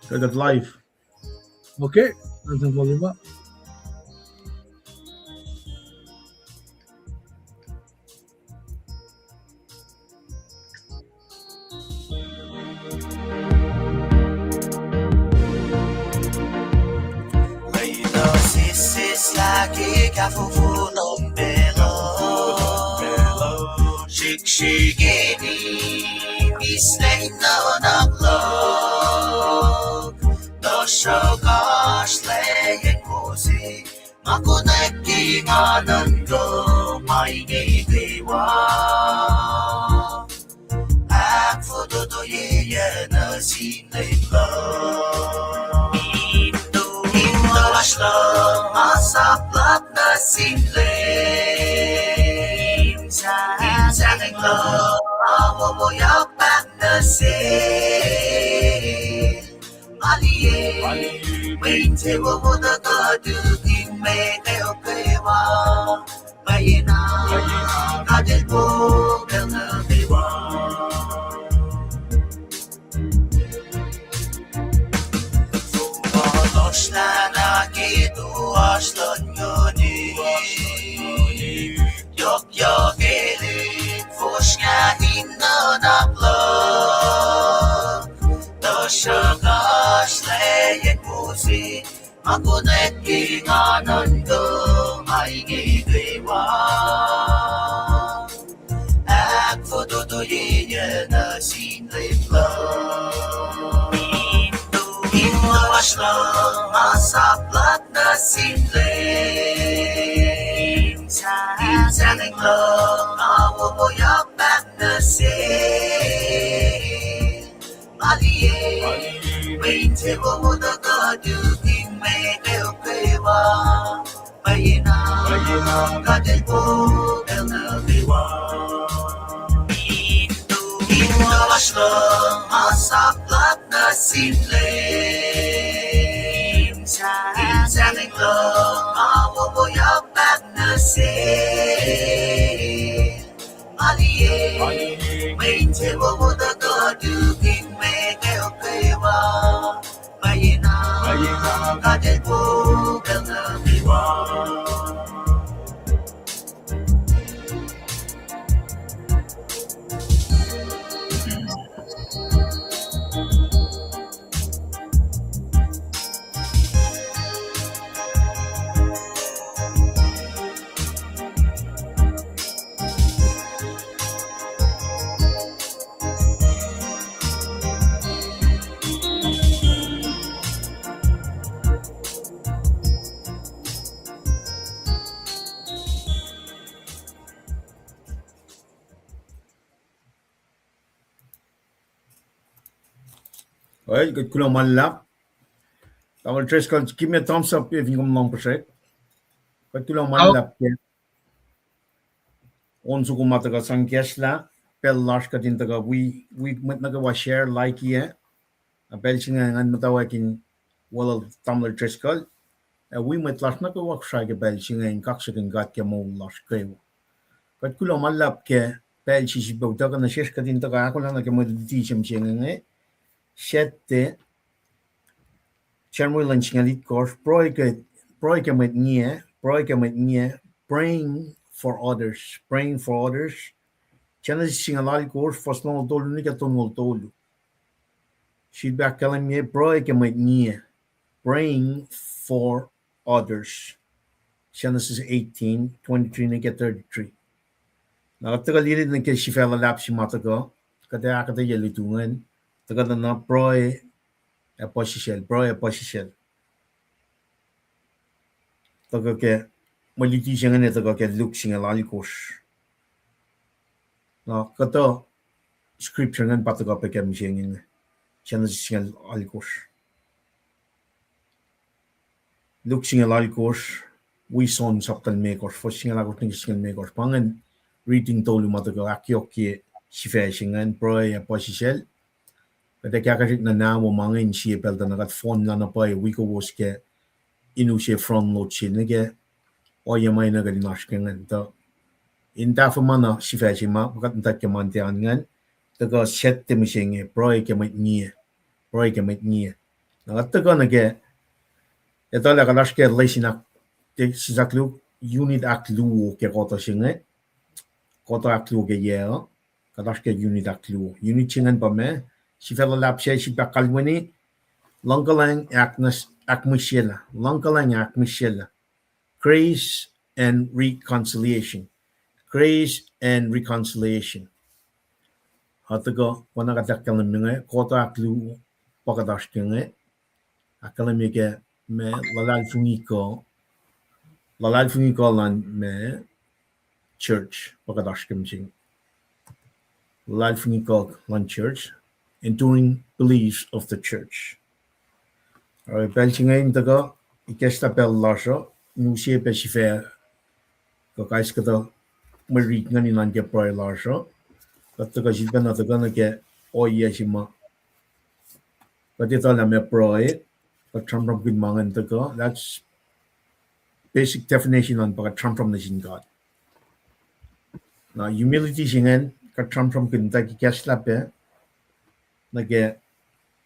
Kagat live. Okay, nasa volume up. Sis lagi kafufulong belo Shikshigini Mislay no naglog Dosho gosh laying musi Makuneki nganando Mainidiwa Akfudo ye na sinay love Ashlam masaplat na simlim Insaning love Awamoyak back na sin Maliye Mainte mo na kadugin May kayo kaywa Bayina Kadil mo Kaya na kaywa Loşna nakitu aslan yoni Yok yok elik Foşnya inanaklak Doşagaş leyen musi Makunet kinganan ko Ay gigiwa Ak fototoyin na sinliplang Ashlam masaplat na simlim Insaning love Awamoyak back na sin Maliye Mainte mo na kadugin May kayo kaywa Bayina Kadil po Kaya na kaywa Ashlam masaplat na simlim Insaning love Awamoyak back na sin Maliye Mainte mo na kadugin May kayo kaywa Bayina Kadil po Kaya na kaywa Alright, good kulang malap. Our trace call, give me a thumbs up if you come long project. Good kulang malap. Onsu kumataga sangyasla. Pel lash ka din taga we mat nagawa share like ye. Pel singa ngan matawakin wala Tumblr trace call. We mat lash nagawa shage pel singa in kaksakin gat ke mo lash kayo. Good kulang malap ke pel si bawta na shesh ka din taga ako lang na ke mo di singa ngai. Sette Chermulan singalit course proike met nie praying for others chana singalal course first no tolu ni katong tolu feedback kalam ye proike met nie praying for others Genesis 18:23 ni 33 nakatagal yun ni ke shifela lap si matago kada akata yelitungan taga na proy aposishel taga ke maliti siya nga taga ke look singa lalikos na kata scripture nga pataga pe kem siya nga siya na singa lalikos look singa lalikos we son saptal mekos for singa lalikos ng singa mekos pangan reading tolu mataga akyoki siya singa proy aposishel Kaya kakasit na namo mga siya pelta nakat phone na pa wiko was ke inu siya front load siya nage o yamay na galinash ka nga to inta fa mana siya siya ma pakat nta ke mantian nga taga set te siya nga proy ke may niya Nagattaganage etala kalashke leisinak te sisaklu unit aklu ke kota singe kota aklu ke yeo kalashke unit aklu unit chingan pa me sifela lapshe sipakalwini Longalang Akmishela. Grace and reconciliation. Grace and reconciliation. Hatago wanagatakalminge kota aklu pakadashkinge akalamike me lalal fungiko lan me church pakadashkimjing. Lalal fungiko lan church enduring beliefs of the church. Belchingin taga ikesta bel lasho nusie beshife ko kaiskata marik ngani nan ke proy lasho taga jibana taga na ke oyeshima patita la me proy but from good mangan taga that's basic definition on but from the sin God. Now humility singen ka from good ta ki kesla pe na ke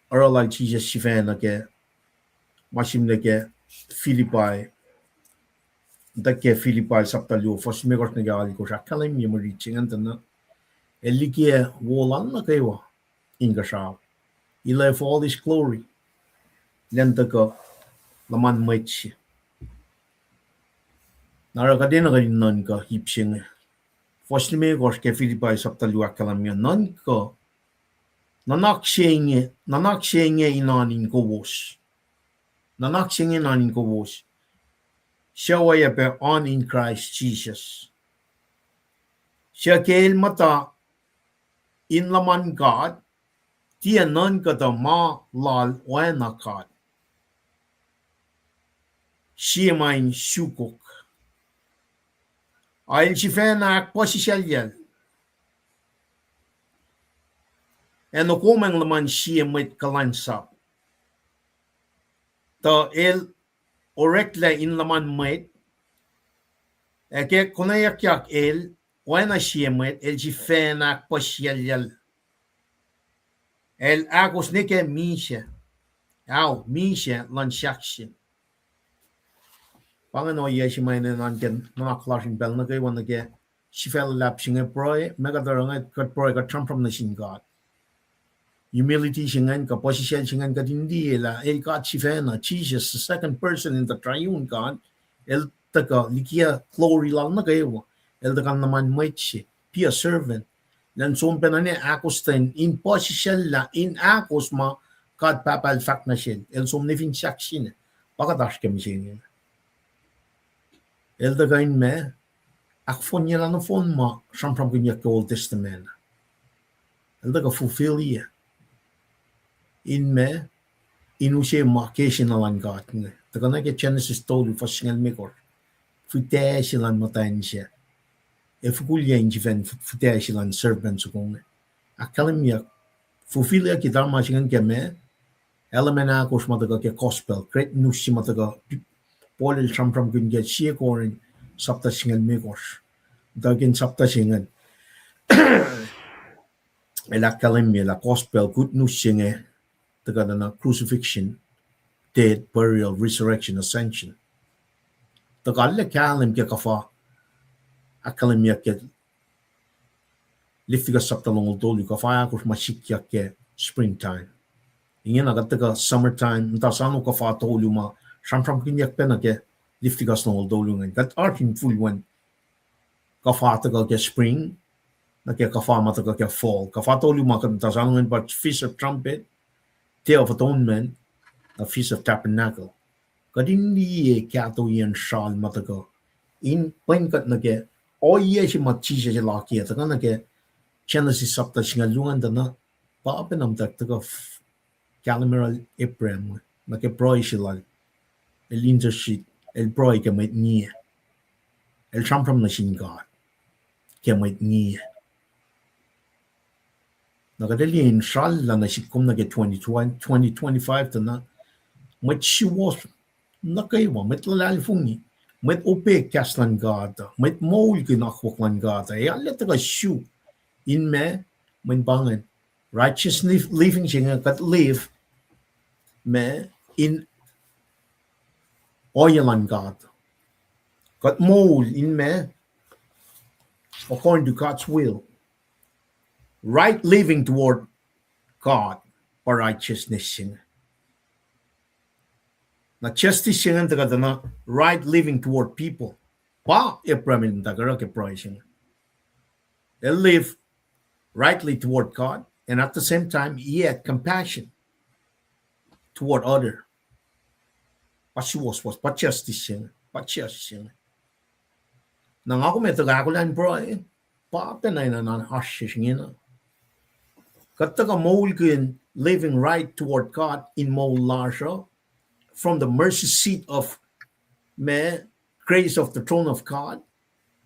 oral Jesus shife na ke Masim leke Philippi dake Philippi saptalio fos megos nega aliko shakalim yemuri chingantana elikie wolan na kaiwa ingasha he left all this glory lentaka laman maichi narakadena nan ka hipsing fos megos ke Philippi saptalio akalamia nan ka nanak shenge inanin ko wos nanak shenge inanin ko wos Shawaya be on in Christ Jesus. Shakel mata in laman God, tia non kata ma lal wena God. Shiemain shukuk. Ail shifena posishelyel. Eno komeng laman shiemit kalansap. Ta el orekle in laman mait eke konayak el wena shiemet el jifena poshiel el agos neke misha lan shakshin pangano yeshimane nanken naklashin bel nake wanake shifel lapsing a proy megadaranga kat proy kat from the shin God humility shingan ka posishel shingan ka dindi la el God shifena Jesus the second person in the triune God el taka likia glory lang na kayo el taka naman maitsi be a servant lan sumpen na akostin in posishel la in akos ma God papal fak na shin el sumnifin shakshin pakadash kem shin el taka in me akfon yala na fon ma from kinyak Old Testament el taka fulfill ye in me inushe markation na lang God nga taka na ke Genesis told you for single maker futesilan matayin siya fukulya injiven futesilan servant sukong akalimya fulfill ya kita masingan keme elemena akos mataga ke gospel great news si mataga polil from gunga siya korin sapta singan mekos dagin sapta singan el akalimya la gospel good news singa taga na crucifixion death burial resurrection ascension tagalle kalim ke kafa akalimya ke liftiga saptalong dolu kafa akos masikya ke springtime ingin agataga summertime nta sano kafa tolu ma from kinyak pena ke liftiga snol dolu ngan that artin full one kafa taga ke spring na ke kafa mataga ke fall kafa tolu ma kan tasano ngan but feast of trumpet day of atonement a feast of tabernacle kadindi kato yen shal mataga in pangkat nage oye si matchise si laki ta nage Genesis sapta singa lungan dana pa penam tak taga calamiral Abraham nage proy silal el intershit el proy ke met nie el from machine God ke met nie nagadeli in shal la na sikum nage 2025 dana met she was nakaiwa met lalal fungi met ope kaslan gata met mol ginakwaklan gata ya letaga shu in me men bangen righteous living singa kat live me in oil and God. God mold in me according to God's will. Right living toward God or righteousness. Na justice na right living toward people. Pa epramin tagara ke pricing. They live rightly toward God and at the same time yet compassion toward other. Was pa justice pa justice. Nang ako may tagakulan bro pa penay na hashish ngina. Kataga molgin living right toward God in mol large from the mercy seat of me grace of the throne of God.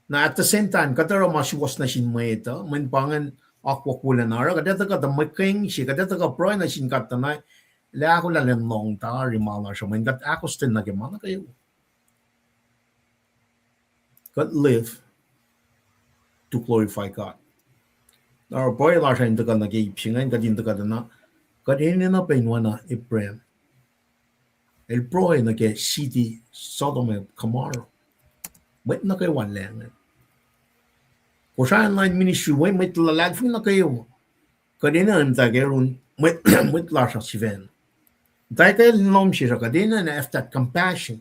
Now at the same time, katara masiwas na sin maita, man pangan akwa kulanara, kadata ka the making si kadata ka pro na sin katana, le ako la long ta rimala siya, man kat ako stin na gemana kayo. God live to glorify God. Now boy la siya hindi ka nag-iipsingan, kadinta ka na, kadinin na painwa na Ibrahim. El pro na ke city Sodom and Gomorrah. Wait na kayo one lang. Kung saan line ministry, may talalagfing na kayo. Kadina ang tagerun, may lasang si Ven. Dahil kayo linom siya kadina na after compassion.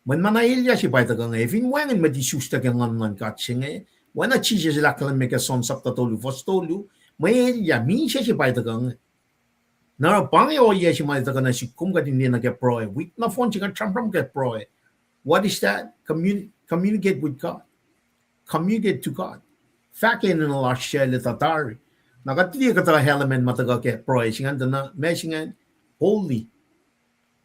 Man manahilya si Baita ka nga, if in wangan madisusta ka nga ng katsing wana chija sila kalang may kason sa tatolu, fostolu, may hilya, minsiya si Baita ka nga. Nara pangi o iya si Baita ka na si kum ka din na ke-proe, weak na phone si ka champram ke-proe. What is that? Communicate with God. Communicate to God. Fakin na la siya le tatari. Nakatili ka ta element mataga ke proy singan na mesingan holy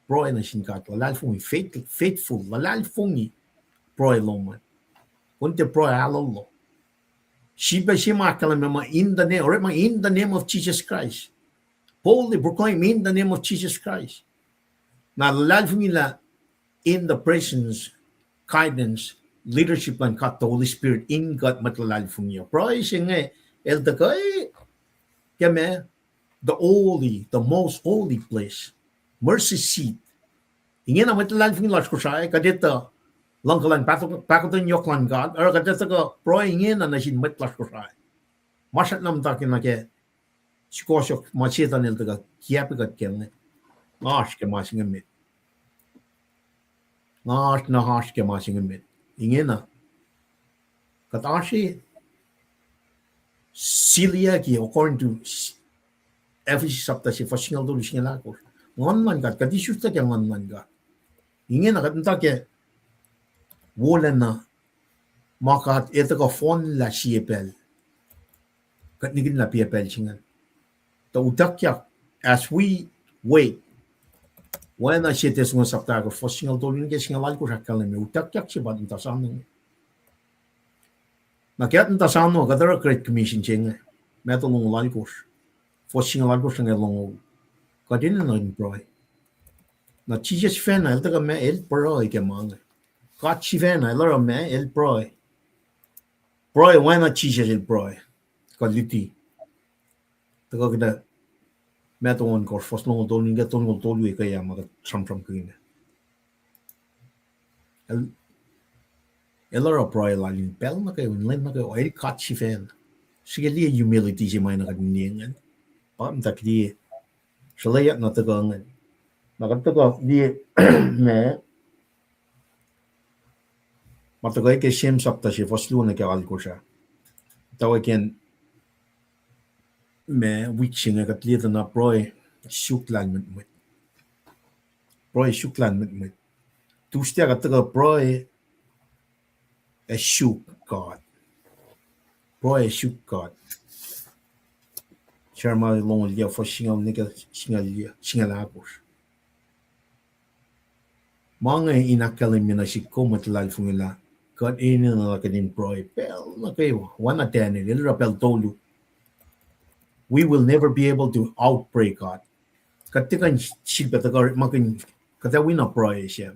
proy na sin God. Lalal fungi faithful. Lalal fungi proy loman. Kunte proy alolo. Shiba shima kalamema in the name or in the name of Jesus Christ. Boldly proclaim in the name of Jesus Christ. Na lalal fungi la in the presence, guidance, leadership and kat the Holy Spirit in God matlal fungi. Proy singa el takay keme the holy, the most holy place, mercy seat. Ingin na matlal fungi las ko siya kadita langkalan pakutan yoklan God or kadita ka proy ingin na nasin matlas ko siya. Masat nam takin na ke sikosok masita nil taga kiapikat kemne. Ngash ke masing amit. Ngash na hash ke masing amit. Ingin na katashi Silia ki according to Ephesus chapter si fasingal do lisingala ko. Ngon ka kadisusta ke ngon ka. Ingin na katanta ke wala na makat ito ka phone la siepel. Kat nigin la piepel singan. Ta utakyak as we wait. When I sit this one sapta ko fasingal do lisingala singalal ko sakal me utakyak si badin tasan. Nakiat nta sano kadara Great Commission chenga. Meto long lalikos. Fosing lalikos nga long kadina na improy. Na Jesus fan el taga me el proy ke mang. Kat si fan el ra me el proy. Proy wana Jesus el proy. Kaliti. Taga kada meto on kos fos long do ninga ton go tolu e kaya maga tram kina. Ela proy la lin pel na kayo len na kayo ay kat si fan. Sige liya humility si may nakadingan. Pam tak di shalaya na tagangan. Nakataga di me matagay ke shem sapta si faslu na kawal ko siya. Tawa ken me witching at liya na proy shuklan mit. Proy shuklan mit. Tushtiya kataga proy a shook God. Boy, a shook God. Sharma long liya for singal nigga singalagos. Mga inakalim na si kumatlal fungila. God inin na lakanin proy. Pel na kayo. Wana tani. Nilra pel tolu. We will never be able to outpray God. Katikan silpa tagar makin katawin na proy siya.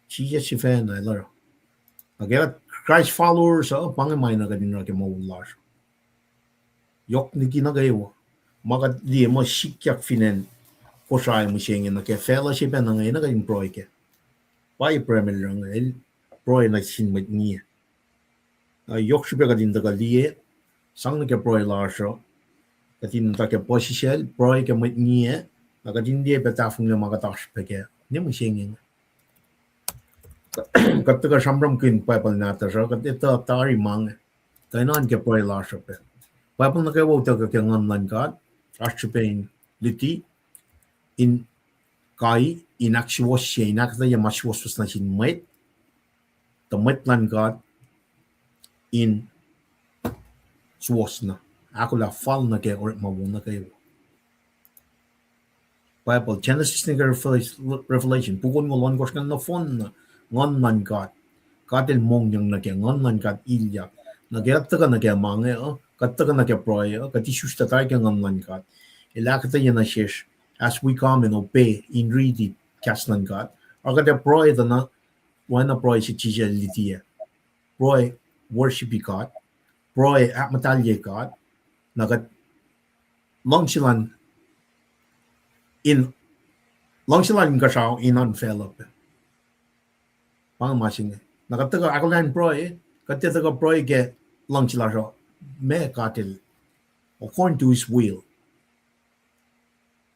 Siya si fan na lara. Agad Christ followers pangimay na kadin na kemaulas. Yok ni kinagayo. Magad di mo sikyak finen Kosai mushing in the fellowship and in a broike. Why premier broy like sin with me? A Yorkshire in the Galie, sang like a broy larger, that in like a boshishell, broik and with me, like a dindy betafung the Magatash peke, Nimushing. Got the Shambram Queen Pipe Natasha, got the Tari Mang, Kainan get broy larger. Pipe on the Gavoka can online guard, Archipane, Liti, in Kai, in actual Shane, after your much was not in mate, the Metland guard in Swasna. Ako la fall na kaya or mabuna kayo. Bible, Genesis na Revelation. Pukon mo lon kos na phone na ngon man God. Katil mong yang na kaya ngon man God ilya. Nagyata ka na kaya mange katta ka na kaya proy kati shusta tayo kaya ngon man God. Ilakata yan na shesh as we come and obey in reading kasnan God. Or kaya proy na wana proy si chija litiya. Proy worship God. Proy akmatalye God. Nagat longsilan in kashaw in unfellow. Pang masing nakataga akalan proy katataga proy ke longsilasho me katil according to his will.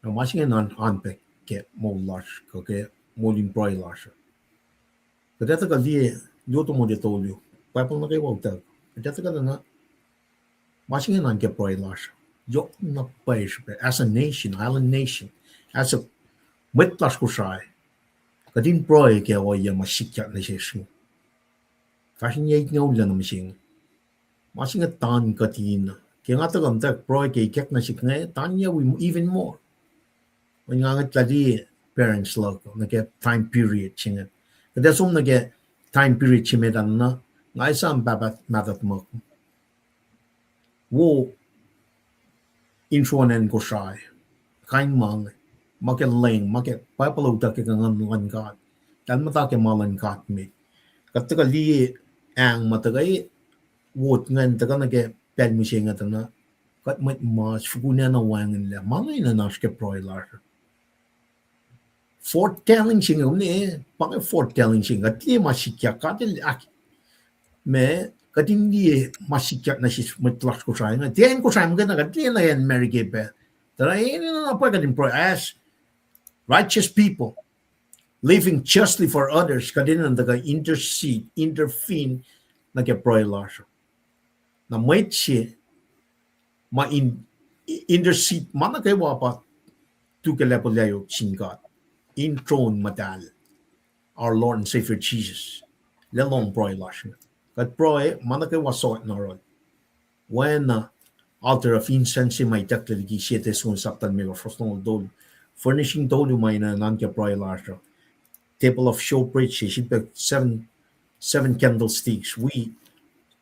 Na masing an unpack ke mo lash ke molin proy lash. Katataga li yoto mo de tolyo. Bible na kay wauta. Katataga na Watching on get boy lash. Yo not page as a nation, island nation, as a wet lash kushai. Kadin broy ke o ya mashikya na session. Fashion ye no lan machine. Watching a tan katin. King at the that broy ke kek na shikne, tanya we even more. When you get ladi parents look on the time period ching. But there's only get time period chimedan na I sam babat madat mo. Wo insuanen ko shy. Kain mang market lane market Bible utak ngan God. Dan matake malan God me. Kataka li ang matagay wood ngan taga nage pen machine at na kat mat mas fuguna na wangan la mangay na naske broiler. Foretelling sing ni pang foretelling sing at li masikya katil ak me katindi masikya na sis matlas ko sa nga tien ko sa mga na katien na yan merikepe tara na pagatin pro as righteous people living justly for others kadin na intervene na ke broiler na might si ma intercede mana kay wapa to ke level layo God in throne madal our Lord and Savior Jesus lelong broiler Kat proe, manake wasot na ron. When altar of incense may taklagi siete sun saptan me frostong dol. Furnishing dolu may na nanke proe large. Table of showbread, she put seven candlesticks. We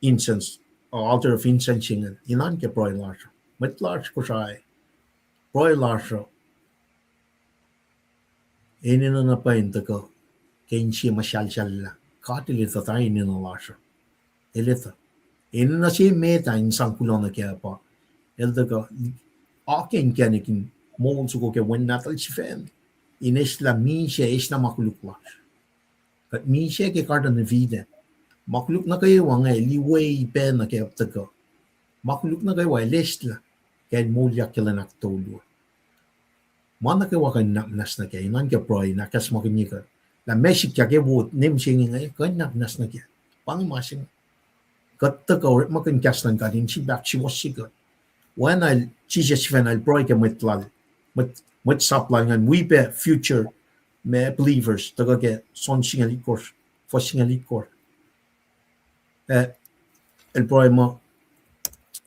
incense, altar of incense in nanke proe large. Met large ko siya. Proe large. Inin na pa yun ko. Kain siya masyal-syal la. Katilit tayo inin na large. Elita. In na si meta in sangkulon na kaya pa. Elda ka, akin kaya nikin mohon suko kaya wen natal si fen. Ines la mi siya is na makuluklas. Kat mi siya kaya karda na vida. Makuluk na kayo wang ay liway pen na kaya taka. Makuluk na kayo ay list la. Kaya mulya kila naktolo. Mana kayo wakay naknas na kaya. Inan kaya proy nakas makinika. La mesik kaya kaya wot nim singing ay kaya naknas na kaya. Pangimasing. Katta ka ulit makinkastan ka din si back si wasiga. When I Jesus when I break a mitlal mit saplang and we be future me believers taga ke son singalikor for singalikor. El mo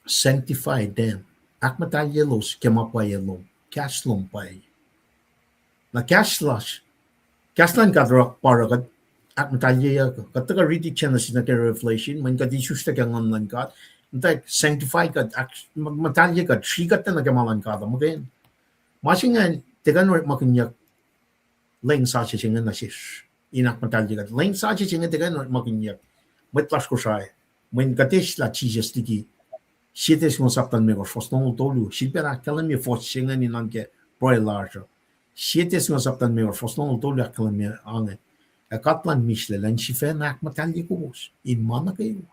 sanctify them. Akmata yelos kemapa yelom kaslom pay. Na kaslas kaslan kadra para at matalya ka. Kataga reading channels na kaya Revelation, man ka di susta kang online ka. Nta sanctify ka, matalya ka, shigat na nagamalan ka. Magayon. Masingan, tegan mo makinyak, laying sa siya nga nasis. Inak matalya ka. Laying sa siya nga tegan mo makinyak. Matlas ko siya. Man katis la Jesus tiki. Sites mo saptan me ko, fos nong tolu. Sipera kalam me fos siya nga ninang ke proy large. Siete nga saptan me or fosnon tolu akala me ange. Katlan misle len shife nak matalikos in mana kayo.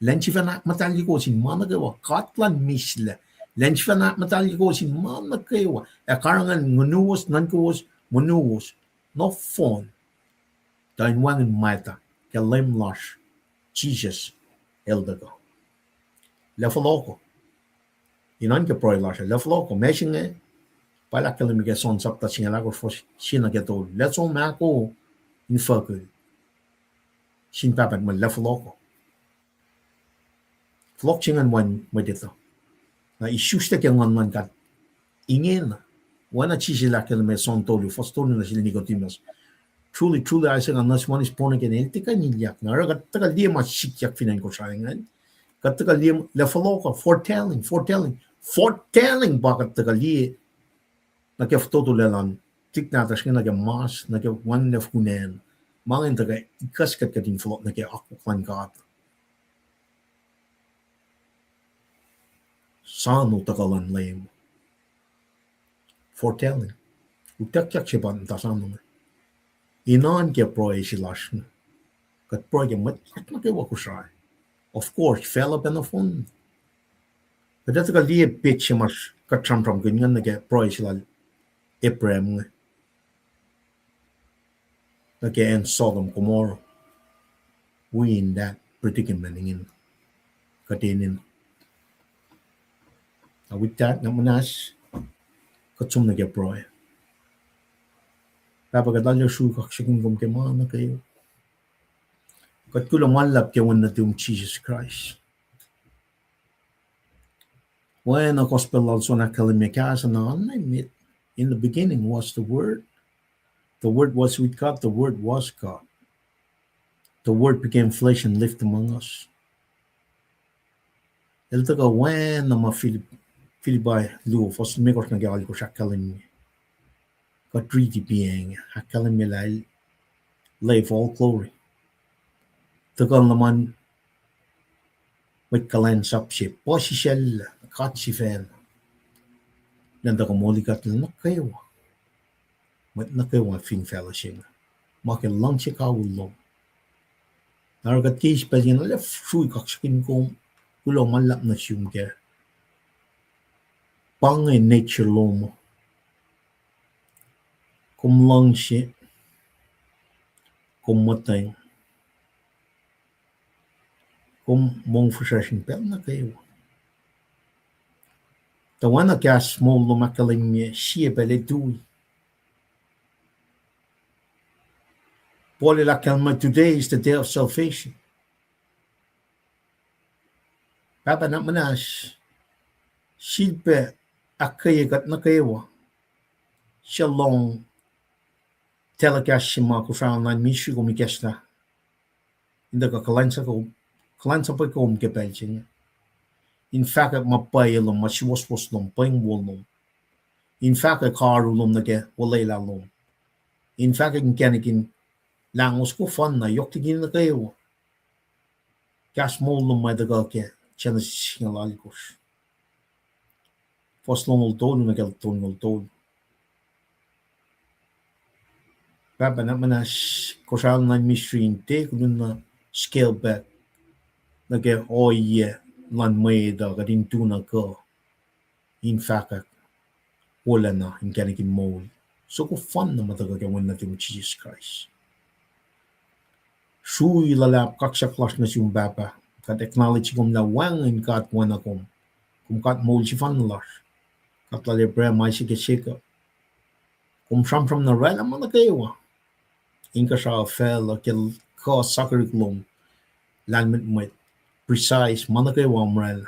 Len shife nak matalikos in mana kayo. Katlan misle len shife nak matalikos in mana kayo. Karangan ngunuos nankuos munuos no phone. Dain wangin maita ke lem lash Jesus eldago. Lefaloko. Inan ke proy lash lefaloko meshinge pala kalim ke son sapta singalago fos sina ke tol. Let's all mako in focus. Sin papat mo lefaloko. Flok chingan wan mo dito. Na isuste ke ngan man kat ingen na. Wana chisila ke me son tolu fos tolu na sila Nicodemus. Truly, I say unless one is born again, tika nilyak na. Kat taka liya masikyak finan ko sayangan. Kat taka liya lefaloko foretelling. Bakat taka liya nakeftoto lelan. Tik na tas kina ke mas nake wan lef kunen. Mangin taka ikas kat katin flok nake akuklan kat. Sano takalan lame. Foretelling. Utakyak siya tasano. Inan ke proy silashn. Kat proy ke mat na ke wakusay. Of course, fell up in the phone. But that's a liye pitch mas katram from ganyan na ke proy silal Ephraim. Na ke en Sodom Gomorrah. We in that predicament in katinin. With that, namanas katsum na ke proy. Kapag shu kaksikin kum ke mana kayo. Kat kulang malap ke wan na Jesus Christ. When the gospel also na kalimikas na met. In the beginning was the Word. The Word was with God. The Word was God. The Word became flesh and lived among us. El taga when na Philippi luo fos megos na gali ko sa kalim. Kat riti being a kalim lay for all glory. Tagal naman with kalan sapsi posishel katsi fan. Nanda ko moli kat na kayo. Mat na kayo ang fin fellowship. Makin lang siya kawulong. Naragat kis pa din alaf shui kaksikin ko kulo malap na siyong ke. Pangay nature lomo. Kum lang siya. Kum matay. Kum mong fusasing pel na kayo. Tawana kaya small lumakalim niya siya pala duwi. Paul la kalma today is the day of salvation. Papa na manas silpe akayagat na kayo. Shalom telekas si mga kusang na misyo kumikas na. Hindi ka kalansa pa ko umkepel siya. In fact, mapayalom, masiwas-was lom, payang-walom. In fact, karulom na ke, walay lalom. In fact, kanikin langos ko fan na, yok tigin na kayo. Kas mo lom may dagal ke, siya na sisingalalikos. Fos long ultolo na kaltong ultolo. Papa na manas, kusang na mystery inte, kung na scale back. Na ke, oh yeah. Lan may da kadin tuna ko in fact wala na in kanikin mo so ko fun na matagagawan natin Jesus Christ sui lalap kaksa class na siyong baba kat acknowledge kong na wang in kat wana kong kung kat mo si fan lash kat lalipre may sige kung from na rela man na kayo inka sa fel akil ka sakariklong lanmit mo precise mana kayo amral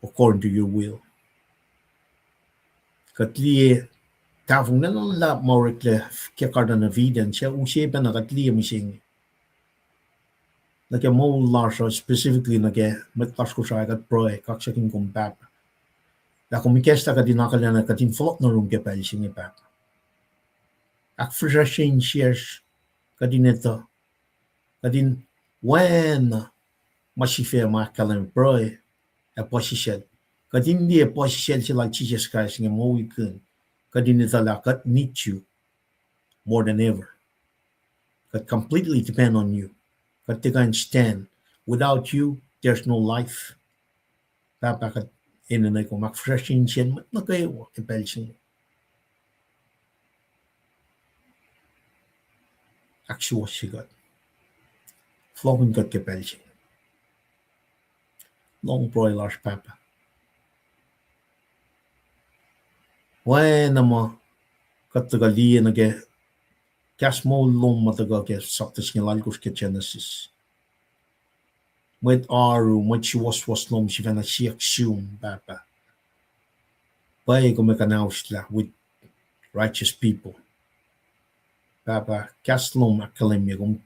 according to your will. Katliye tafung na lang lap maurekle kaya karda na vidan siya usye pa na katliye mising. Nake mo larsa specifically nake matlas ko siya kat proe kaksakin kong papa. La kumikesta ka dinakala na katin flot na rum kaya pali siya papa. Ak frasashin shares kadineta kadin when mashife makalan proe a posished Kat hindi po siya sila Jesus Christ nga mo weekend. Kat hindi tala kat need you more than ever. Kat completely depend on you. Kat they can stand. Without you, there's no life. Papa kat inanay ko mag-freshin siya mat na kayo kipel siya. Actual siya kat. Flowing kat kipel siya. Long proy large papa. When mo katagalia nage kas mo long matagal ke saktas nga lalgos ke Genesis. Met aru met was long si vana siak sium papa. Pai ko mekanausla with righteous people. Papa kas long akalemya kung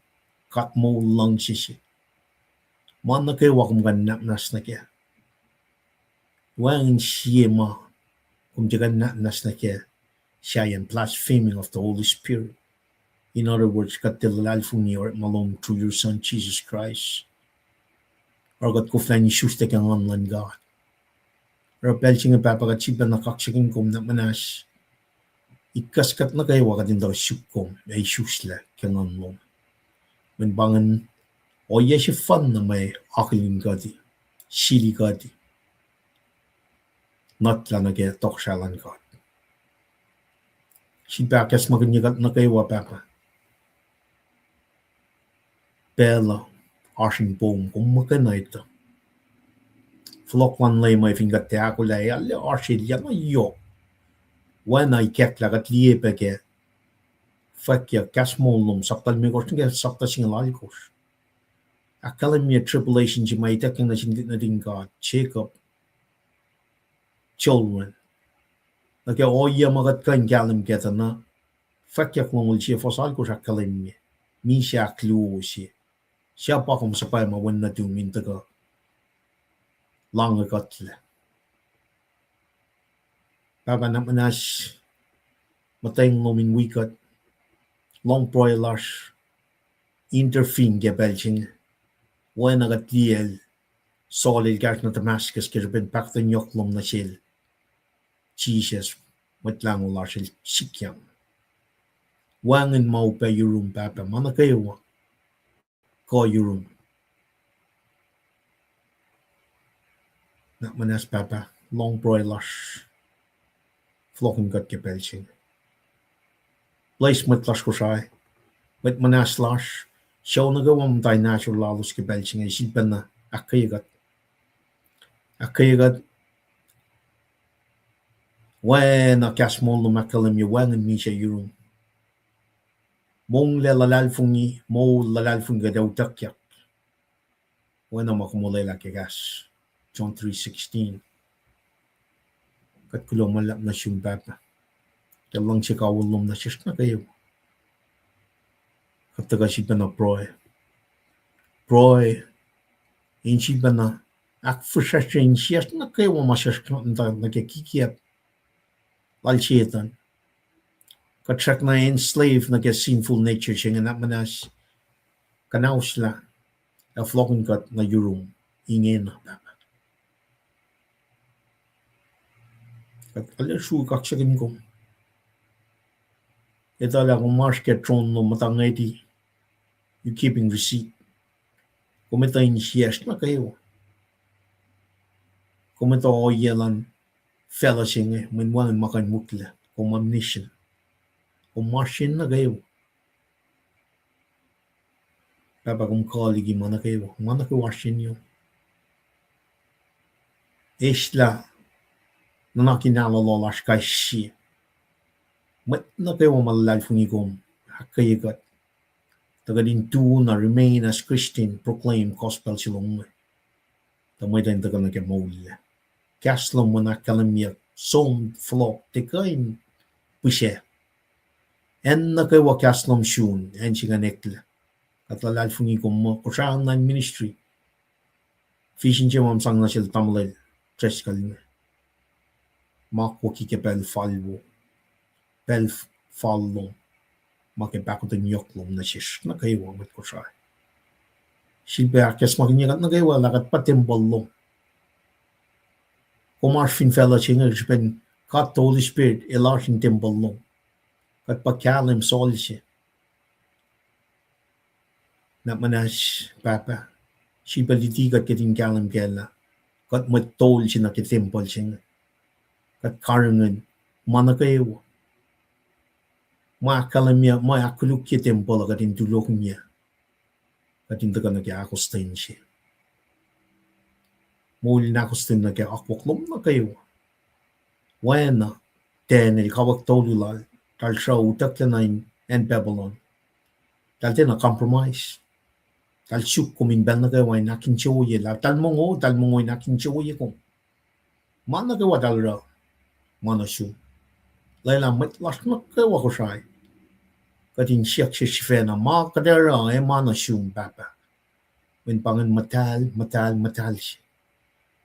kat mo lang sisi. Man na kayo wakum ganap nas na kaya. Wang siya ma kung jagan nas na kaya. Siya yan blaspheming of the Holy Spirit. In other words, kat tilalal fung or malong through your Son Jesus Christ. Or kat kuflan ni Shustek ang online God. Or pelching ang papagat sipa na kaksaking kum na manas. Ikaskat na kayo wakatin daw syukom ay Shusla kang online. Manbangan o siya fan na may akiling gadi. Sili gadi. Not lang nagaya tokshalan God. Si Bakas maganyagat na kayo papa. Bella, arsing boom kung magana ito. Flokwan lay may fingat te ako lay ali arsil yan yo. When I kekla kat liye peke. Fakya kasmolum saktal mi kos nga sakta sing lalikos. Akalan mi tribulation ji may taking na sindit na din God. Jacob. Children. Nagya oya magat kan galim geta na. Fakya kung ulsiya fosal ko sa kalim mi. Mi siya kluo siya. Siya pa kung sa pay mawan na tumin taga. Lang agatla. Papa na manas. Matayang nomin wikat. Long broilers. Interfing ya belching. Wen agat liel. Solid gas na Damascus kaya ben pakta nyoklom na sil. Jesus, matlang ular sil sikyang. Wangin mau pa yurum papa, mana kayo wa? Ko yurum. Nak manas papa, long broilers. Flocking got kepelching. Place matlas ko siya. Mat manas lash. Siya nagawang tayo natural lalos kepelching ay sipan na akayagat. Akayagat. When a kasmol no makalim yu wangin mi siya yurum. Mong lalal fungi, mo lalal funga daw takyak. When a makumulay laki gas. John 3:16. Kat kulo malap na siyong papa. Kalang siya kawulom na siya na kayo. Kataga siya na proy. Proy. In siya na ak fusashin siya na kayo masya na nagkikikiyap. Lalsietan. Katsak na enslaved na sinful nature siya nga manas. Kanaus la. A flocking kat na yurum. Ingin na papa. Kat alersu kaksakin ko. Ito lang kung market tron no matangay di. You keeping receipt. Kumita inisiyas na kayo. Kumita o yalan. Fella siya nga. Minwangan makan mukla. Kung amnesia. Kung marsin na kayo. Papa kung kaligi mana kayo. Mana kayo marsin nyo. Isla. Na nakinalalalas kay siya. Mat na kayo malalal fungikom. Hakayagat. Tagadin tu na remain as Christian. Proclaim gospel silong. Tamay tayo taga nagkamawala. Kaslam mo na kalamyak. Som flok. Tekain. Pusya. En na kayo kaslam syun. En siya nekla. At lalal fungikom mo. Kusaan na ministry. Fishin siya mamsang na sila tamalal. Tres kalina. Mako kikipel falwo. Pel fallong. Makipakot ang yoklong na siya. Na kayo amat ko siya. Silbi akes makinyagat na kayo. Lakat patimballong. Komar fin fella chinga ben kat the Holy Spirit a large in temple no. Kat pa kalim solche. Na manas papa. She baliti kat getting kalim kella. Kat mat tol china ke temple chinga. Kat karangan mana kayo. Ma kalamia ma akuluk ke temple kat in tulok niya. Kat in taga nag akustin siya. Muli na akustin nag akwaklom na kayo. Wena ten el kawak tolulal. Tal siya utak na and Babylon. Tal din na compromise. Tal syuk kumin ben na kayo ay nakin choye la. Tal mongo ay nakin choye kong. Mana kayo tal ra. Mana syuk. Layla met las na kayo ako siya. Katin siyak siya sifena. Ma kadera ay mana syuk papa. When pangan matal siya.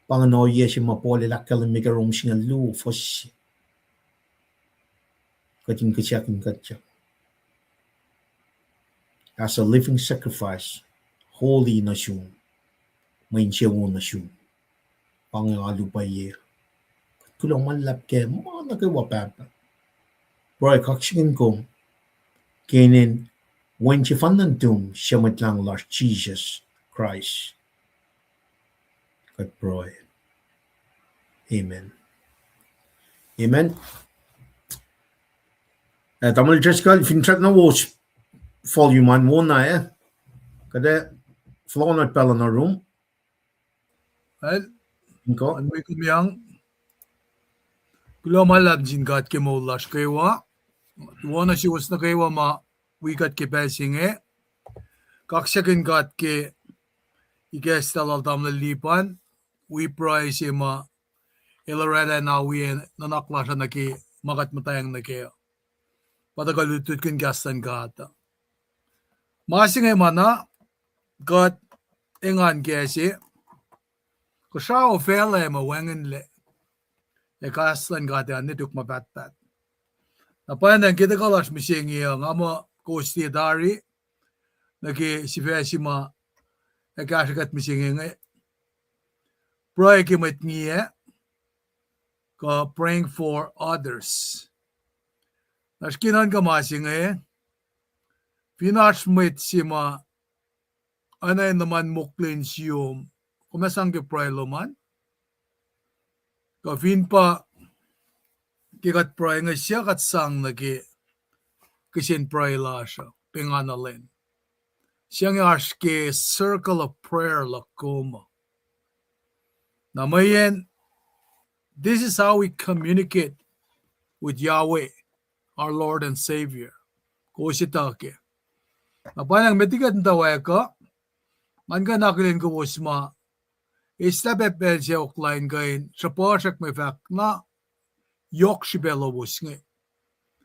Pangan oye siya mapole lakal ang megarom siya lu fos siya. Katin kasyakin katyak. As a living sacrifice, holy na siya. May siyawo na siya. Pangalu pa ye. Kulang manlap ke, mana kayo papa. Bro, kaksyakin ko. Kainin, when siya fanantum, siya matlang Lord Jesus Christ. Kat bro. Amen. Amen. Tamal Jessica, fintrack na watch volume 1 muna Kada flow na pala na room. Well, Inko. an may kumiyang kulomalab jin kat ke maulash kaywa. Wana si was na kaywa ma wikat ke pesinge. Kaksyakin kat ke ikestalal tamla lipan. We price ma ilarada na we nanaklasha na ke makat matayang na ke. Patagalutut kin gastan kata. Masingay mana kat ingan kesi. Kusha o fela ma wengen le. E kastan kata nituk mabatbat. Napanan kita kalas misingi ang ama kosti dari. Naki sifesi ma e kasyakat misingi ngay. Pray ki matngiye. Ka praying for others. Naskinan ka masingay. Pinashmit si ma anay naman muklin siyom kumasang ke pray loman. Ka fin pa kikat pray nga siya kat sang nagi kisin pray la siya pinganalin. Siya nga aske circle of prayer la kuma. Namayan, this is how we communicate with Yahweh, our Lord and Savior. Kusitake. Napanang metigat ntaway ka, man ka nakilin ko usma, istapepel siya uklain kain, sa porsak may fak na, yok si belo usngi.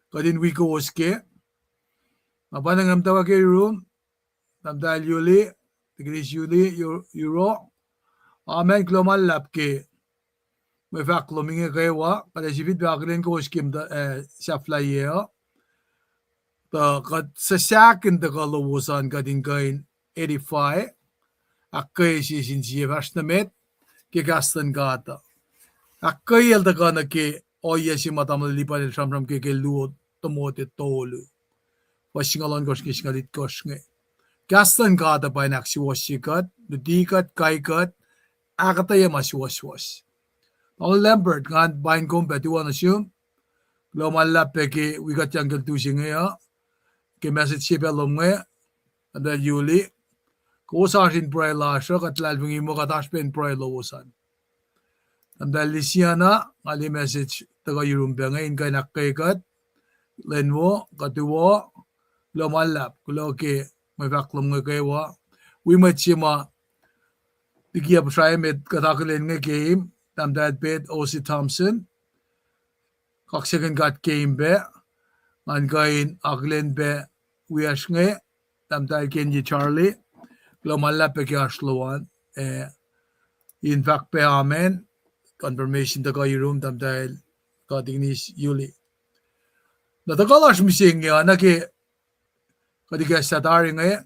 Kadin wiko uske, napanang amtawa kay room, namdal yuli, tigris yuli, euro, amen klomal lapke, may fak lumingi kaywa, kada sipit bakilin ko uskim sa flyer, kat sa second da kalubusan kading kain 85 akkay sisin siya vashnamet kigastan gata akkay el da kana ke oya si matamali lipan el shamram ke luot tomote tolu washingalon gosh kisgalit koshnge gastan gata pa naksi wasikat dikat kaikat akataya maswaswas all lambert gan bain kompeti wana siyum glomalla peke wigat jungle tusinga ke message si belum nge ada Yuli kusasin pray la siya katlal bingi mo katash pen pray lowosan ada Lisiana ali message taga yurumbe nga inkay nakaykat lenwo katuwo lomalap kulo ke may vaklum nga kaywa we might si ma dikiya pa siya met katakilin nga game tamdad pet O.C. Thompson kaksagan kat game be man kain aglen be wiash nge tamtal kenji Charlie glomalla pe kasluan in fact pe amen confirmation ta kay room tamtal kadingnis Yuli natakalas mising ya naki kadiga satari nge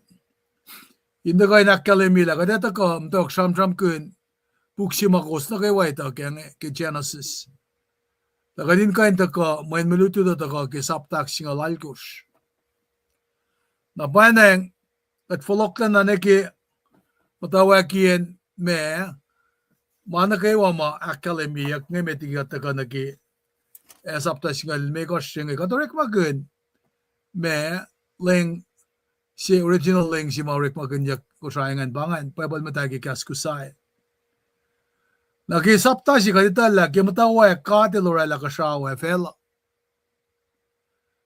inda kay nakalimila kadeta ko mtok sham kun Buksimagos na kay White kay Genesis. Nakarin kain taka main meluto da taka kay saptak singa lalkos. Na banang at foloklan na neki matawakien me mana kay wama akademiyak ngay metigat taka naki saptak singa megos singa katorek magun me leng si original leng si maurek magun yak kusayangan bangan pabal matagi kaskusay. Nakisapta si kaditala kimatawa kate lorela kasawa fela.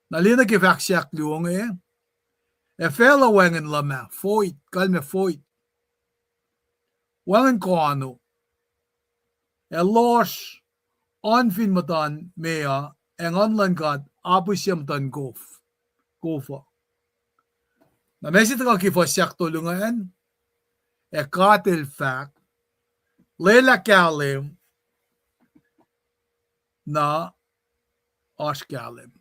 Nalina ki faksyak luong fela wangen lama foit kalme foit. Wangen koano. Los onfin matan mea ang online kat apusyam tan gofa. Na mesit ka kifasyak tulungan katil fact Lela kalim na aşkalim.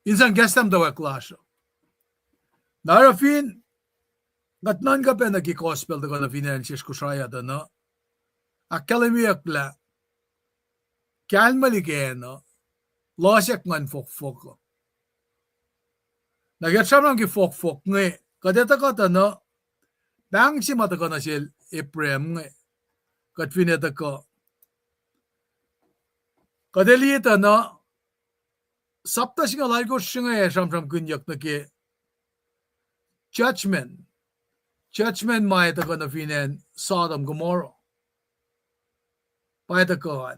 İnsan gestem dawa klasyo. Narafin gatnan ka pa nagki-gospel da ka na finances ko saya da na. Akalimiyak la kalmali kaya na lasyak man fok-fok. Nagyatsam lang ki-fok-fok nga kadeta ka ta na bangsi mata ka na sil iprem nga kat fineta ko. Kadelita na sapta singa laiko singa samsam kunyak na ki judgment maita ko na finen Sodom Gomorrah. Paita ko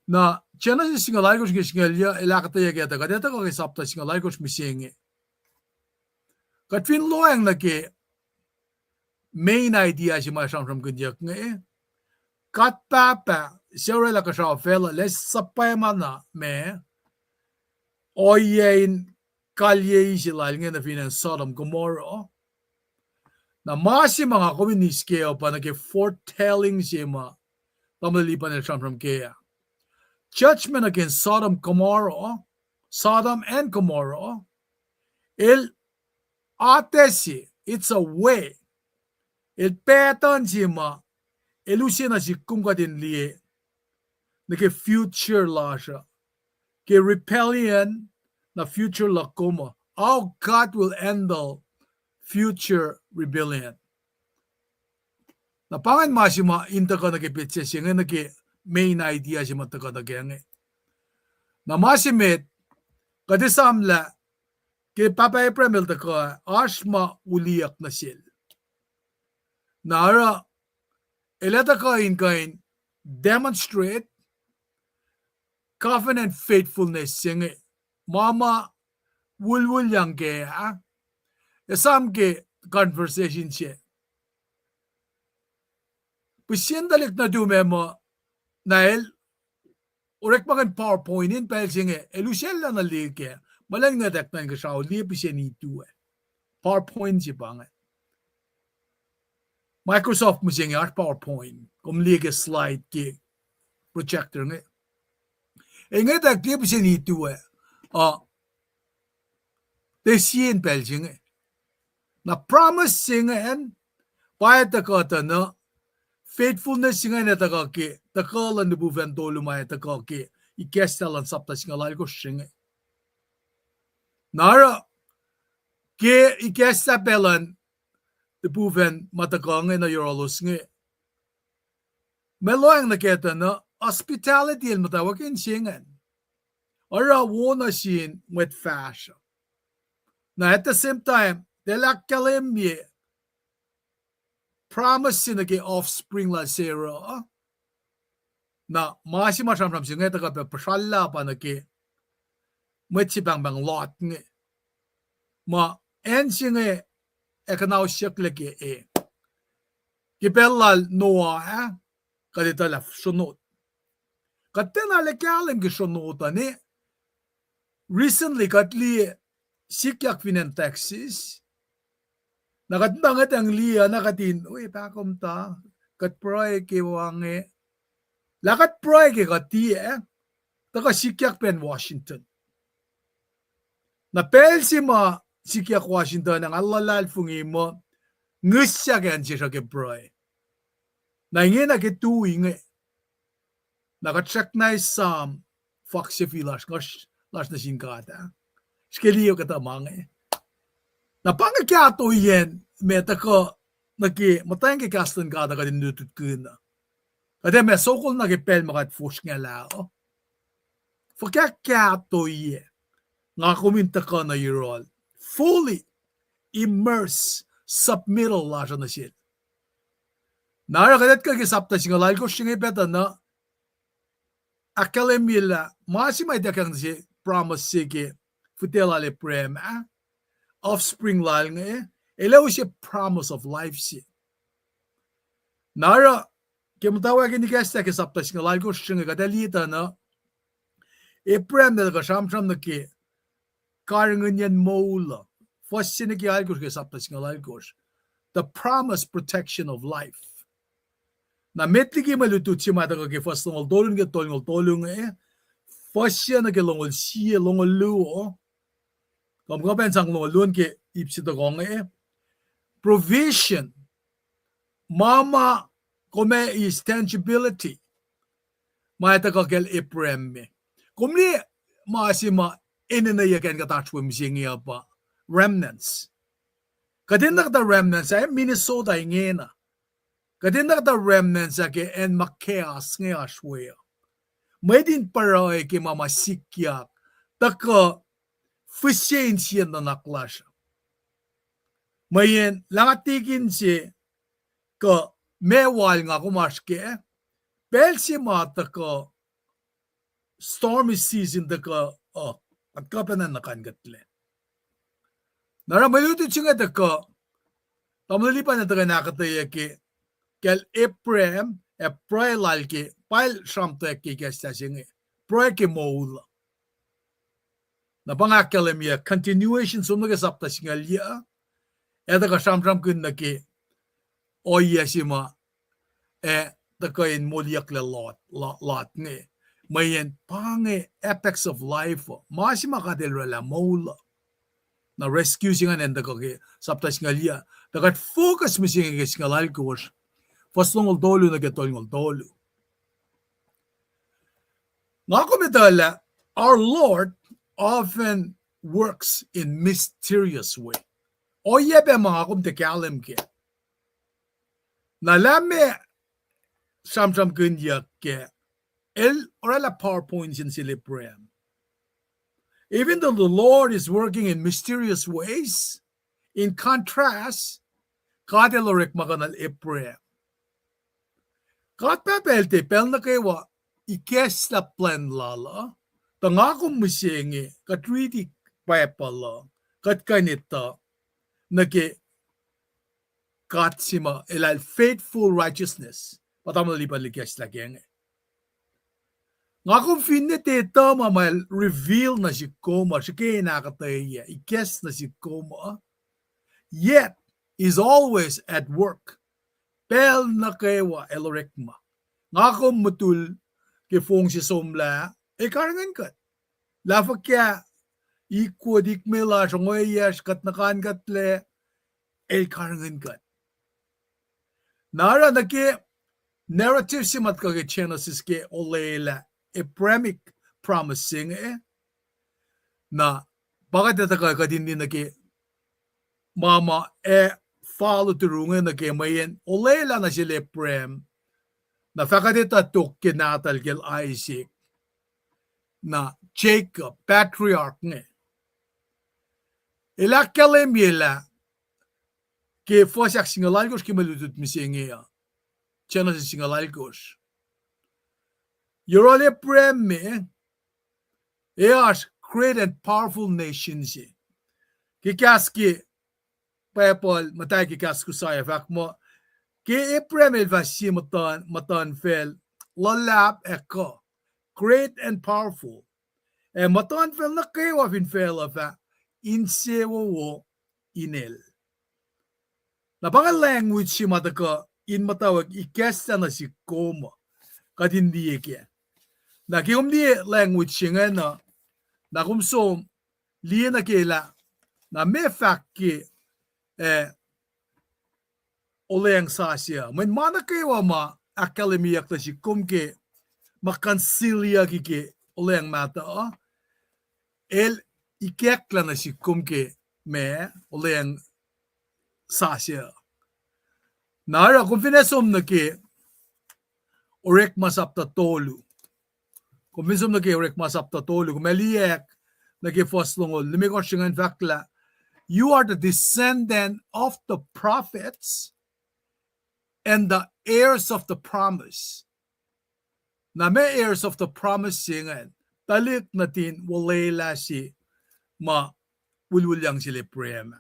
na Genesis singa laiko singa ilakata yageta kadeta ko ki sapta singa laiko misingi. Kat fin loang na ki main idea si may samsam kunyak nga kat papa siya la kasha fela les sapay mana me oyen kalye sila nga na finan Sodom Gomorrah na masi mga kominiskeo pa nag foretelling siya ma pamalipan na samsam kaya judgment against Sodom and Gomorrah il atesi it's a way il pattern siya ma ilusya na si kumka din liye na ke future la siya ke rebellion na future la kuma how God will handle future rebellion na pangan masima inta ka na ke pitse siya nga na ke main idea siya mataka na kaya na masimit kadisamla ke papay premel ta ka asma uliyak na sil nara ileta kain demonstrate covenant faithfulness singe mama wul yang ke esam ke conversation siya pusyen dalik na dume mo nael urek magan PowerPoint in pel singe elusel na like malang nga dak na nga siya li pusyen itu PowerPoint siya banget Microsoft mo siya nga PowerPoint kung liga slide ki projector nga nga dak li pusyen itu det siyen pel siya nga na promise siya nga payat ka na faithfulness siya nga na takaki takalan na buven tolo maya takaki ikestalan sapta siya nga lalko siya nga nara ke ikestapelan the buven matakang na yorolos nga meloang naketa na hospitality el matawakin siya ara wona siya with fashion na at the same time delakalemye promise siya na offspring la Sarah na masi masamsam siya nga taka pasalla pa na ki bang lot nga ma en siya nga ekanaw siya kleke kipelal Noah kadita la sunod katena lekalem ki sunutan recently katli sikyak finen Texas nakatbangat ang liya nakatin uy pakom ta katproy ki wange lakat proy ki kati taka sikyak pen Washington na pel si ma sikyak Washington ang alalal fungi mo ngusya kan siya ke proy Na ingin na kituing nakacheck na Psalm fakse filas las na singkata. Skeliyo kata mange. Na pangakyato yen meta ko naki matayang kikastan kada ka din nutut kuna. Kade me sokol na kipel makat fush nga lao. Fakakyato yen nga kuminta ka na yurol. Fully immerse submittal la siya na siya. Nara kadet ka kisapta siya ngalal ko siya ngipeta na akalemila masimay dakang siya promise sige futela le prema offspring lal nga elaw siya promise of life siya. Nara kimtawag ni kesta kisapta siya ngalal ko siya nga kadalita na prem na kasamsam na ki karangan yan mola. First siniki algos kisapta siya ngalal ko the promised protection of life. Na metligi malutut siya mataka ki first ngol tolong ke tolong first siya na ke longol siya longol luo kamkapen sang longol luon ke ipsito kong provision mama kome is tangibility mataka kel ipremme kumni maasima inanayakan katachwem siya pa remnants kadinnak the remnants ay Minnesota ingena kadinnak the remnants ake en makeas nga ashwea may din para ke mama sikyak taka efficiency na naklasya mayen langatikin si ka mewal nga kumaske pel si mata ka stormy season taka at kapanan nakangatle nara maluto siya taka tamalipan na taka nakataya ke kel Ephraim Ephraim ke pile shamte ke kesta singe pro ke moula na pangakalem ya continuation sumna ke sapta singal ya eta ka shamram kun na ke oya sima the kain moliak le lot nge mayen pange apex of life masima kadel la moula na rescue singa nenda ko ke sapta singal ya dakat focus mi singa ke singal ko Fastongol tolu na getolngol tolu. Ngakomitala, our Lord often works in mysterious way. Oyebe mga kumtekalim ke. Nalame samsam kunyak ke. Orala PowerPoints in Siliprem. Even though the Lord is working in mysterious ways, in contrast, kadelorik makanal Ephraim. Kat papelte pel na kaywa ikes la plan lala tangakong misengi katriti payapala kat kanita nake kat sima ilal faithful righteousness patamala lipan likes la kenge ngakong finite tama mal reveal na si koma si kaya nakataya ikes na si koma yet is always at work pel na kaywa elorekma. Ngakong mutul ke fong si somla karangan kat. Lafa kya ikodik mela songoyas kat nakan katle karangan kat. Nara na ke narrative si mat kage Genesis ke olela Abrahamic promising na bakit nataka kadindi na ke mama follow turungan na kemayan olela na sila Ephraim na fakadita tuk kinatal kil Isaac na Jacob patriarch nga ilakalim yela ke fosak singalalgos kimalutut misingi Genesis singalalgos yorole Ephraim me as great and powerful nations kikaski Payapol matay kikas kusaya fak mo ki Ephraim elvasi matan fel lalap eko great and powerful matan fel na kayo fin fel fa insewo wo inel na pangal language si mataka in matawag ikesta na si koma kadindi ke na kiumdi language nga na kumsom liya na kela na me fak ki oleng sasya men mana kayo ma akademiyak na si kumke makansilya kike oleng mata el ikekla na si kumke me oleng sasya. Nara kung finesom na ke orek masapta tolu. Kung finesom na ke orek masapta tolu. Kung meliek na ke foslongol. Lumikos yung fakla. You are the descendant of the prophets and the heirs of the promise. Na may heirs of the promise singan. Talik natin walayla si ma wulwulyang sila prema.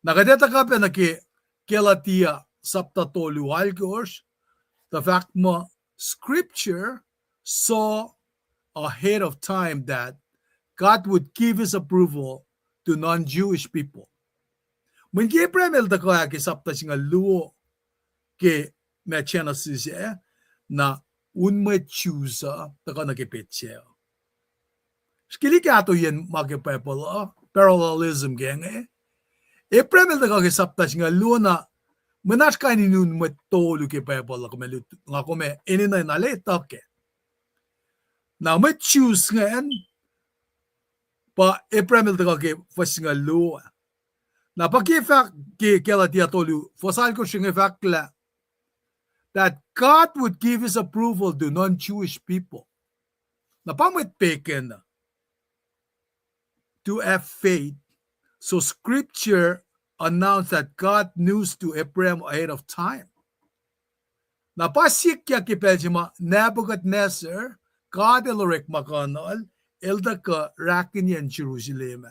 Nakadeta ka pa na ke Galatia sapta tolu algos. The fact mo scripture saw ahead of time that God would give his approval to non-Jewish people. When ke premel da kaya ke sapta singa luo ke me Genesis na unme chusa da ka nakipetse. Skili ka to yen magpapalo parallelism genge. E premel da kaya ke sapta singa luo na menas kaini nun metolu ke pepala ko melut nga ko me inina na leta ke. Na me choose ngayon pa e premel da kaya fasinga luo. Na pag-effect ke Galatia tolu, fosal ko siyang effectla that God would give his approval to non-Jewish people. Na pamit peken to have faith. So scripture announced that God knew to Abraham ahead of time. Na pasik ya kipelchima Nebuchadnezzar, God elorek makanol, elda ka rakin yan Jerusalem.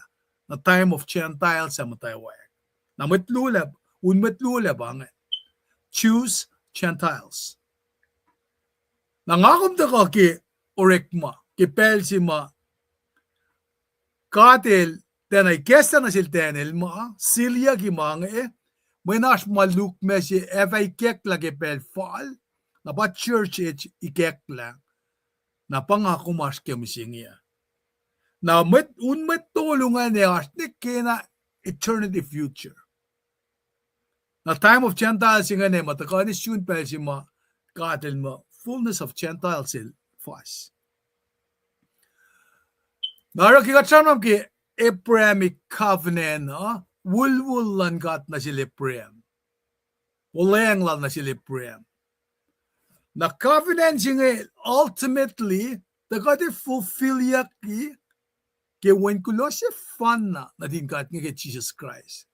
Na time of Gentiles sa matayawag. Na metlulab, unmetlulab ang choose Gentiles. Na ngakom da ka ki orekma, kipelchima, katil, tenay kesta na siltenel ma, silya ki mga menas maluk me si evay kekla ke pelfal, na pa church ikekla, na pangako mas kemisingya. Na unmetulungan niya ni kena eternity future. Na time of Gentiles yung nga matakanis yun pa si ma katil mo fullness of Gentiles il fast. Nara kikatsanam ki Abrahamic covenant wulwulan kat na sila Abraham. Walang lang na sila Abraham. Na covenant yung ultimately takati fulfill yaki ke when kulo siya fan na din kat nga Jesus Christ.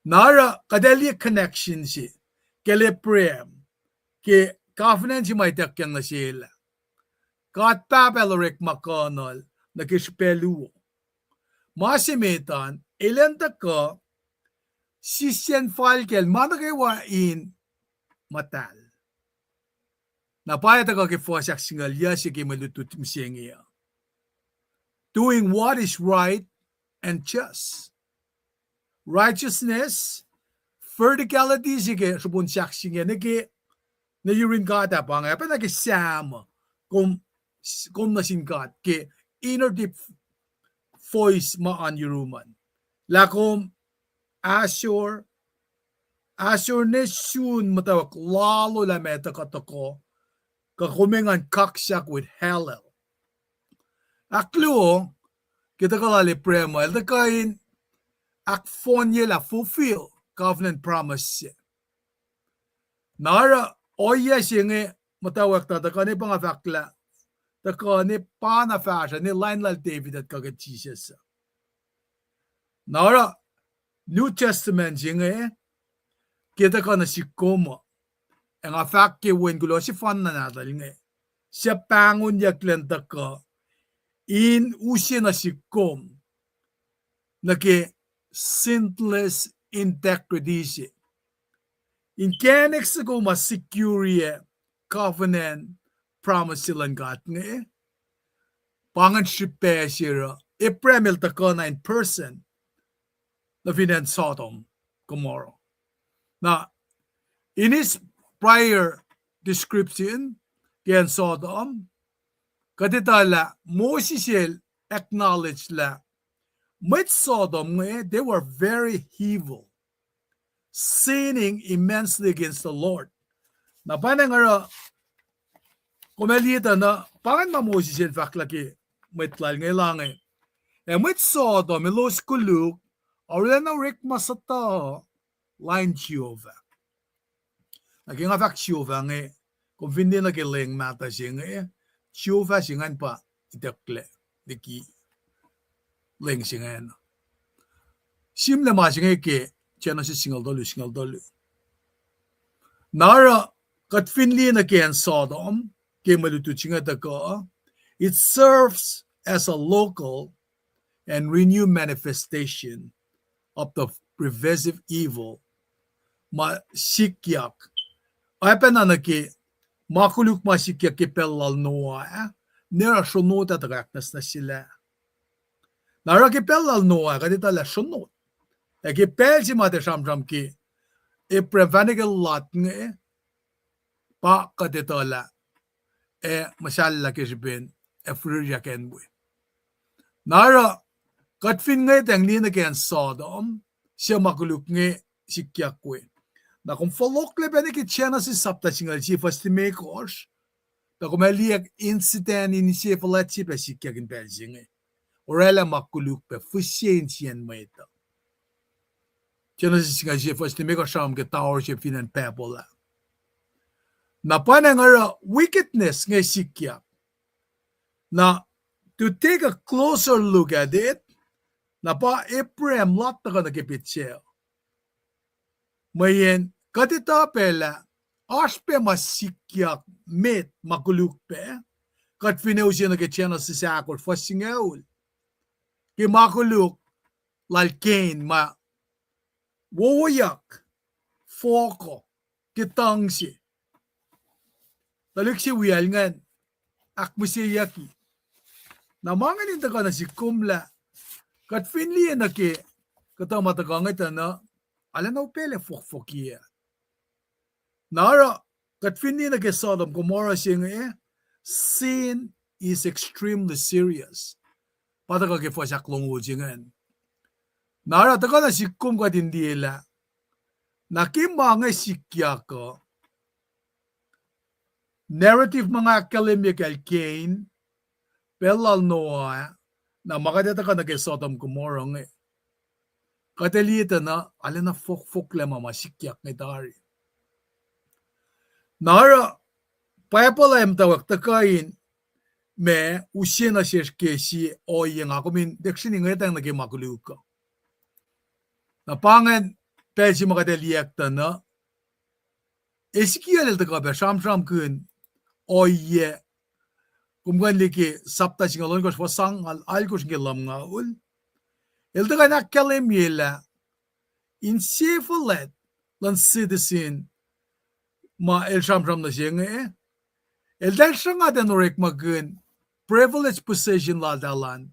Nara kadali connection si ke Abraham ke covenant yung may takyang na sila. Kat papelorek makonol na kispelu. Masimitan ilenta ko sisyen falkel managawa in matal. Napayat ako kifosyak singal yasi kimalutut msingya. Doing what is right and just. Righteousness, verticality sige subun saksingya niki na yurin kata pa nga pa nakisama kung nasingkat ke inner deep voice maan yuruman. Lakom Asur nesyun matawak lalo la meta katako kakumengan kaksak with Hallel. Akluo kita kalali prema el kain akfon yela fulfill covenant promise. Nara oya singe matawak ta kani pang fakla ta kani pana fashion ni line lal David at kagat Jesus. Nara New Testament singe kita ka na si Como ang afak ke wen gulo si fan na natal nge siya pangun yaklenta ka in usya na si Kom na ke sinless integrity siya. In kenex ko masecure covenant promise silang gat nge pangan shipe siya Apremil ta ka na in person na finan Sodom Gomorrah. Now, in his prior description, kaya Sodom, katitala, Moses acknowledged la, with Sodom, they were very evil, sinning immensely against the Lord. Na panang ara kumelita na pangan mamusisil faklaki metlal ngailangan. Met so do melos kuluk orena rik masata line chiova. Naging afak chiova nge kung hindi nagiling mata siya nge chiova siya pa itakle diki ling siya nge. Simle ma siya nge ke siya si single dolu. Nara kat finli na ken Sodom ke malutu siya nga it serves as a local and renewed manifestation of the pervasive evil masikyak. Ay penanaki makuluk masikyak ke pelal noa nera shunot at raknas na sila. Nara ke pelal noa kadita la shunot. Eke pel si mate shamsham ki e prevanigal lot nge pa kadita la masyala ke sibin e fruja kenbui. Nara katfin ngay tang ni na ken Sodom siya makuluk ngay sikyak kwe. Na kung follow klebe ni kitchena si sapta singal si fastimekos, na kung maliyak incident ini siya falat si pa sikyak in pelsi ngay. Orela makuluk pe fusyen siyan mo ito. Chena si singal si fastimekos siyam ke tower siya finan pebola. Na panang ara wickedness ngay sikyak. Na to take a closer look at it, na pa Ephraim lot na ka nakipit siya. Mayen, katita pela, aspe masikyak met makuluk pe, kat fineo siya nagkachena si sakor fasingaul. Ki makuluk, lalkain ma, woyak, foko, kitang si. Talik si wiyal ngan, akmusiyaki. Namangan yung taka na si kumla, kat finli na ki, katamatakangat na, ala na pele fok-fokia. Nara, kat finli na ki Sodom Gomorrah siya sin is extremely serious. Pataka ki fasak longo siya Nara, taka na si kum ka dindila, nakimanga sikya ko, narrative mga academic alkane, pelal noa, na makadata ka na kay Sodom Gomorrah nga. Katalita na, ala na fok-fok lama masikyak nga dari. Nara, payapala yung tawag takain, me, usya na siya kesi, o yung ako min, deksini nga itang naging makuluka. Napangan, pesi makadaliyak ta na, esikiyal taka ba, sham-sham kun, o ye, kumgan liki sapta singalon ko swasang al ko singalam nga ul. Ilta ka nakalim yela in sifalet lan citizen ma el sham na siya nga El siya nga den orek magun privileged position la dalan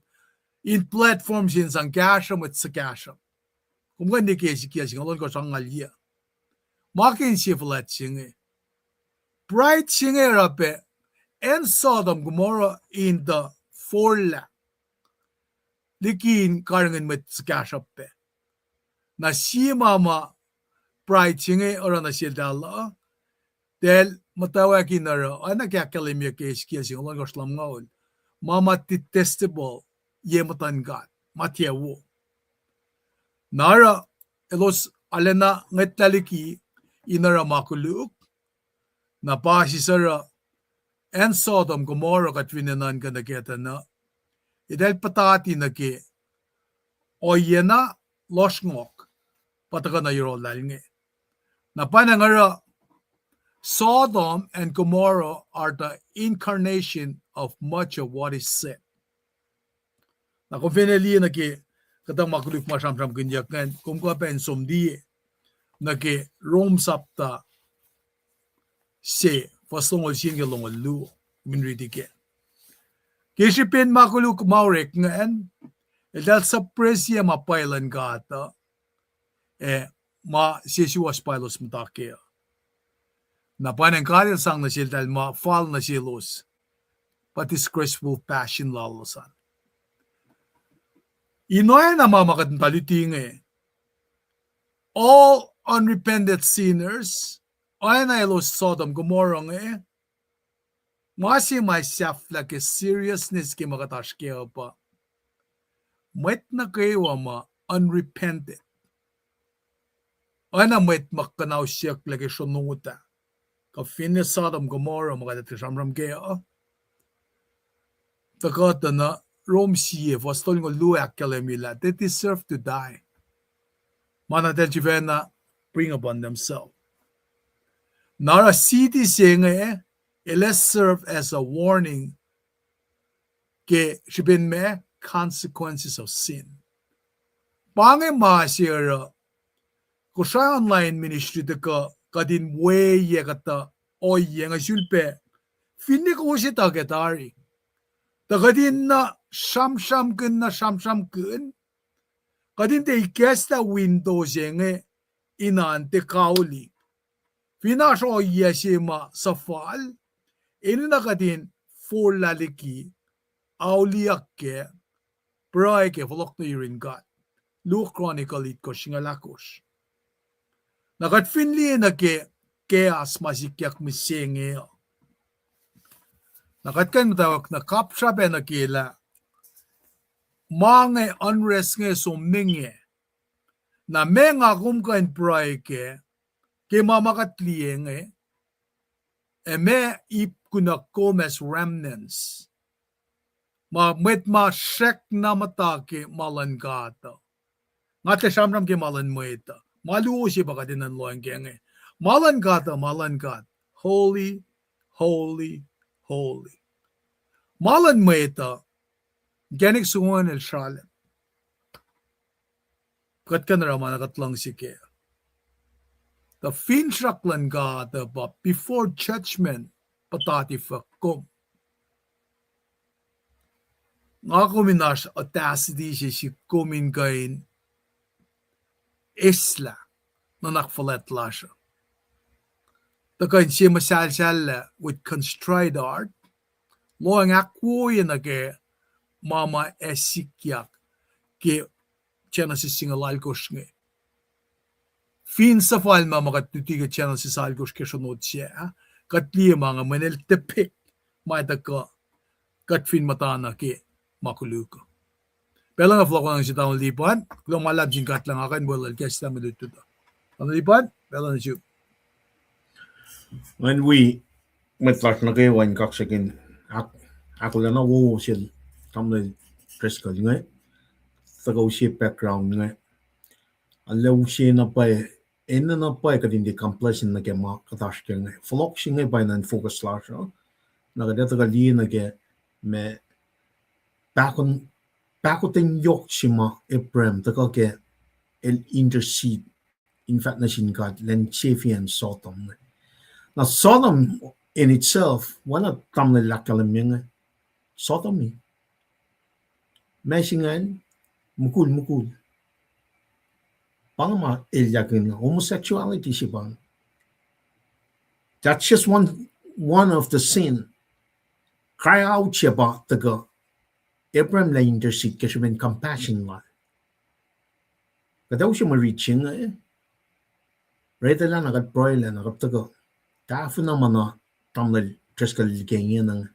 in platforms in sang kasham at sa kasham. Kumgan liki sikiya singalon ko sang alya. Makin sifalet siya nga. Pride siya nga rape and Sodom Gomorrah in the forla. Likin karangan met skashappe. Na si mama pride singe ora na si dala. Del matawakin na ra. Ana kaya kalimya case kaya sing lang goslam ngaon. Mama detestable yematan gat. Matyawo. Nara elos alena ngetlaliki inara makuluk. Na pa si Sarah and Sodom Gomorrah kat winanan ka nakita na idel patati na ki o yena losngok pataka na yoro lalnge. Na panangara Sodom and Gomorrah are the incarnation of much of what is said. Na kung finali na ki katang makuluk masamsam kinyak kan kung ka pen somdi na ki Rome sapta se Fastongol singa longol lu minridike. Kisipin makuluk maurek ngan dahil sa presya mapailan gata ma sisiwas pailos mtakya. Na panang karil sang na sil dahil ma-fall na silos but disgraceful passion lalasan. Inoy na mamakatantaliting all unrepentant sinners Ay na ilo Sodom Gomorrah Masi myself like a seriousness ki makatash kaya pa. Might na kayo ma unrepented. Ay na might makanaw siya like a shonuta. Ka finne Sodom Gomorrah makatatishamram kaya. Takata na Rome siye vastol ngo luak kalemila. They deserve to die. Manatel chivena bring upon themselves. Nara city siya it let's serve as a warning ke shibin me consequences of sin. Pange maasira ko sa online ministry de ka kadin way ye kata o ye nga sulpe finne ko si tagetari. Kadin na sham kun kadin te ikesta windows yenge inante kauli. Fina so ye si ma safal inina kadin for laliki auliakke Bray ke volok na yurin gat. Luke Chronicle it ko shingalakos. Nakat finli na ke as masikyak misenge. Nakat kan matawak na kapshabe na kila. Mange unrest nge sumninge. Na menga kumkain bray ke mamakatliyenge. Me ip kunako mes remnants. Met ma shek na matake malan gata. Ngate shamram ke malan mo ita. Maluo siya baka din ang loang kenge. Malan gata. Holy, holy, holy. Malan mo ita. Genik sunguan el shalem. Kat ka naman nakatlang si kaya. The finshaklan gata ba before judgment patati fakum. Nga kuminas audacity siya si kumin kain isla na nakfalet lasha. Takain siya masal-sal with constride art. Loang akwoy na ke mama esikyak ke chana si singalalkos nge. Fin sa fal mama katutiga chana si salkos ke sunod siya. Katliya mga manel tepik maita ka katfin matana ke makuluko. Pero nga flok lang si taong lipan, kung malab jingkat lang akin, bolal guys namin dito. Ano lipan? Pero na siya. When we metlak na kayo wine kaksakin, ako lang na wo siya tamle prescal nga. Tagaw siya background nga. Alaw siya na pa ena na pa kadindi complacent na kaya makatash kaya nga. Flok siya nga pa na focus lang siya. Nakadeta ka liya na kaya me Bakotin yok shima Abraham ke el intercede in fact na God len Chefian Sodom. Now Sodom in itself wala tamle lakalam yung Sodom Mesingan mukul pangma ilyakin homosexuality si bang. That's just one of the sin. Cry out siya ba taga Abraham la intercede kasi may compassion la. Kadaw siya ma-reaching Reta lang nakat-proy lang nakat-tago. Tafu naman na tamlal tres kaligengin ng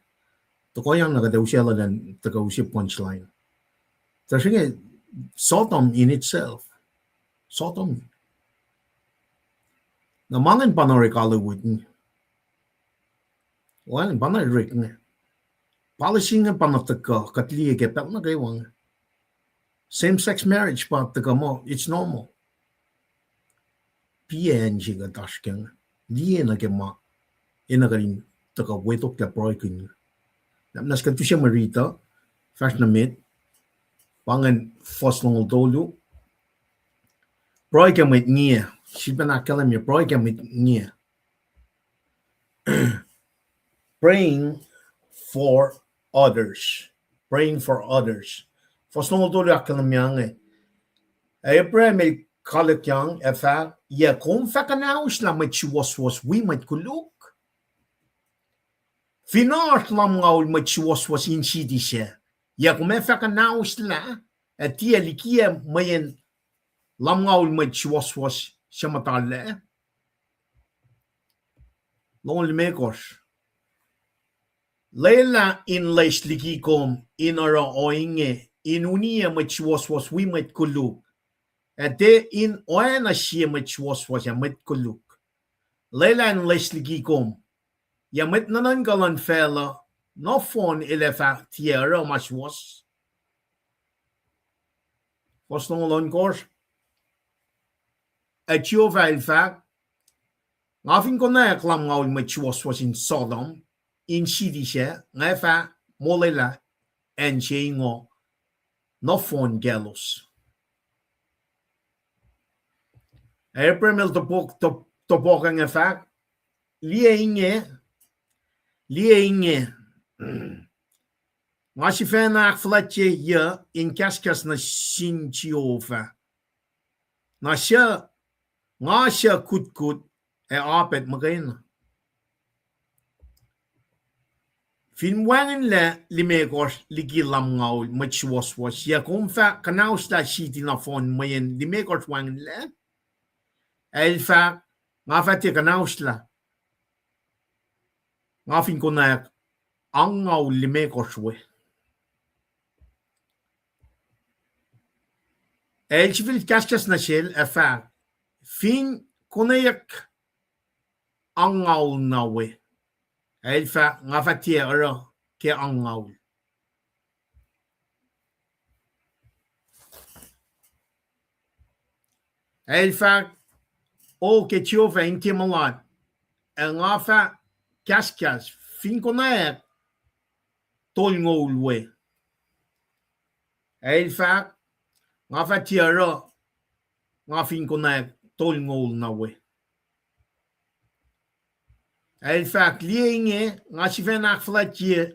tukoyang nakadaw siya lang tagaw siya punchline. Kasi nga Sodom in itself. Sodom. Namangan pa na Hollywood niya. Wala pa na Rick niya. Policy nga panatagka, katliya kepel na kaywang. Same-sex marriage panatagka mo, it's normal. PNG ka tashkang, liya na kema, inagaling taga wetok ka proikin. Namnas ka to siya marita, fast na mit, pangan fos ng dolo, proika mit niya, siya na kalam niya, proika mit niya. Praying for others. Fos nung tuloy akal namiyang Abraham may kalakyang efa ya kung fakanaus lang may chiwaswas we may kuluk. Finar lang ngaul may chiwaswas in city siya. Ya kung may fakanaus lang at tiya likiya mayan lang ngaul may chiwaswas siya matala. Lon mekos. Leila in leisliki kom in ara oinge in unia mach was we met kuluk. Ade in oena shie mach was ya met kuluk. Leila in leisliki kom. Ya met nanan galan fella no fon elefa tierra mach was. Was no lon kors. At your veil fact. Ngafin ko na klam ngaw mach was in Sodom. In Shidisha, Nefa, Molela, and Chingo, no phone galos. April to poking a fact, Lienge, Mashifena flatje ye in Cascas na Shinchiova. Nasha, Nasha kut, e apet magana. Fin wangen le limegos ligi lam ngau much was ya kumfa kanaus la shiti na phone mayen limegos wangen le elfa ngafati kanaus la ngafin kona angau limegos we elchvil kaskas na shel afa fin konayak angau na we elfa ngafati ara ke angau elfa o que chova em Timalat, ngafa kaskas fin konayak tolngol we elfa ngafa tiara ngafin konayak tolngol na we elfa klienge ngasiven akflatje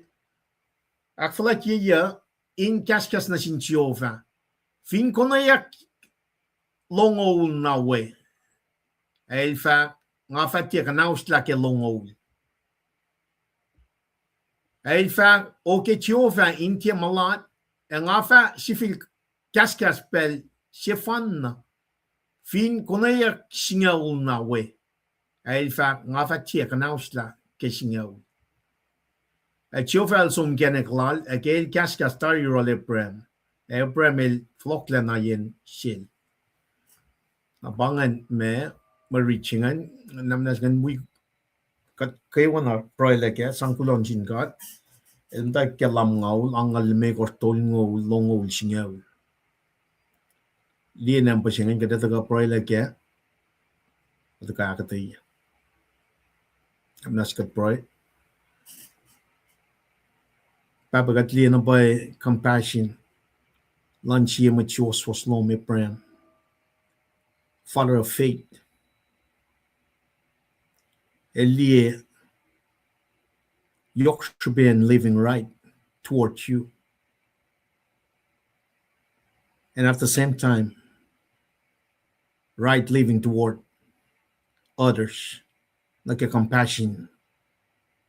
ya in kaskas na sinchiova fin konayak longol na we elfa ngafa tia kanaus la ke longol elfa o que chova in Timalat ngafa sifil kaskas pel sefan fin konayak singaul na we elfa ngafa tia kanaus la ke singaul chova som geneklal agel kaskas tari role prem el flokla na yen shil abangan me marichingan namnas gan we kat kaywana proileke sangkulon jingat enda kelam ngaul angal me kortol ngol longol singaul lienam pasingan kada taga proileke taga katay namnas kat proy papagat lienam by compassion lunch mature was no me prem father of faith Elie Yorkshire living right towards you. And at the same time, right living toward others. Nagka-compassion.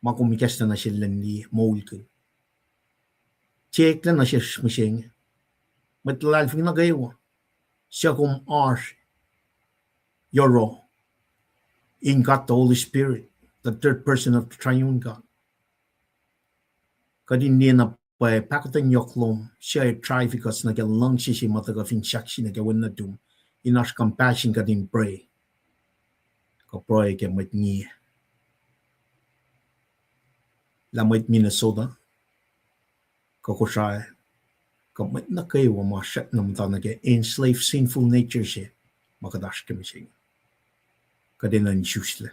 Makumikas na sila ni Moulke. Check na siya smishing. Matlalfing na gayo. Siya kum arsh. Yoro. In God the Holy Spirit, the third person of the triune God. Kadindi na pa pakutan yoklom siya trafficus na galang siya mataga finshakshi na gawin na dum. Inash compassion kadin pray. Kapray ke matni. Lamait Minnesota. Kakushay. Kamat na kayo masyak na mata na kaya enslaved sinful nature siya. Makadash kami siya. Kadinan shusla.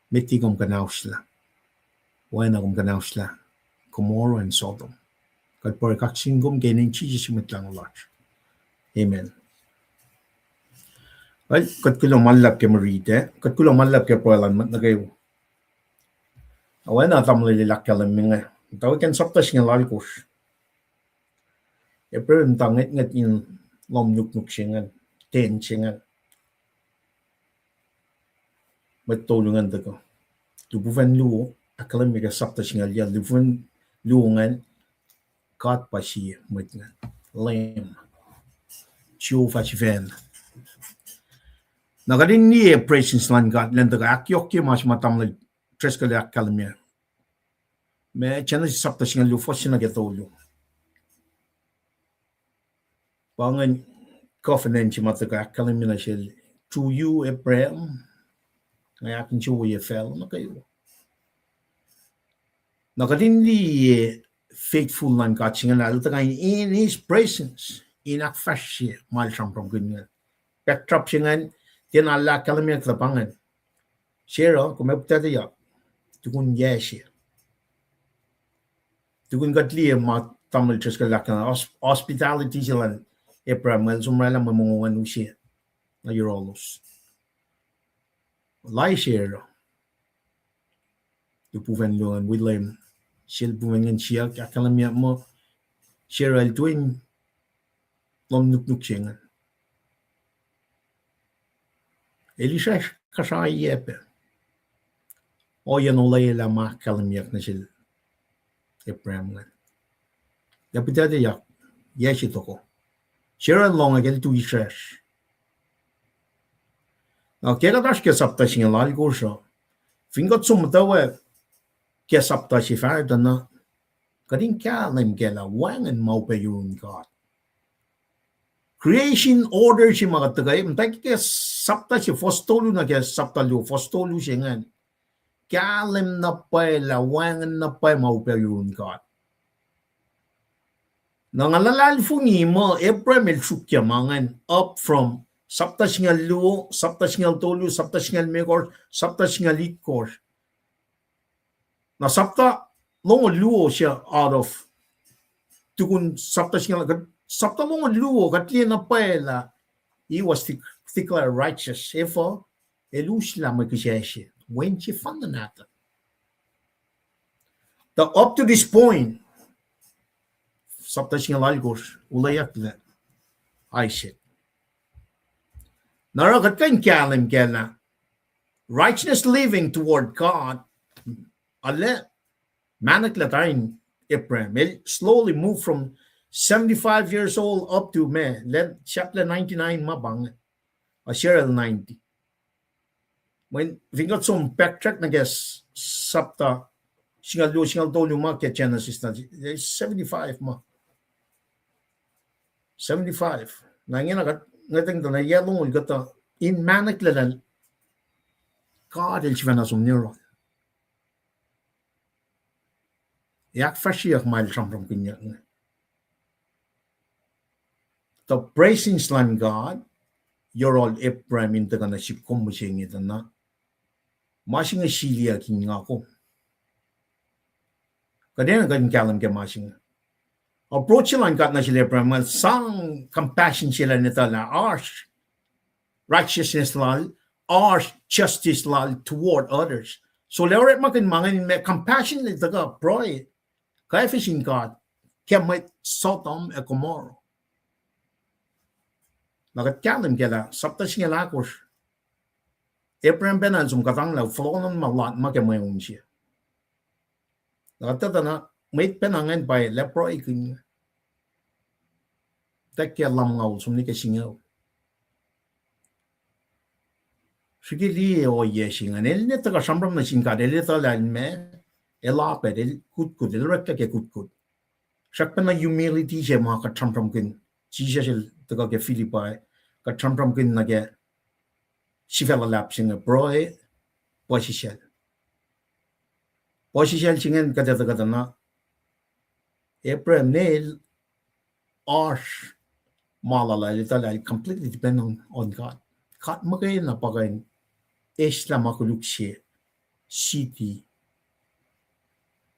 Meti kom kanausla. Wena kom kanausla. Gomorrah and Sodom. Kad por kaksingom gainin Jesus mitlang large. Amen. Well, kad kulo malap ke marite, kad kulo malap ke poelan mat na kayo. Wena tamlilak kalam minga. Tahu kan saptas ng lalkos. Pero tangit ngat in lom nuk singan, ten singan. Matulungan ko. Tubuhan lu, akalam may kasaptas ng alya, lubuhan luungan, kat pa siya, matngan, lame, chiu fachiven. Nagarin ni presence lan God lenda ka akyok ki mas matam la tres ka la kalamya. Me chana si sapta singa lu fosina ke tolu. Pangan covenant si mata ka kalamya na shel. To you Abraham, ay akin siya ye fell na kayo. Nagarin ni faithful lan God singa la luta in his presence in akfasya mal sampram ganyan. Backdrop singa tiyan ala kalamya ka pangan. Shero kumepta ya tukun yeshi. Tukun gatli ma tamil tres ka lakan hospitality sila Abraham mal sumrala mamungan usia na Eurolos. Lai shero tu puven luan William shil puven siya kalamya mo shero el twin lom nuk singa. Elisha kasha yepe. O yan olay la ma kalamyak na sil Abraham nga. Yapita de yak yeshi toko. Shero long agel tu ishash. Now kaya dash ke sapta singa lal gosha. Fingot sumtawa ke sapta si farda na kading kalam gela wangan maupe yun God. Creation order si mga tagay. Mtaki ke sapta si fostolu na ke sapta lu fostolu singan. Kalam na pay la wangan na pay maupe yun God. Nangalalal fungi mo Abraham el sukya mangan up from sapta singal luo, sapta singal tolu, sapta singal mekor, sapta singal itkor. Na sapta longo luo siya out of tukun sapta longo luo katli na pela he was declared righteous. Therefore, elus la magkisya when she found natin. The up to this point, sapta singal algos ulayak na Isaac. Naragat kan kalam kena righteous living toward God. Ale manak latain Abraham. It slowly moved from 75 years old up to chapter 99 mabang a Cheryl 90. When we got some backtrack na guess sapta singal tolu ma ke Genesis na 75 ma 75 na ngating na yellow gata in manak lalan God el chivana som neuron yak fashiyak mal from kinya the praising slan God you're all Abraham in the gonna ship kumusing it na mashing a shilia king ako kadena gan kalam ke mashing approach lang kat na sila Abraham sang compassion sila nita na arsh righteousness lal arsh justice lal toward others so lewat makin mangan may compassion nita ka proy kaya fishing God kaya may Sodom e Gomorrah nagat kalam kela sapta siya lakos Abraham benan sum katang la flonon malat makemayong siya nagat na may penangan by leproy kin takya lam ngau sum ni ke singaw sigili o yesingan el ne taka sambram na singka el ta la me ela pe el kut el rekta ke kut sakpa na humility je ma ka sambram kin Jesus el taka ke Philippi ka sambram kin na ke sivela lap singa broe posishel singen kata na Abraham nail arsh malala little completely depend on God. Kat magay na pagain isla makulukshi city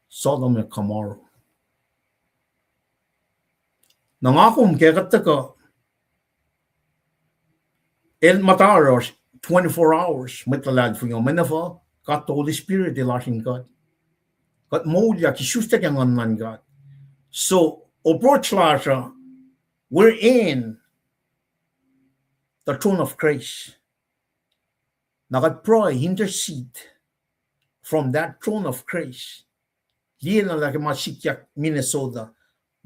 Sodom and Gomorrah. Nangakum kaya ka el mataros 24 hours matalad for yung manafa kat Holy Spirit ilasing God. Kat moulya kisusta kang man God. So approach lasha we're in the throne of grace. Nakapray, intercede from that throne of grace. Liyan na laki masikyak Minnesota,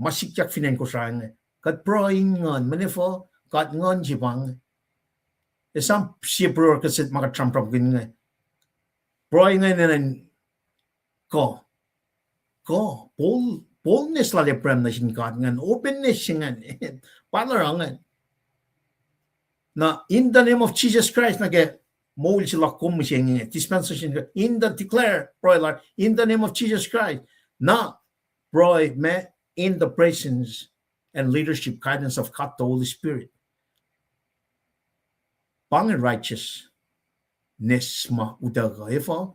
masikyak finan ko siya nga. Kat pray ngon, manifo, kat ngon jibang. Isang siya bro kasi makatramprap gini nga. Bro nga nanan ko boldness la prem na sin God ngan openness ngan palarangan na in the name of Jesus Christ nage mol sila kum siya nga dispensation in the declare bro la in the name of Jesus Christ na bro me in the presence and leadership guidance of God the Holy Spirit pang righteousness ma udaga ifo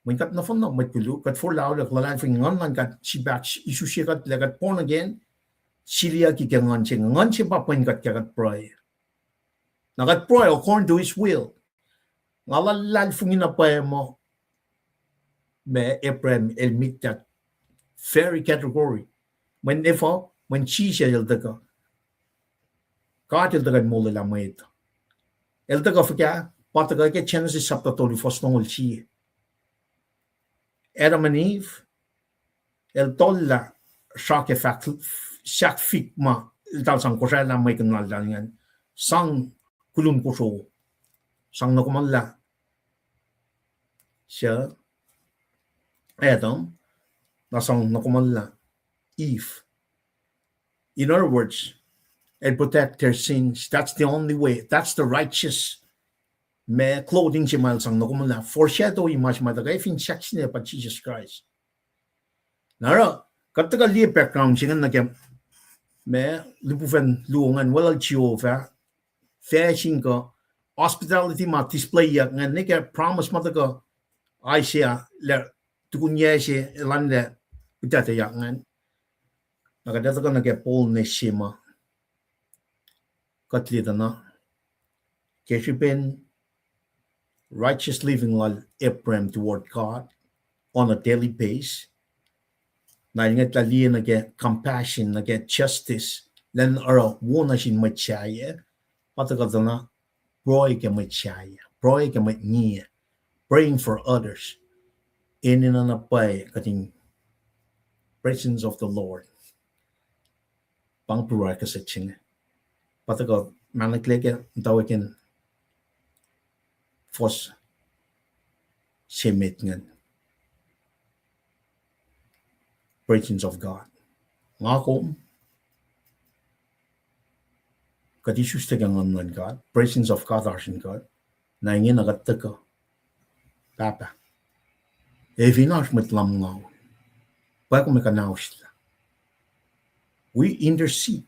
when kat na fun na may kulu kat for lao lak lalan fing ngon man kat si back isu si kat lagat born again silia ki ngon chi pa pen kat kat pray nagat pray according to his will ngalalal fungin na pa mo me eprem el mit that very category when ifo when chi siya el daga kat el daga mo la mai el daga fika pataga ke Genesis chapter 31 nongol chi Adam and Eve, el tolla shake shak fik ma dal sang ko sa la may kanal yan sang kulun ko so sang nakumalla siya Adam na sang nakumalla Eve. In other words, and protect their sins. That's the only way. That's the righteous me clothing si mal sang nakumalla foreshadow image matagay fin sex niya pa Jesus Christ. Nara kataga li background singan na kem me lipufen luongan walal chiova fashion ko hospitality ma display ya ngan nika promise mataga Asia le tukunya si lande utata ya ngan nakadata ko nage Paul ne shima katlita na keshipen righteous living like Ephraim toward God on a daily basis. Na ingat tali na get compassion, na get justice. Then ara wona sin machaya. Patagal na broy ke machaya, broy ke matnia, praying for others. In na pay kating presence of the Lord. Pang pura ka sa ching. Patagal manakleke tawakin fos semit ngan presence of God. Ngako kadisus tegangan ngan God, presence of God arsin God. Na ingin nagataka papa. Evinash mit lam ngaw. Bago may kanaw sila. We intercede.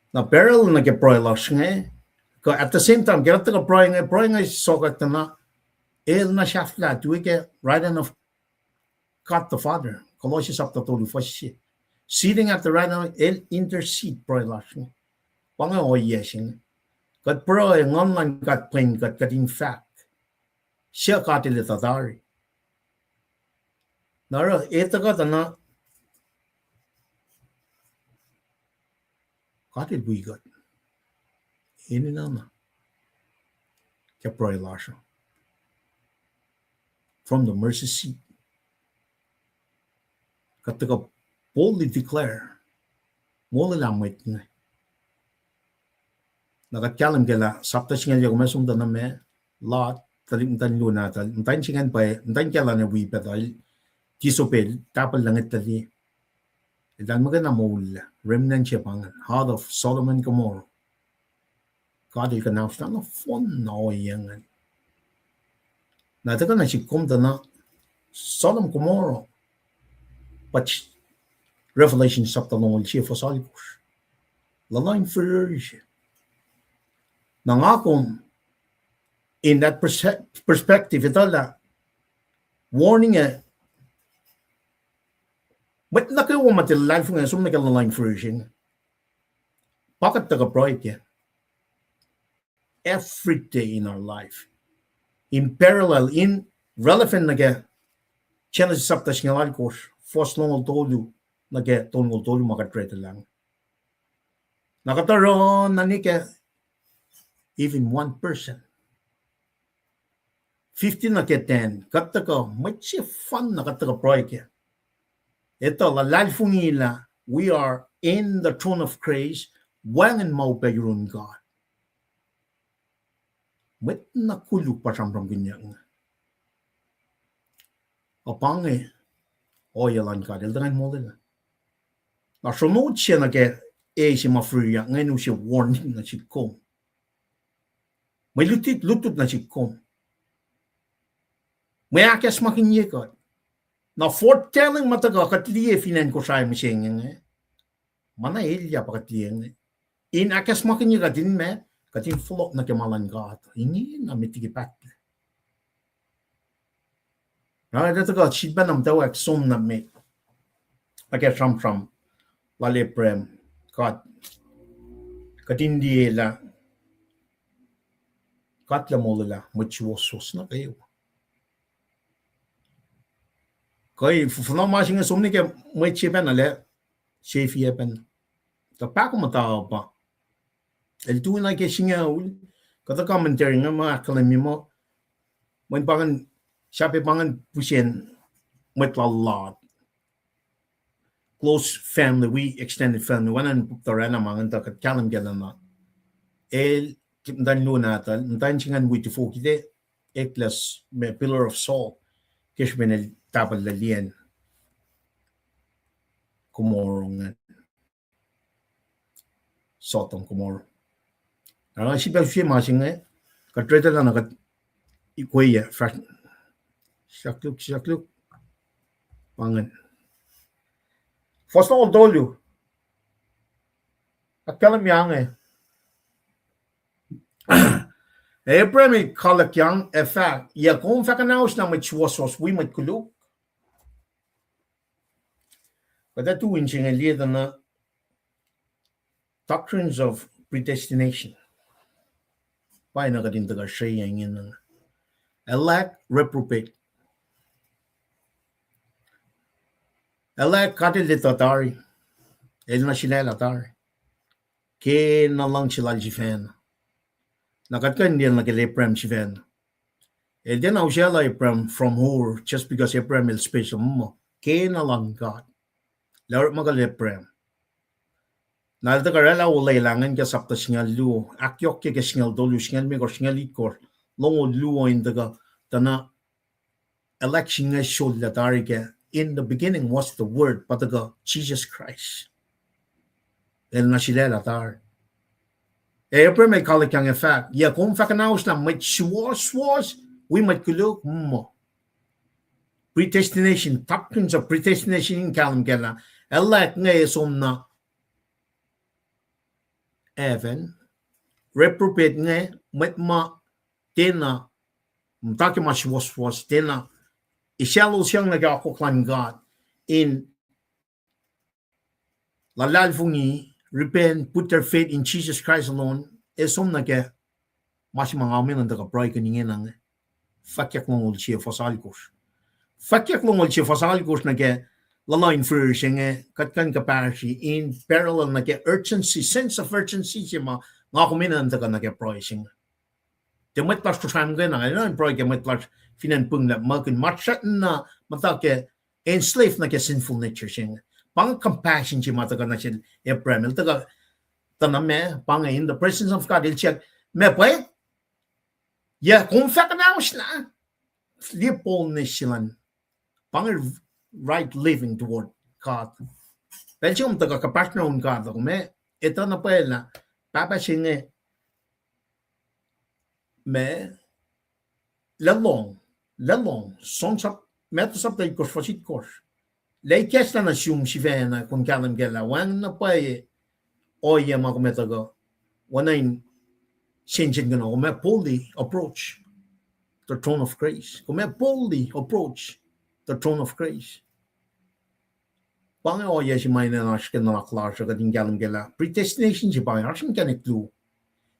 Na peril nag-pray lash nga. At the same time, get to praying so that na el na shafla do we get right hand of God the Father. Colossians chapter 2 sitting at the right hand el intercede pray lash. Panga o yesing. God pray ngon God plain God in fact. Siya ka tili tatari. Nara ito ka na katil bui God. Ini nama Kaproy Lasha from the mercy seat. Kataga boldly declare mula lamit nga. Nakatkalam kala sapta singa yung mesum da me lot talim tan luna tal tan singan pa tan kala na wi patal kisopel tapal langit tali. Dan magana mula remnant siya pangan heart of Solomon Gomorrah. God il kanaf na fon na oyangan. Na taka na si kumda na Sodom Gomorrah. But Revelation chapter 1 siya fosalikos. Lalain version. Nangakong in that perspective ito la warning but nakawa matilal fung sum nakalalain version. Bakit taga-proy kaya? Every day in our life. In parallel, in relevant naga Genesis chapter singalal ko first long tolu naga tolu makatrete lang. Nakataron na nika even one person. 15 naga 10. Kataka much fun nakataka proyek. Ito lalal fungila we are in the throne of grace when and mau payurun God. met na kuluk pa ram ginyang apange oyalan ka del dengan model na sono chena ke e si ma free ya ngai nu si warning na si kom mai lutut na si kom mai akes makin ye ka na foretelling mata ka katli e finan ko sai mi seng mana elia pa katli in akes makin ye ka din me katin flok na ke malan ka ini na mitigi pat na da ka chit banam tawak som na me ake from lale prem kat katin diela katla molala mucho sos na kayo koi fufno ma singa somni ke mai chepen ale chefi epen ta pa ko mata pa el tu na ke singa ul kata commentary nga ma kalami mo mon pangan sape pangan pusien met la lot close family we extended family wanan torana mangan ta kat kalam gelana el dan luna ta dan chingan with the folk de eklas me pillar of salt kish ben el tabal la lien kumorong sotong kumor ara si ba fi ma singa ka treta na ka ikoya fa shakluk pangan Fosno dolyo akalam yang Abraham kalak yang effect ya kung fa kanaus na mit was we mit kuluk kada tu inching liya na doctrines of predestination pa na kadin taga siya yang elect reprobate elect katil litatari el na sila latari ke na lang sila jifen nakatkan din na kile prem jifen el din au siya la prem from her just because Abraham is special mo ke na lang God lawat magale prem nalta karela ulay langan ka sapta singal lu akyok ke singal dolu singal me ko singal ikor longo lu in daga tana election nga showed latari ke in the beginning was the word pataga Jesus Christ el na sila latar Abraham may call it yang effect ya kung fakanaus na may was we might kuluk mo predestination doctrines of predestination in kalam kela elect nga esom na even reprobate nga met ma tena mtaki mas was tena ishalo siyang nagakuklan God in lalalfungi repent put their faith in Jesus Christ alone esom na ke mas mga amin ang takapray kaningin ang fakyak long ulchi fasalikos na ke lalain flourishing katkan kaparashi in parallel na ke urgency sense of urgency siya nga kuminan taka na ke pricing demet pas tusam ga na ina proy ke met pas finan pung la makin matchat na matake enslaved na ke sinful nature siya pang compassion siya mataka na siya Abraham taka taname pang in the presence of God il check me pwede ya kung fakanaus na lipol na silan pang right living toward God. Dahil siya taga kapatner ng God ako ito na pa na papasinge lalong son sap meto sap tayo kors fasit kors lay kes na nasyum si Vena kung kalam gala wan na pa oya mga kumetaga wanain sinjin gano kung boldly approach the throne of grace kung boldly approach the throne of grace. Bang oya si may nanashkin na naklar siya kading galang gala. Predestination si bang asin ka ni clue.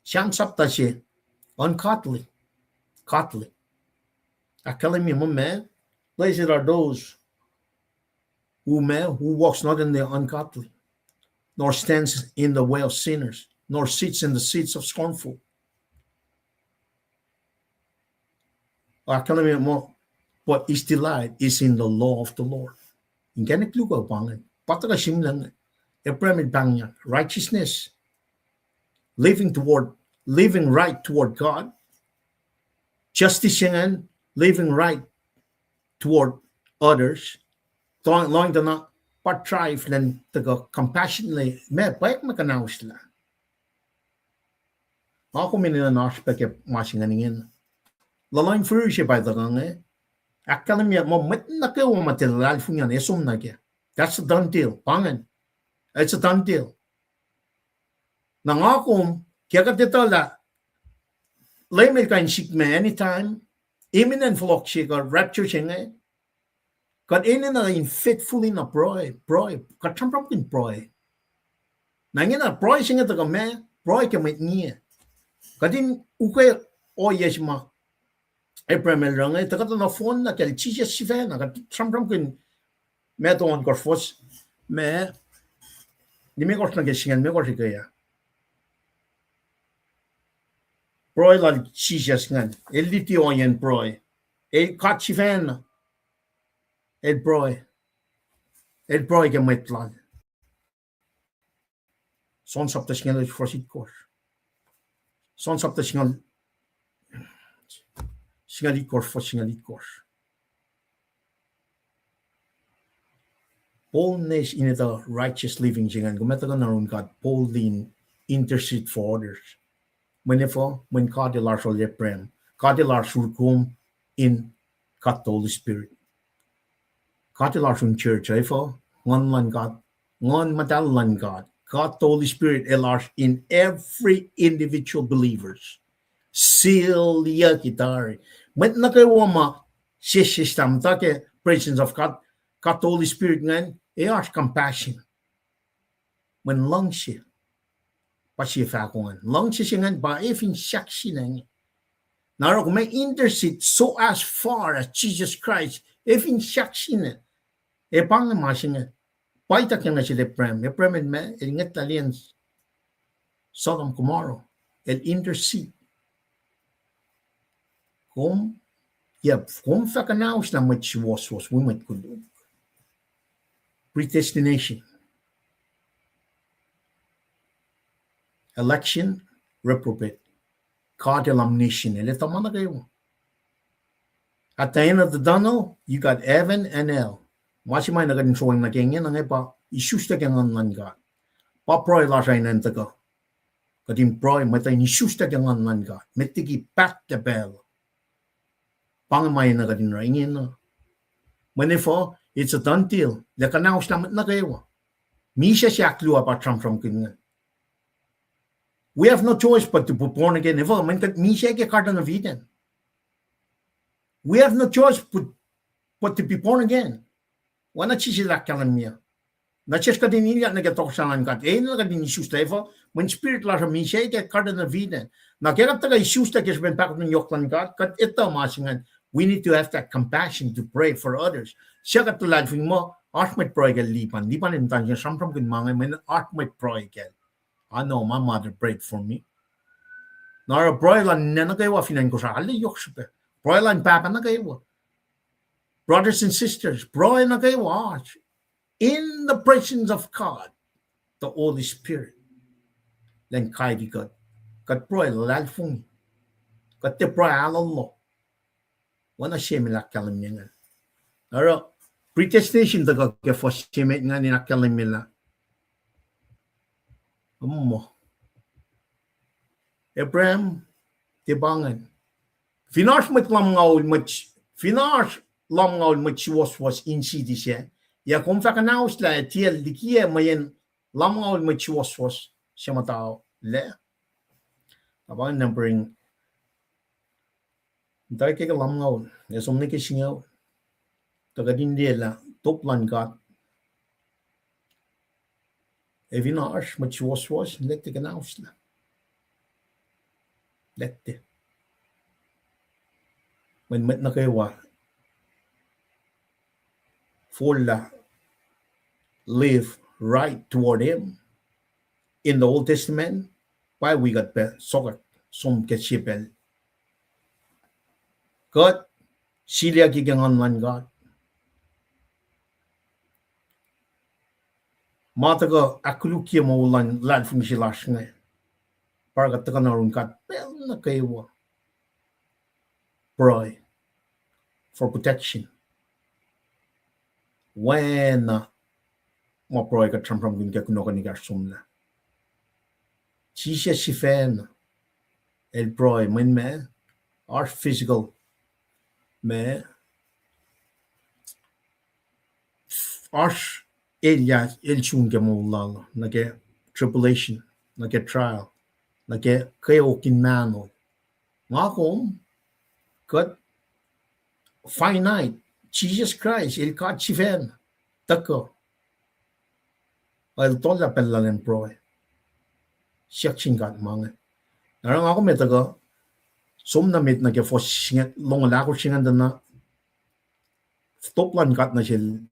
Siyang sapta siya ungodly. Godly. Akalami mo blessed are those who walks not in the ungodly, nor stands in the way of sinners, nor sits in the seats of scornful. Akalami mo what is delight is in the law of the Lord. Ingkana kluga bangan. Pataka simlang Abraham bangya righteousness, living right toward God, justice and living right toward others. Long the not part drive then to go compassionately me baik makanaus la. Ako minina na aspect masingangin. Lalain furushi by the gange. Academia mo met na kayo material funyan esum na kya. That's a done deal. Pangan. It's a done deal. Nangakom kaya ka dito la lemel kain sikme anytime imminent flock shika rapture singa. Kad ina na in faithfully na proy kad champram kin proy. Nangina proy singa to me proy ke met nie. Kadin ukay o yesma April rang ta ka na phone na kel chi si fe na kad champram kin me to on korfos me ni me kort na ke singa me kort ke ya. Proy la chi ngan eliti o yen proy. E kat si fe na El broy ke met plan. Sons op de snelle voorziet koers. Sons op de snelle koers voor snelle koers. Boldness in the righteous living jingan. Gumeta na ron God boldly intercede for others. When God the Lord will prem. God the Lord will come in God the Holy Spirit. God the Lord church, for one God, one madalan God. God the Holy Spirit large in every individual believers. Seal ya kitari. When nakawama system take presence of God, God the Holy Spirit ngan large compassion. When lungshi pasi fakongan. Lungshi singan ba even shaksi nang. Narok may intercede so as far as Jesus Christ, even shaksi na. Pang masing paita kang na sila prem me inget alien Sodom Gomorrah el intercede kom fakanaus na much was women could do predestination election reprobate God elimination eleta mana kayo at the end of the tunnel you got heaven and hell. Masih may naging showing na kanya nang pa issues ta kang nan ga. Pa proy la sa nan ta ko. Kadim proy matay ni issues ta kang nan ga. Metigi back the bell. Pang may naging ringin na. Manifo it's a done deal. The kanaus na kayo. Misha siya kluwa pa from kin. We have no choice but to be born again. Never man kat misha ke karta na vidan. We have no choice but to be born again. Wana chisila kalamia. Na cheska din niya nagatok sa langat. Na kadin issues tayo. When spirit la mi siya ke karda na vida. Na kaya taga issues tayo kesben pak ng yoklan God. Kat ito masingan. We need to have that compassion to pray for others. Siya katulad fing mo art may pray kel lipan. Lipan in tansya sampram kin mga men art may pray kel. I know my mother prayed for me. Nara pray lan na kayo finan ko sa ali yok siya. Pray lan papa na kayo. Brothers and sisters, pray na kayo watch in the presence of God, the Holy Spirit. Then kay di God. Kat pray lalfung. Kat te pray Allah. Wana siya milakalam niya nga. Pero predestination daga kaya for siya nga ninakalam nila. Abraham, tibangan. Finash mat lam ngaw mat was in city siya. Ya kung fakanaus la tiel dikia mayen lam ngaw mat was siya matao le. Abang numbering. Dahil kaya lam ngaw. Yasom ni kisingaw. Tagadin dia la toplan God. Evinash mat was let the kanaus la. Let the. When mat na kayo full live right toward him in the Old Testament. Why we got sokat som keshipel. God silia gigangan man God. Mataga akulukia mo ulan lad from silash nga. Para ka na ron God pel na kayo. pray for protection. When mo pray ka from gun ka kuno ka ni garsumla. Chisha shifen el pray men me our physical me Arsh Elias Elchunga Molala, like tribulation, like trial, like Kayokin Mano. Makom, God, finite, Jesus Christ, Il Kat Chiven, Tako. I'll told la pella and proy. Shakshin got mange. Narang ako metago, som na mit na ke for shinget, long lako shingan na stop lan kat na shil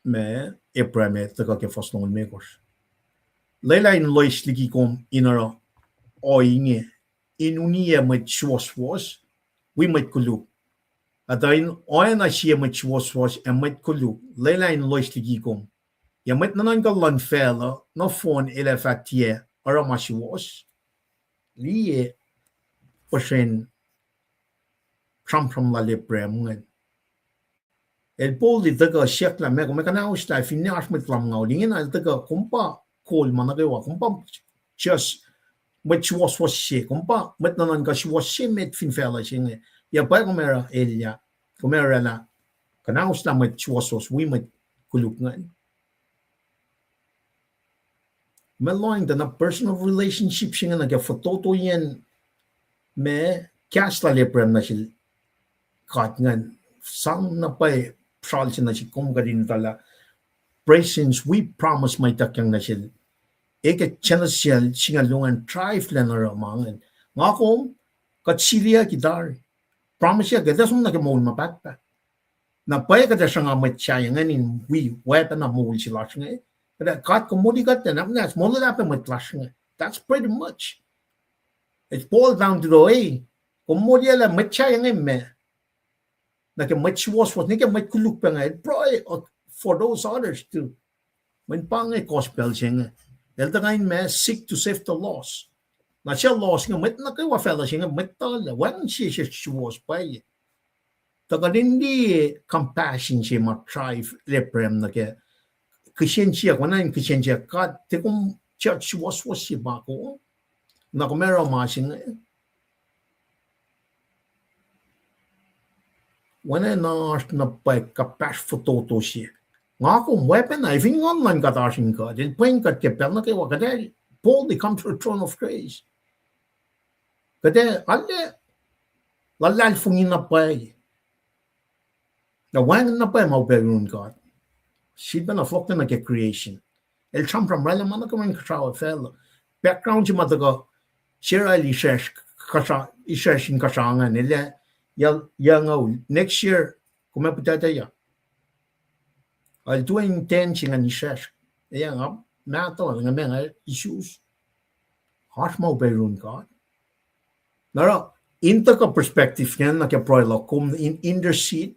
me April me tako ke for long makers. Leila in lois ligi kom inara o inge inunia met was we met kulu atayin oyan ashia met was and met kulu Leila in lois ligi kom ya met nanan galan fela no phone elefatie ara mashi was liye pashen from la leprem el pol di daga shekla me ko kana usta finne ash met lam ngawlingin al daga kumpa kol manage wa kumpa just met was she kumpa met nanan ka she met fin fela chinge ya pa komera elia komera la kana usta met was we met kuluk ngan meloing the personal relationship chinge na ga foto yen me kasla le prem na sil kat ngan sang na pa pral chin na si kom garin tala presence we promise my takyang na sil eke chenasial singalungan triflener amangan ngakom katsilia kitar promise ya gada sum na ke mol mapatpa na pa ka da sanga matchayangan in we weapon na mol silasnge kada kat komodi kat na na small da pa matlasnge that's pretty much it boils down to the way komodi la matchayangan me na ke match was ne ke mat kuluk pa nga for those others too when pang gospel singa el tangain me seek to save the lost. Na siya lost nga met na kayo fella siya nga met tala. Wan siya was pa ye. Taga hindi compassion siya ma-try leprem na kaya. Kisyen siya, kung na yung kisyen siya, kad, te kung church was siya ba ko? Na kung meron siya nga. Wana na pa kapash foto siya. Nga kung weapon na, even online katashin ka, din pweng kat kepel na kayo, kade, Paul, they come to the throne of grace. Kade, lalal fungin na pa eh. Na wang na pa eh, mauperun ka. Siya na flok na creation. El champram rala man na kamang kasawa fellow. Background siya mataga, siya ay iseshin kasangan nila, yang next year, kumapitata ya. Al 2010 singa ni ses. Ayan nga, nato nga mga issues. Harsh mo berun ka. Nara, inta ka perspective yan na kaya proy lo, kung in their seat,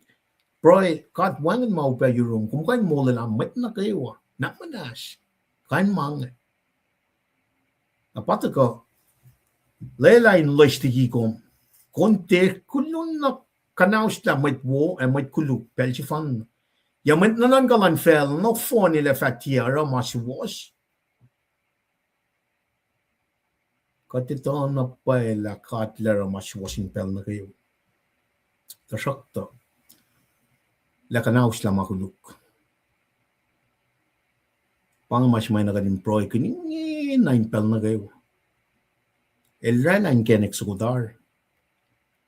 proy, kat wangan mo berun, kung kain mo lang, met na kayo, na manas, kain mga. Napata ko, laylain loistigi ko, konti, kulun na kanaus na met wo, met kuluk, pelsi fan. Ja, men när man galan fel, no phone eller fattiera mas was. Katito na paela katlera mas was in pel na kayo. Tasakto. Lakanaus la makuluk. Pang mas may nagadimploy kini na in pel na kayo. Elra in kenek sukudar.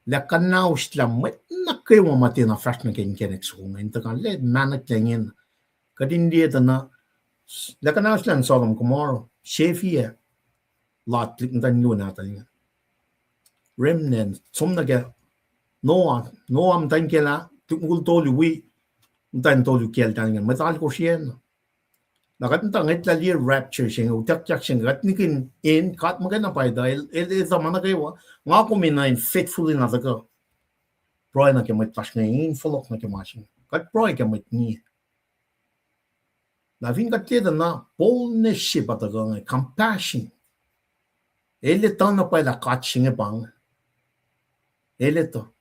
Lakanaus la met na kayo mamati na fresh na kenek sukunga. Ito kan led manak langin. Kadindi ito na lakanaus lang solom kumoro. Shefi lot klikntan yun natin. Remnant. Som naga Noam tan kela tungkol tolu wi tan tolu kel tan matal ko siya. Nakatang itla lier rapture siya utak siya gatnikin in kat magana pa dahil ito man kayo nga ko minain faithfully na taga. Proy na kemat pas ngayon follow na kemasin. Kat proy kemat ni. Na vin katida na boldness siya pataga ng compassion. Ele tan na pa la kat siya bang. Eleto.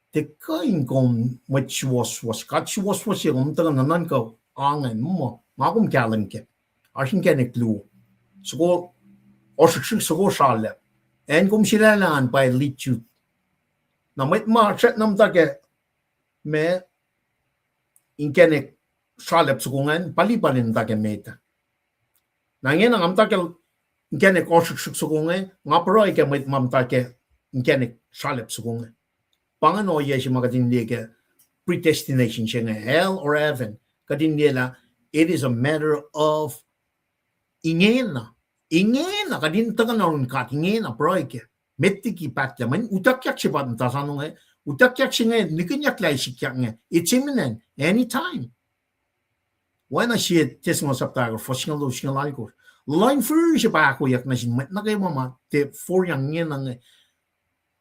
Te kain kom much was kat was yung taga nanan ko angen mo magum kalen ke. Arsin kenek lu. So so shale. En kom sila lan by lichu. Na met ma chat nam tage me in kenek shale sukungan pali tage meta. Na ngena ngam tage kenek sukungan ngapro ke met mam tage kenek shale sukungan. Pangano ye si magatin ke predestination siya hell or heaven. Kadin nila, it is a matter of ingena. Ingena, kadin taga na rin kat, ingena, proike. Metiki patla, man utakyak siya pa, tasano nga, utakyak siya nga, nikanyak lai sikyak nga. It's imminent, anytime. Why na siya, tes mo saptago, for singa lo, singa laliko. Line for siya pa ako yak na siya, mat na kayo mama, te for yang nga nga.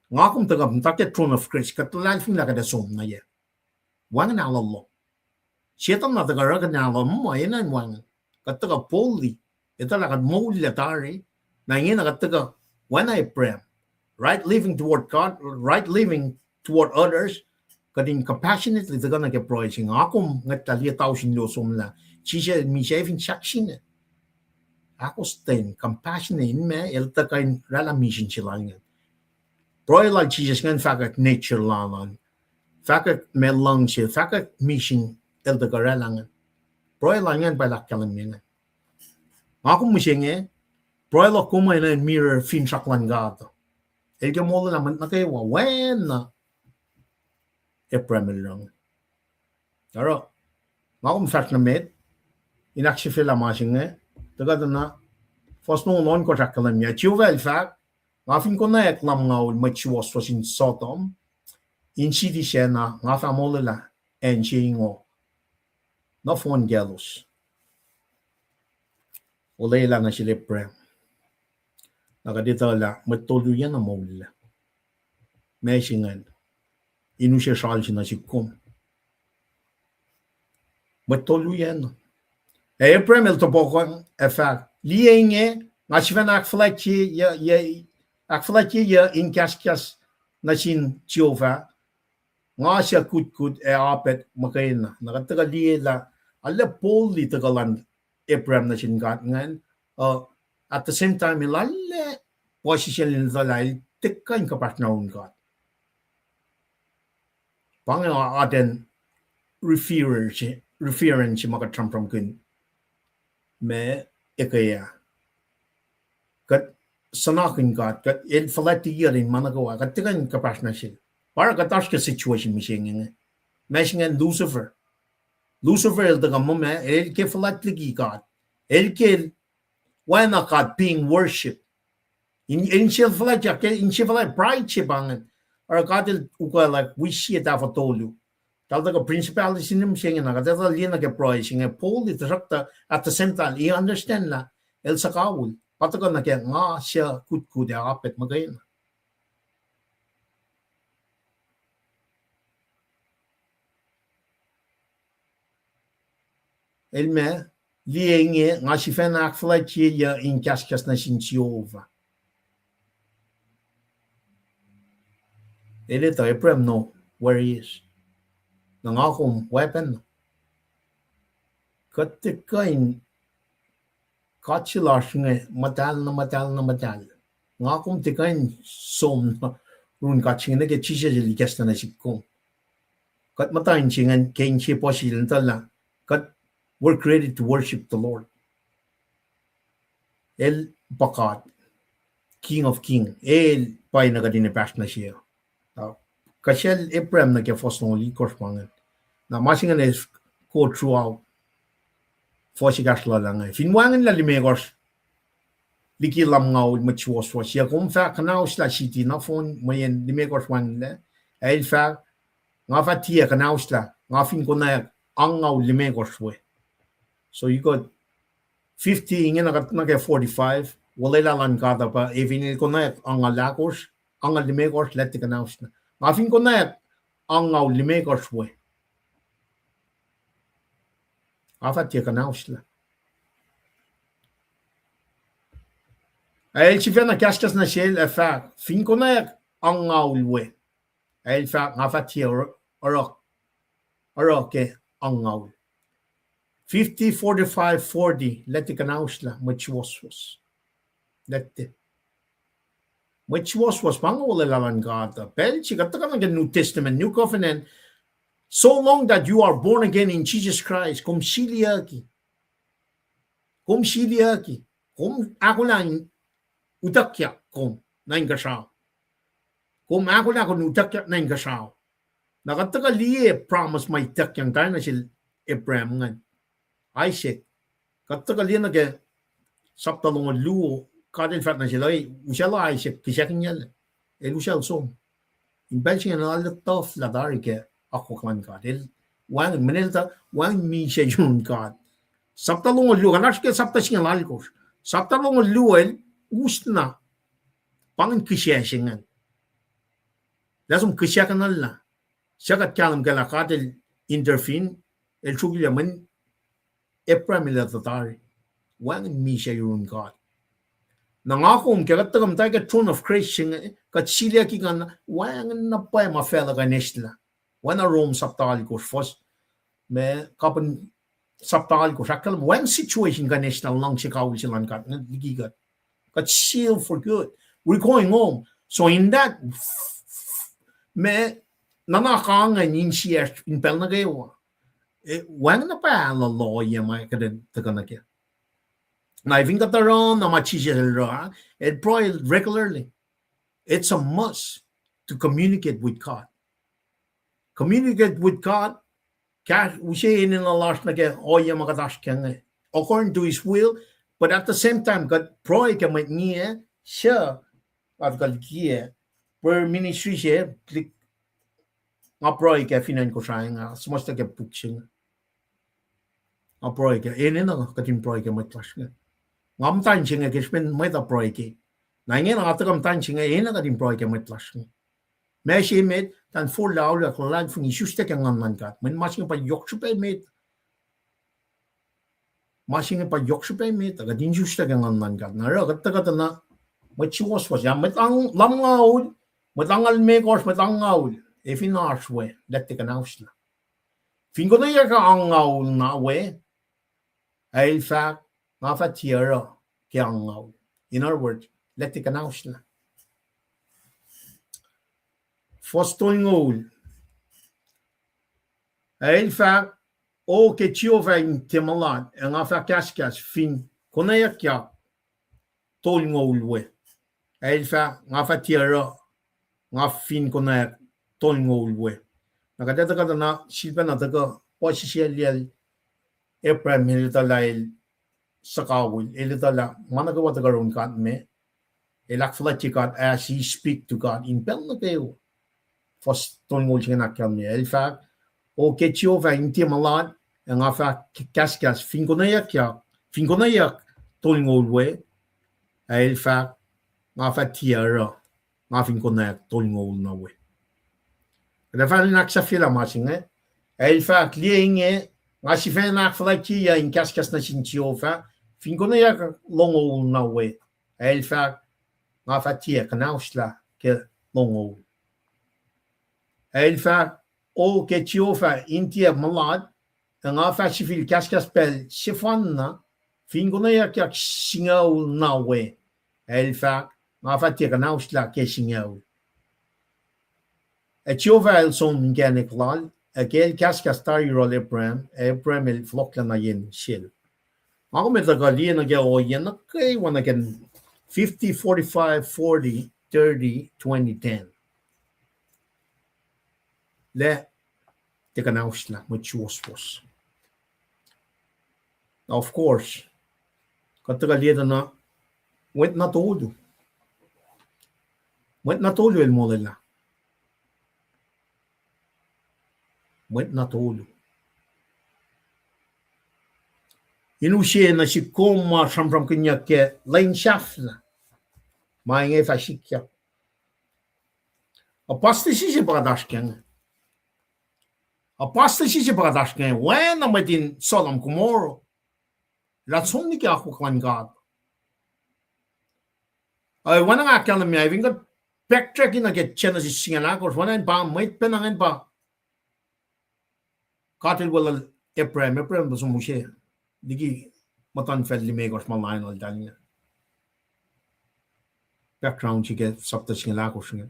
Nga akong taga, takya throne of Christ, katulad fin la kada som na ye. Wangan ala lo. Sietam na taga raga na ala mo, ayan wangan. Kataga poli, ito lakad moli latari, na yun nakataga, when I pray, right living toward God, right living toward others, kading compassionately taga nag-approaching. Ako ngatali tao sinlo sumla, siya mi siya even sakshin. Ako stain, compassionate me, elta kain rala mission sila nga. Proy like Jesus nga fakat nature lalan. Fakat may lang siya, fakat mission elta karalangan. Proy lang yan balak kalamingan. Ako mo siya nga, proy lang kumay na mirror fin saklan gato. Elga mo naman na kayo, wen na. Epremel lang. Pero, ako mo fact na med, inaksifila mo siya nga, tagad na, first nung non ko sakalam niya, chiuvel fact, ngafin ko na eklam nga ul machiwas was in Sodom, in city siya na nga famolala and siya ngo na phone gelos. Ulay lang na sila pre. Nakadito la matuluyan na mawala. May singan. Inu siya sal siya na si kum. Matuluyan. Eh pre mel to pokon effect. Lienge nga siya na akflaki ya in kaskas na sin chiova. Nga siya kut apet makain na. Nakataga liye la ala poli tagalan Abraham na singat ngan. At the same time, ilala posisyon nila talay tikkan kapatnaon ka. Panginoon atin reference makatrampram kun me ikaya. Kat sanakin ka, kat il falati yarin managawa, kat tikkan kapatnasil. Para katash ka situation misingin. Mesingen Lucifer. Lucifer el taga mo me, el ke falat ligi ka. El ke why not God being worshipped? In siya falat ya, in siya falat pride siya bangan. Or God el uka like we see it after told you. Tal taga principality sinim siya nga, katata liya nag-pride siya nga, Paul itasakta at the same time, i-understand la, el sakawul. Pataga na kaya nga siya kut ya kapit magayin. Elme lienge nga si fena akflatje je in kaskas na sin Jehovah. Elito Ephraim know where he is. Nang akong weapon. Katikain katsilas nga matal. Nga akong tikain som na run katsing na kachisya jilikas na nasikong. Kat matain singan kain siya po silang tala. Kat we're created to worship the Lord. El Bakat, King of King. El pay nagadinipas na siya. Kasyal Ephraim na kaya fos nung likos pangan. Na masingan is go throughout. Fosigas la lang. Finwangan la limegos. Liki lam ngaw machiwas was siya. Kung fa kanaus la city na phone mayan limegos wan la. El fa nga fa tiya kanaus la. Nga fin ko na ang ngaw limegos we. So you got 50 ingin naka 45 wala lang kada pa even ko na ang lakos ang limekos let ka na usna afin ko na ang limekos we afat ka na usla ay si fena kaskas na shell fa fin ko na angaul we. El fact nga fa tier ke angaul. 50, 45, 40, let the kanausla, which was. Let the. Which was pangawalalan God. Pel chikatakan ng New Testament, New Covenant, so long that you are born again in Jesus Christ, kum siliaki. Kum ako lang utakya kum na ingasaw. Kum ako lang utakya na ingasaw. Nakataga liye promise may takyang tayo na si Abraham ngan. Isaac. Kataga liye na ke saptalong luo kadin fat na sila usala Isaac kisyakin niya. Usal som. In Belgium na alat tof la dari ke ako kan kadil. Wang minelta wang mi siya yun kad. Saptalong luo kanas ke sapta siya lalikos. Saptalong luo usna pangin kisyasin. Lasum kisyakan na. Siyakat kalam gala kadil interfin el chugila man Abraham la tatari. Wang mi siya yun God. Nangako kaya tagam tayo ka throne of Christ kat silya ki kan wang na pa ma fela ka nesla. Wana Rome saptal ko first me kapan saptal ko sakal wang situation ka nesla lang si kawul silan kat gigat. Kat seal for good. We're going home. So in that me nanakanga nin siya in pel na gawa. Wang na pa la lawyer may kaden taga kya. Na even got around na machisel it probably regularly. It's a must to communicate with God. Communicate with God. We say in the last na kya oya makatash kya according to His will, but at the same time God probably ka may niya siya at kalkiya per ministry siya click nga probably ka finan ko siya nga sumasta ka puksing. Probably ka na katin probably ka matlash nga. Ngam tanching nga kismen may ta probably ki. Na nga nga tagam tanching nga katin probably ka matlash nga. May siya met tan for laula ko lang fung isuste ka ngan kat. Men masing pa yoksupe met. Masing pa yoksupe met aga din juste ka ngan kat. Na ra kat na machiwas was ya metang lamngaul metangal mekos metangaul. If in arch way, let the kanausla. Fingo na yaka angaul na we. Ay fact, mafa tierra ke angaul. In other words, let the kanausla. Fostoingol. Ay fact, o ke chiova in temalat, en afa kaskas fin konayak ya tolingol we. Ay fact, mafa tierra, nga fin konayak tolingol we. Nakadata ka na silpa na taga posisial Abraham hilitalail sa kawil ilitala managawa taga ron kat me ilakflati kat as he speak to God in pel na kayo first tolingol siya nakyan me el fact o ketio va inti malat ang afa kaskas fin ko na yak tolingol we el fact afa tiara nga fin ko na yak tolingol na we. Kada fa naksa fila masing el fact lienge nga si fa nakflati ya in kaskas na sinchio fa fin ko na yak longo na we el fact nga fa tia kanausla ke longo el fact o ketio fa intia malad nga fa si fil kaskas pel sifanna fin ko na yak singaw na we el fact nga fa tia kanausla ke singaw. Et Jovel son mechanic lal, aquel cascas tariro Abraham el flockla na yen shil. Ako met gali na gya o yen na kay wana ken 50, 45, 40, 30, 20, 10. Le teka na usla machuos. Of course, katagali na went na todo. Went na todo el modela. Went na todo. Inusye na si koma samram kanya ke lain shafla. Maingay fasikya. Apostasy si paradashken. When I'm in Sodom Gomorrah. Latsong ni kya ako kwan God. Ay wana nga kaya na may backtracking na get Genesis singala ko wanan pa may penangan pa katil wala Abraham so mushe digi matan fedli megos malain al danya background chike sabta singala ko singa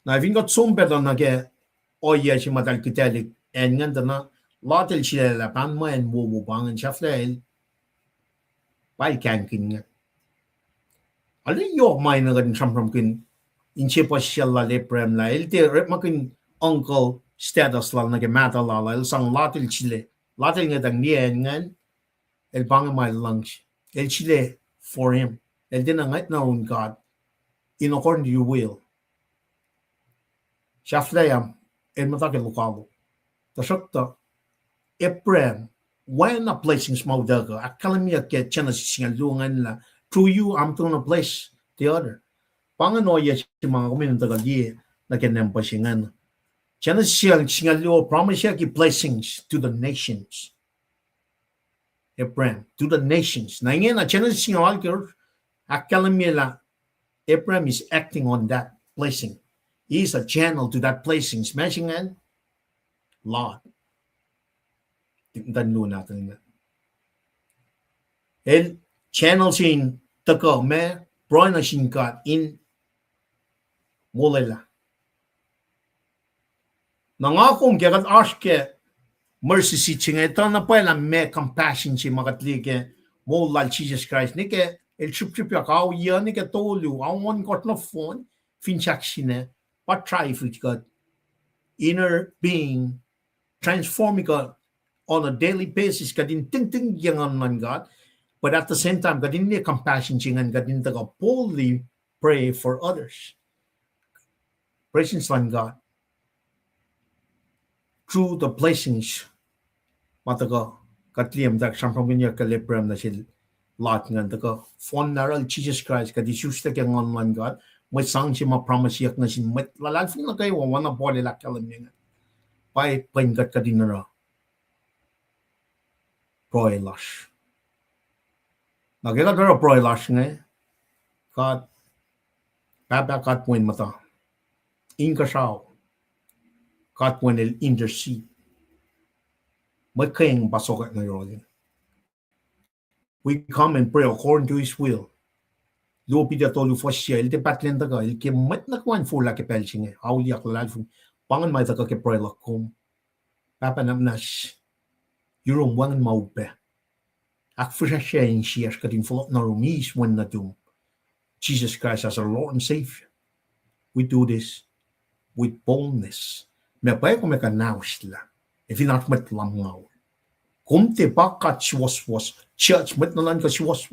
na vingot sombedo na ge oye si madal kitalik en ngandana latil chile pan mo en wo bang en chafle pai kankin nga ali yo mai na gan sam kin in chepa shella le prem la el te rep makin uncle status la na ge mata la el sang latil chile latil nga dang nien ngan el bang my lungs el chile for him el dina ngat na on God in according to your will chafle am el mata ke lokalo ta shakta Abraham when a placing small daga akalamia ke chana singa lungan la through you I'm going to place the other pangano ye mga kumin daga ye na kenem pasingan chana singa lu promise ya ki blessings to the nations Abraham to the nations na ngena chana singa alker akalamia la Abraham is acting on that blessing he is a channel to that blessing smashing and Lord dan lu natin el channel sin tako me broina sin kat in molela nangakong kagat aske mercy si chinga ito na pala me compassion si makatlige mo lal Jesus Christ nike el chup ya kaw ya nike tolu awon got no phone finchak sine but try if it got inner being transforming God on a daily basis kadin ting yangan man God but at the same time kadin ni compassion chingan kadin taga boldly pray for others praising man God through the blessings mataga katliam dak sampamnya kalebram na sil lot ngan taga fon naral Jesus Christ kadi susta ke ngon man God may sang si ma promise yak na sin met lalafin na kayo wana bole la kalamnya pai pengat kadin na Broilers. Nagkakadara broilers nga kat papa kat point mata inka sao kat point el intercede makayang basok na yun we come and pray according to his will lupi da tolu fosya el te patlen daga el ke mat na kwan fula ke pelching auli ak lalfu pangan mai daga ke broiler kom papa namnash You're one maupe. Ak frisha sharing shears cutting full no rumis when na doom. Jesus Christ as our Lord and Savior. We do this with boldness. Me pa ko me ka nausla. If you not met langaw. Kumte bakat was church met na lang ka was.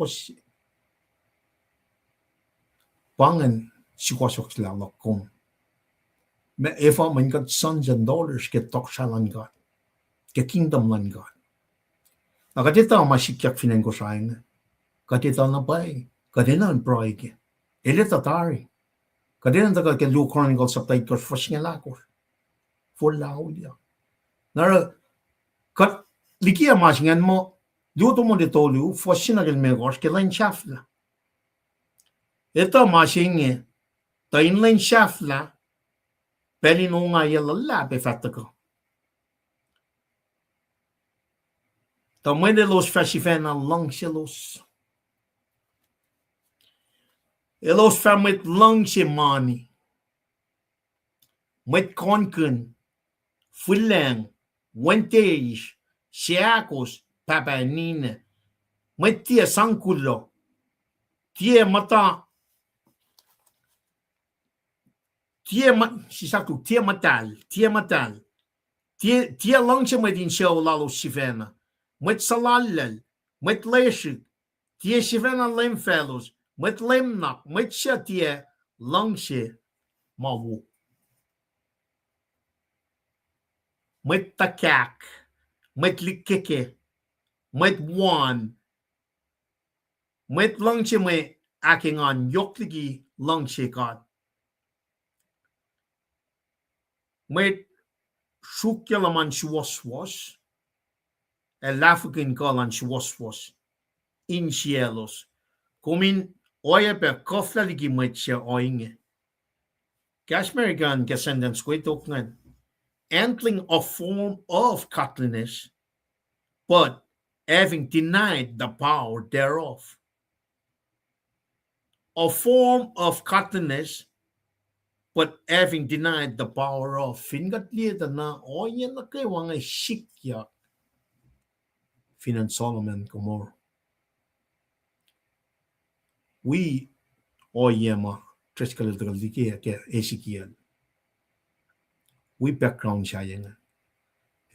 Pangan was la lakom. Me efa man got sons and daughters get tok shalan God. Ke kingdom lan God. Nakatita ang masikyak finan ko sa akin. Katita na pa eh. Kadina ang proy ke. Ele tatari. Kadina taga ke Luke Chronicles sa tayo kors fos nga lakos. For lao dia. Nara, kat likia masingan mo, luto mo dito lu, fos sinagil megos ke lain shafla. Ito masing tayin lain shafla, pelin nga yalala pe fatta ko. Tamwede los fascifena langselos. Elos famit langsemani. Met konkun. Fulang. Wenteis. Siakos. Papanina. Met tia sankulo. Tia mata. Tia matal. Tia langsemedin siya lalo sifena. Met salalal, met leshik, tie shivena lem fellows, met lemnak, met shatie, langshe, mawu. Met takak, met likeke, met wan, met langshe me aking on yokligi langshe god. Met shukyalaman shuwaswas. El African kalan was in cielos. Kumin oya pe kofla ligi matcha oinge. Kashmirigan kesenden squitoknan. Entering a form of godliness, but having denied the power thereof. A form of godliness, but having denied the power of. Fingat lieta na oya na kay wangay shikya. Finan Solomon Gomorrah. We oyema triskal dike ke Ezekiel. We background sayang.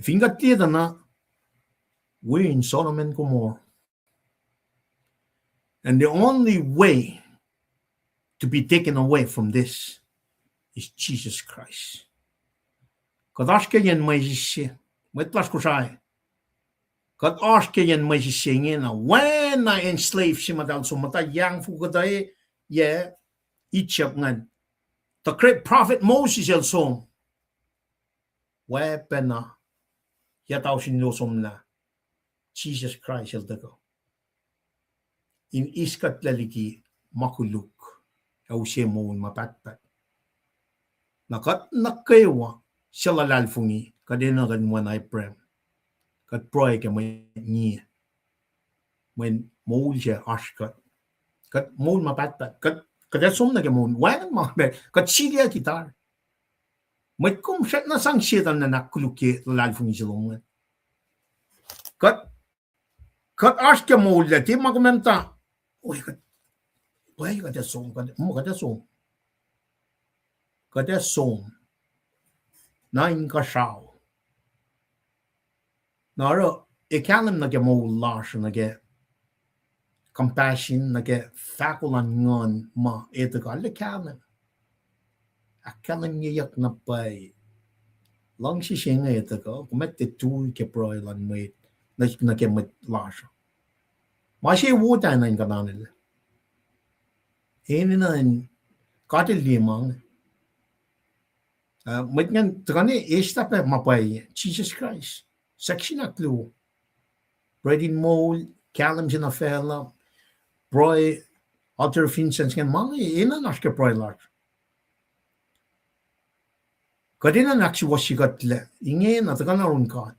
Fingat lieta na we're in Solomon Gomorrah. And the only way to be taken away from this is Jesus Christ. Kadashke yen majishe, metlas kusai. Kadashke yen majishe ngena, when I enslaved simadal sumata yang fugadae, yeah, ichap ngan. The great prophet Moses el som, wepena, yataw sinlo somna, Jesus Christ el dago. In iskat laliki makuluk, ausye mo mapatpat. Nakat nakayawa sila lalfungi kadena kan wanay prem. Kat proy ke may niya. When moul siya ashkat. Kat moul mapatpat. Kat sum na ke moul. Wanan mabe. Kat siya kitar. May kum siya na sang siya na nakuluki lalfungi silungan. Kat ash ke moul lati makumenta. Uy kat. Uy kat sum. Kat sum. Kat sum. Nain ka siyaw. Nara, ikalim na ke mo lash na ke compassion na ke fakulan ngon ma ito ka likalim. Akalim niyak na pay. Lang si siya nga ito ka, kumete tu ke proy lan may na ke mat lash. Ma siya wuta na yung kananil. Hini na yung katil limang. Mat ngan, takani, esta pa mapay, Jesus Christ. Section na clue. Bread in mold, callum in a fella, broy, other Vincent can money, in an asker broy large. Kadina naksi was she got le, ingen at the gunner on card.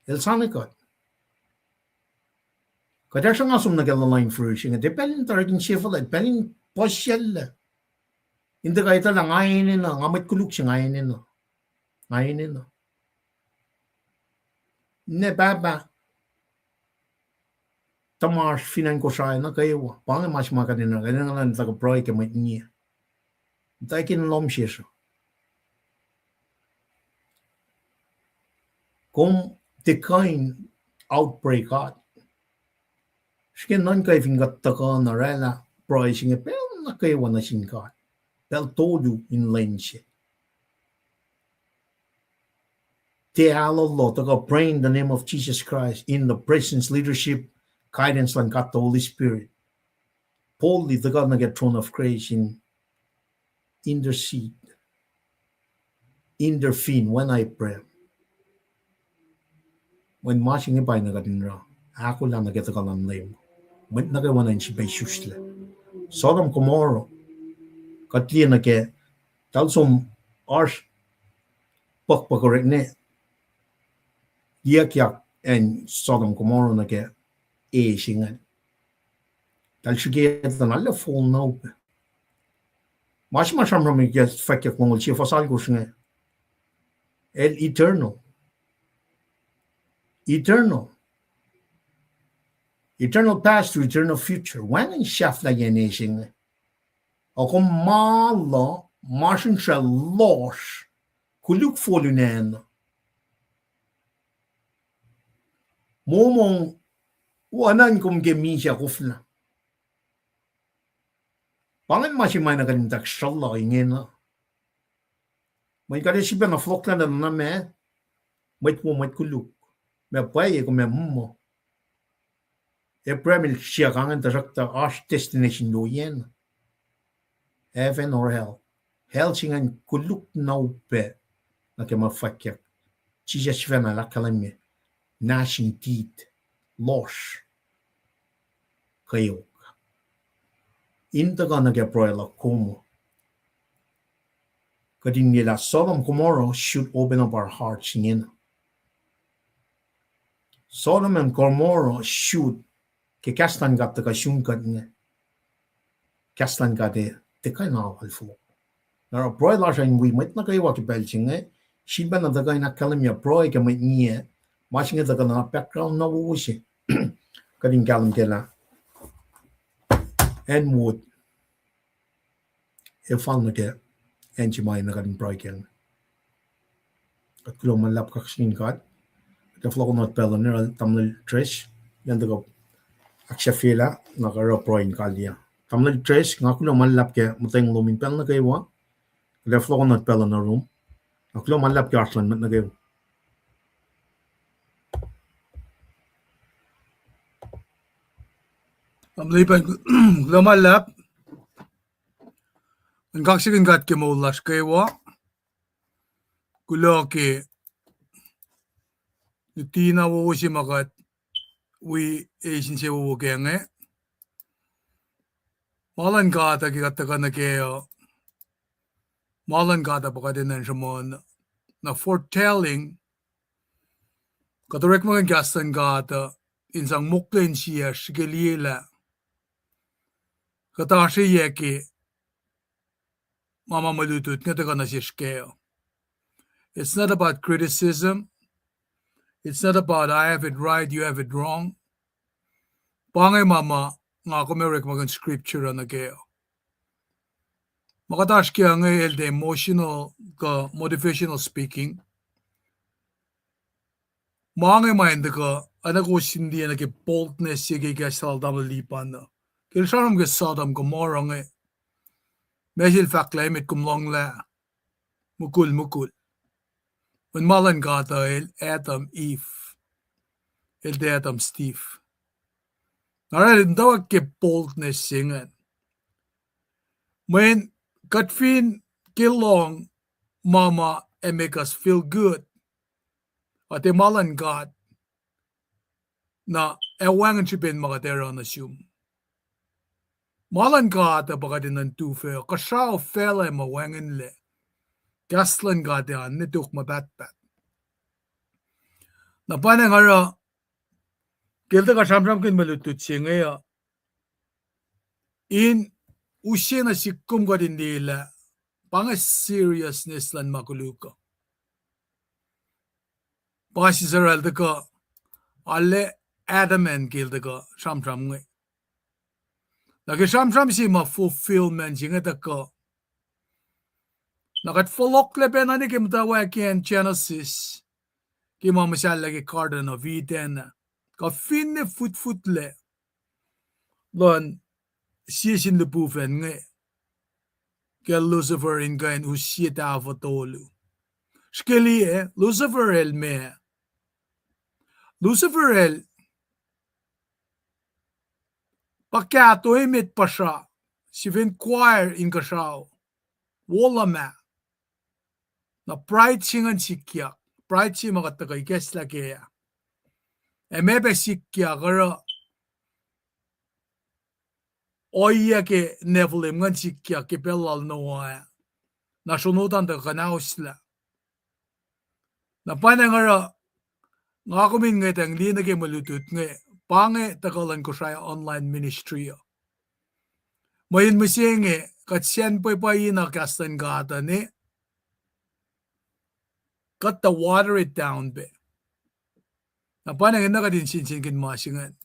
El Sanicot. Kadashan asum na gala line fruition, a dependent targeting shifel at penning poshell. In the gaita lang ayin in a gamit kuluk sing ayin in a. Ayin in a. Ne baba Tamash finan ko siya na kayo pang mas makadina ganyan lang taga proy ke may niya takin lom siya kung the kind outbreak at skin non kay fingat taka na rela proy singa pel na kayo na sinkat pel todo in lens Te alalo to go pray in the name of Jesus Christ in the presence, leadership, guidance, and God the Holy Spirit. Boldly the God na get throne of grace in intercede, intervene when I pray. When marching by na gatin ra, ako lang na get the kalam name. When nagawa na si Besusle. Sodom Gomorrah, katli na ke, talsom arsh pakpakorek ne. Yak and Sodom Gomorrah na ke singan. Dal sige na alla full no. Mas ramram ke fakek mongol chi fasal ko singa. El eternal. Eternal past to eternal future. When in shaf na yan singa. O kung malo, masin siya losh. Kuluk follow na momong wanan kum gemi siya kufla. Pangan masimay na kalimtak shala ingin na. May kada siya na flok na me, may kuluk. May paye ko may mumo. E premil siya kangan tasakta ash destination do yen. Heaven or hell. Hell singan kuluk na upe na kema fakyak. Chija siya na lakalame. Gnashing teeth, loss, kayo. Inta ka nag-proela como. Kadin nila Sodom Gomorrah should open up our hearts ngayon. Sodom and Gomorrah should kekastan ka taka syungkat nga. Kastan ka de tekay na alfo. Nara proela siya yung wimit na kayo wakipelching nga. Shiba na taka na kalamya proe ka may niya. Masing nga taka na background na wuwusi. Kadin kalam kela. And wood. Ifal na kaya. And chimay na kadin proe kela. At kulo man lap kaksin kat. At flow not pela nera tamil tres. Yan tako aksya fila nakara proe kalya. Tamil tres nga kulo man lap kaya mutayng lumin pel na kayo wa. At flow not pela na room. At kulo man lap kaya arslan mat na kayo. Amlipan lumalap. Ang kaksikin kat ke maulas kayo kulo ke tina wo si makat we Asian se wo kenge malan kata ki kata na kayo malan kata pa kadin nan shamon na foretelling katorek mga gastan kata insang muklen siya shigeliela kata siya ke mama malutut nga taka na siya shkeo. It's not about criticism. It's not about I have it right, you have it wrong. Pangay mama, nga ako may recommend scripture na kayo. Makatash kaya nga the emotional, ka motivational speaking. Mangay mind ka, anak ko sindi na ki boldness sige kaya sa aldam lipan na. Kaya siya ka Sodom Gomorrah nga. Mesil faklamit kumlong la. Mukul. When malan gata el Adam Eve. El de Adam Steve. Naral daw ke boldness singan. When katfin kilong mama and make us feel good. At malan gat na ewangan chipin makatera na siyum. Malan gat baka din ng tufe. Kasyaw fela mawangan le. Gaslan gat yan nituk mabatbat. Na panang ara kilta ka samsam kin malutut siya ngaya. In usya na sikum ka din nila pang seriousness lan makuluka. Pasi saral ka alle adamant kilta ka samsam ngay. Lagi samsam si ma-fulfillment siya nga ka. Nakat-folok lebe na ni kimtawa kiyan Genesis. Kima masyal lagi Garden of Eden. Ka finne fut-futle. Lon, siya sinlupufen nga. Kaya Lucifer in kain usya tafatolu. Skili Lucifer el me. Lucifer el pakyato imit pa siya. Si vinquire in kasyaw. Wala me. Na pride singan sikyak. Pride si makatagay kesla kaya. Mebe sikyak kara oya ke nevelim ngan sikyak ke pelal noa. Nasunutan ta kanausla. Na panangara nga kumin nga tang lina ke malutut nga pange takalan ko siya online ministry. Mayin musinge katsyan pa ina kastan gata ni got the water it down be. Na panangin na ka din sinsin masingan.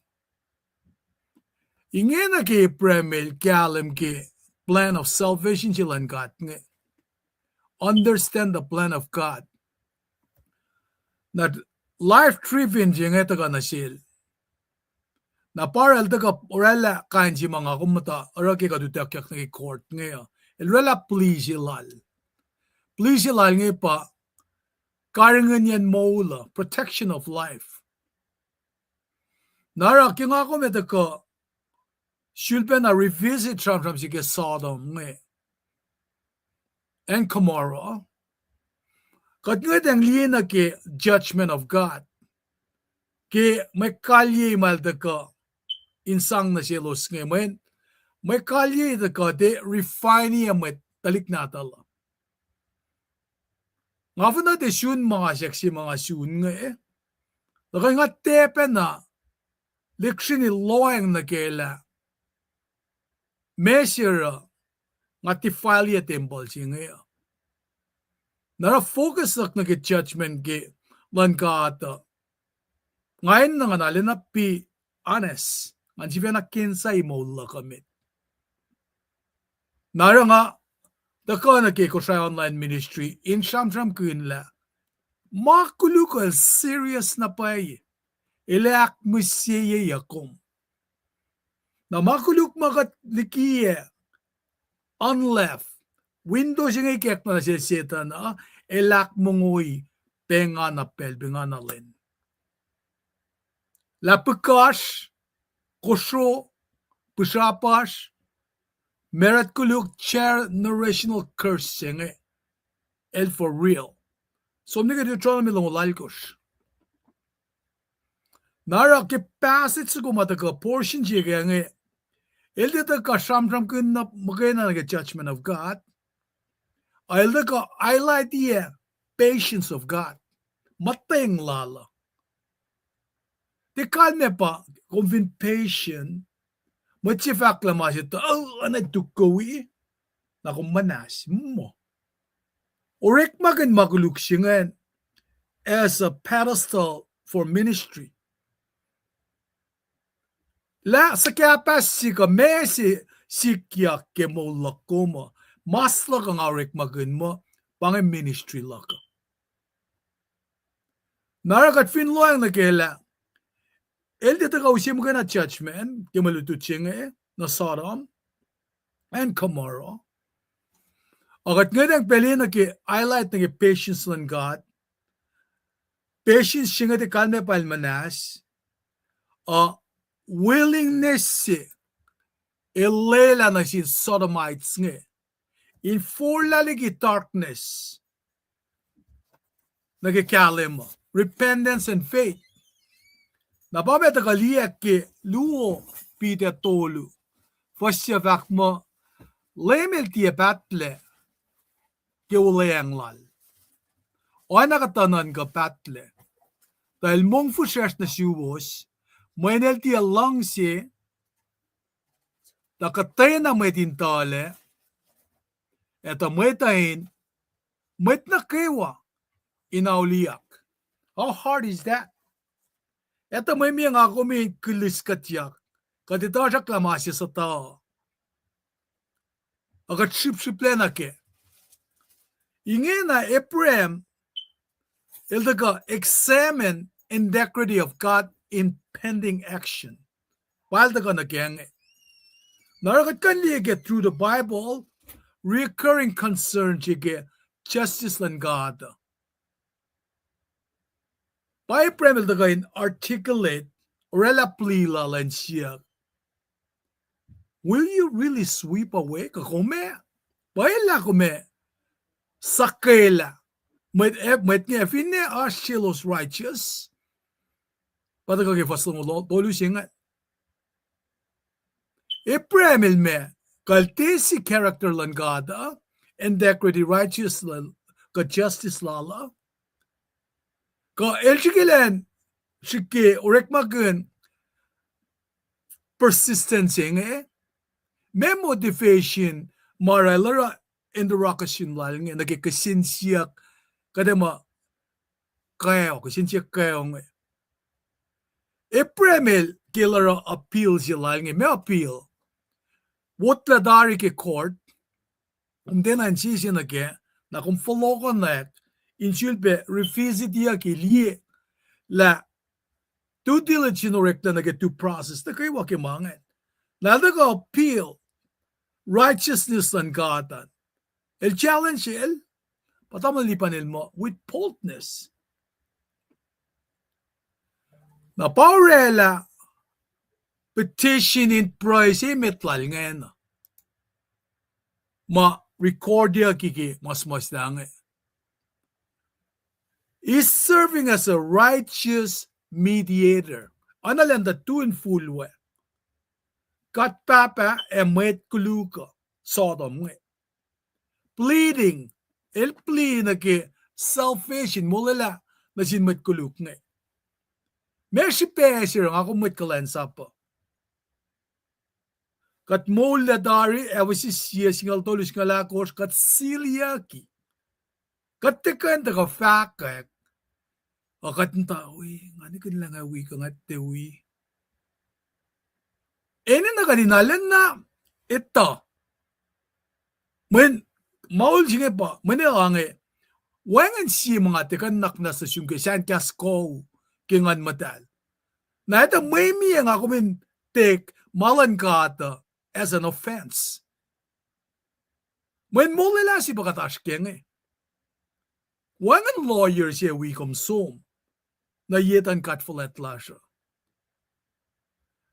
Ingin na ki premil kalam ki plan of salvation silan kat nga. Understand the plan of God. Na life-driven siya nga ito ka na sil. Na paral ito ka orala kain si mga kumata oraki ka dutakyak na court nga. Ilrela please ilal. Please ilal nga pa karangan yan maula, protection of life. Nara, kung ako may taka, shulpe na revisit from sige Sodom and Gomorrah. Kat nga ang liyan na ke judgment of God. Ke may kalye mal taka, insang na silos ngayon, may kalye ito ka de refine yamet talik natala. Nga po na de syun mga seksi mga syun nga Laka nga tepe na liksini loeng na kela measure nga tifalya temple singa. Nara focus na judgment ge lan ka ata. Ngayon na nga nalin na pi honest. Nga siya na kinsay mo la kamit. Nara nga daka na ko sa online ministry in Shamsham kunla. Makulukal serious na pa Ilak musiye yakom. Na makuluk makat likiye unleft. Windows yung ikek na sisita na ilak mongoy penga na pelbinga na len. Lapikash, kusho, pusapash, merat kuluk chair narrational curse singe. El for real. So mga Deuteronomy lang ulalkosh. Nara ke passage ko mataka portion jiga nge. Ilda ka shamsham kunna magana na judgment of God. Ilda ka highlight the patience of God. Mateng lala. Di kalme pa convin patient. Matsifak lama siya anay tukowi. Na kumanas mo. Orek magan maguluksingan as a pedestal for ministry. La sa kapasi ka mesi sikya ke mo lakoma mas la kang arek magun mo pang ministry laka. Narakat finloang na kela el dito ka usim ka na judgment ke malututsinga na Sodom and Gomorrah. Akat nga peli na ke highlight na ke patience ng God. Patience siya nga di kalme palmanas. Willingness ilela na si Sodomites nga. In forlaligi darkness nagikalim mo. Repentance and faith. Nababeta kaliyak ke luo pite tolu. Fasya vak mo lemel tiya batle ke ulayang lal. O nakatanan ka batle. Dahil mong fusyas na siwos Maynel tiya lang si takatay na may tintale eto may tahin may na kewa inauliyak. How hard is that? Eto may nga ako may kilis katyak katita siya klamasya sa tao. Agat sip-siple na ke. Ingin na Ephraim ildaga examine integrity of God in pending action. While they're gonna gang Narakat kan get through the Bible, recurring concern get justice and God. By Premier the articulate rela plila lan siya. Will you really sweep away kakome? Baila kome sakela. Met nga finne are shilos righteous. Patagage fasong tolu singa. Ephraim ilme kaltesi character lan gada integrity righteous lan ka justice lala. Ka elchikilen shike orek magun persistence singa. May motivation maralara in the rakashin laling and nagikasinsiyak kadama kaya kasinsiyak kaya nga. Ephraim killer appeals laling may appeal. What la dari ke court, then an season again, na kung follow ko na insulpe revisit dia ke liye la due diligence rekta na get due process na kayo wakimangan. Na ka appeal righteousness ng God. El challenge el patamalipan mo with boldness. Na paurela petition in praise metlal ngayon. Ma record dia kiki mas dange. Is serving as a righteous mediator. Analanda tu in full way. kat papa met kuluka sodom nge. Pleading el plea na ke salvation mulala na sin met kuluk nge. Mersi pesir ang ako met kalensa pa. Kat mola dari si siya singal tolis ngalakos kat siliaki. Kat tekan taka fakak. Akat nta uy ngani kan lang awi kangat te uy. Ene na kaninalan na ito. Men maul singe pa menange. Wangan si mga tekan nak na sa sungke san kasko kingan matal. Na ito may miya nga ako min take malan kata as an offense. Men mulila si bakatas kenge. Wangan lawyer siya wikom som na yetan katfulet lasha.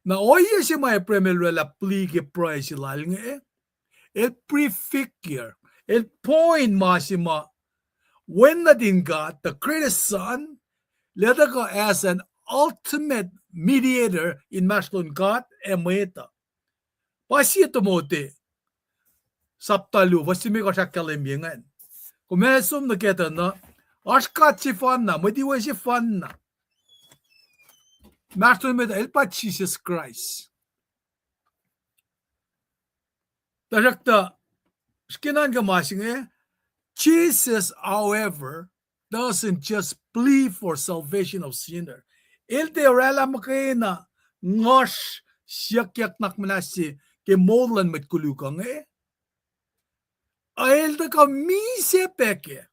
Na oye siya may premier la plige price ilal nge. El prefigure, el point masima when na din God, the greatest son, let go as an ultimate mediator in masculine God and meta. Pasi ito mote, saptalu, pasi may kasyak kalimyangan. Kung may sum na kita na, askat si fan na, madiwa si fan na. Masculine meta, elpa Jesus Christ. Tarakta, skinan ka masing Jesus, however, doesn't just plead for salvation of sinner. Il te rela makina ngosh syak nak manasi ke modlan met kulukang Ail te ka mise peke.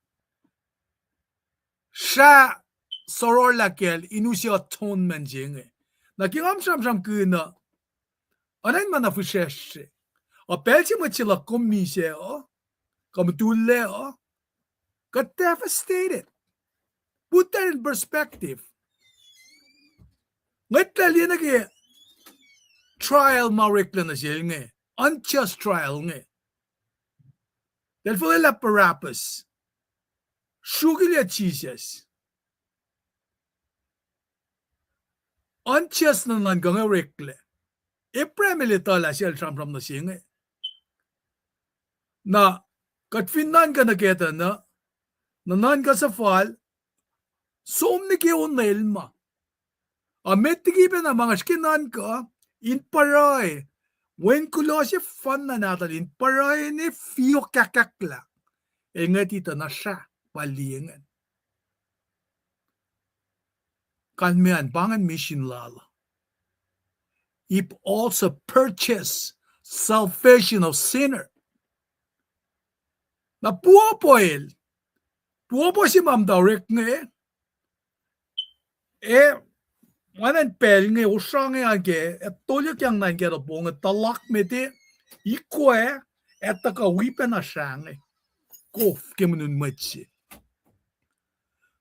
Sha soror lakel inusi atonement jenge. Na kingam sham kuna. Anain manafushesh. Apelchi machila komise Kamtule, got devastated. Put that in perspective. Ngayon yan nag trial marikla na siya nga. Unjust trial nga. Dahil po nila parapos. Sugil ya Jesus. Unjust na nga nga rikla. Ipremilita la siya from na siya nga. Na kat finan ka nakita na, nanan ka sa fall, som ni ki unelma. Amet tigipe na mga skinan ka, in paray, when kulo siya fan na natal, in paray ni fiyo kakakla, nga tita na siya, palingan. Kanmian, pangan mission lala. It also purchase salvation of sinner. Na puwapo si Ma'am Dawrik nga manan pel nga usang nga tolyo kyang nangyara po nga talak meti ikwe ka wipen na siya nga kof kemunun matsi.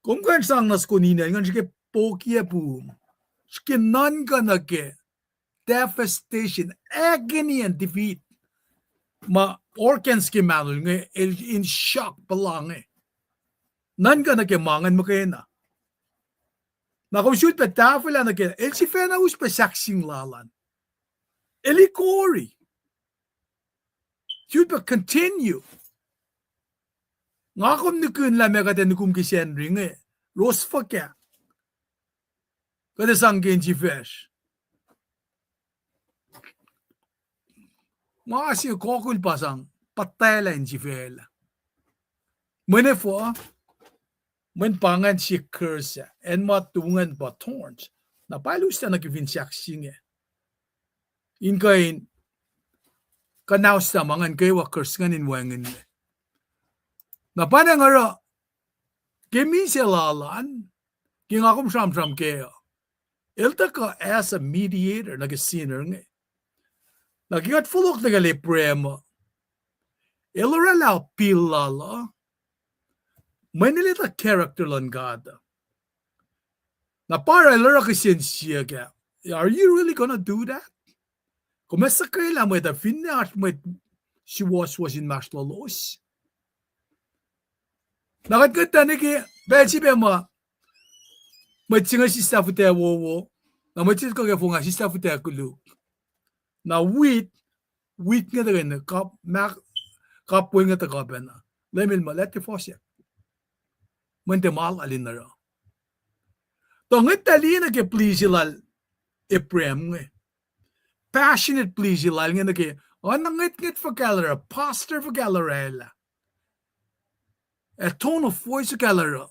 Kung kwen sang nas kunina nga siya pokia po skinan ka na ke devastation, agony and defeat. Ma organs ki manul nga in shock palang nan ka na ke mangan mo kayo na. Na kung shoot pa tafela na ke si fena us pa saksing lalan. Elikori. Shoot pa continue. Nga kung nukun la mega ten nukum kisyen ring Rose fa kya. Kada sang genji fish. Masi kokul pasang patela in jivela. Mene for men pangan si curse and matungan pa thorns. Na palus na nagivin siya singe. In kain kanaus na mangan kayo wa curse nganin wangin. Na panang ara kimi siya lalan king akum sham kayo. Ilta ka as a mediator nag-sinner nga. Nagigat fulok na gali prema. Iloralaw pilala. May nilita character lang gada. Na para ilora kisensya ka. Are you really gonna do that? Kung masa kaila mo ita finish mo si was in maslalos. Nakaganda na ki bensi bema. May singa si staff ite wowo. Na may singa ka funga si staff ite kulu. na wheat nga dagan kap mak kapwe nga ta kapena lemil malati fosya mente mal alin na ro to ngitali na ke please lal Ephraim nga passionate please lal nga ke ngit for galera pastor for galera a tone of voice galera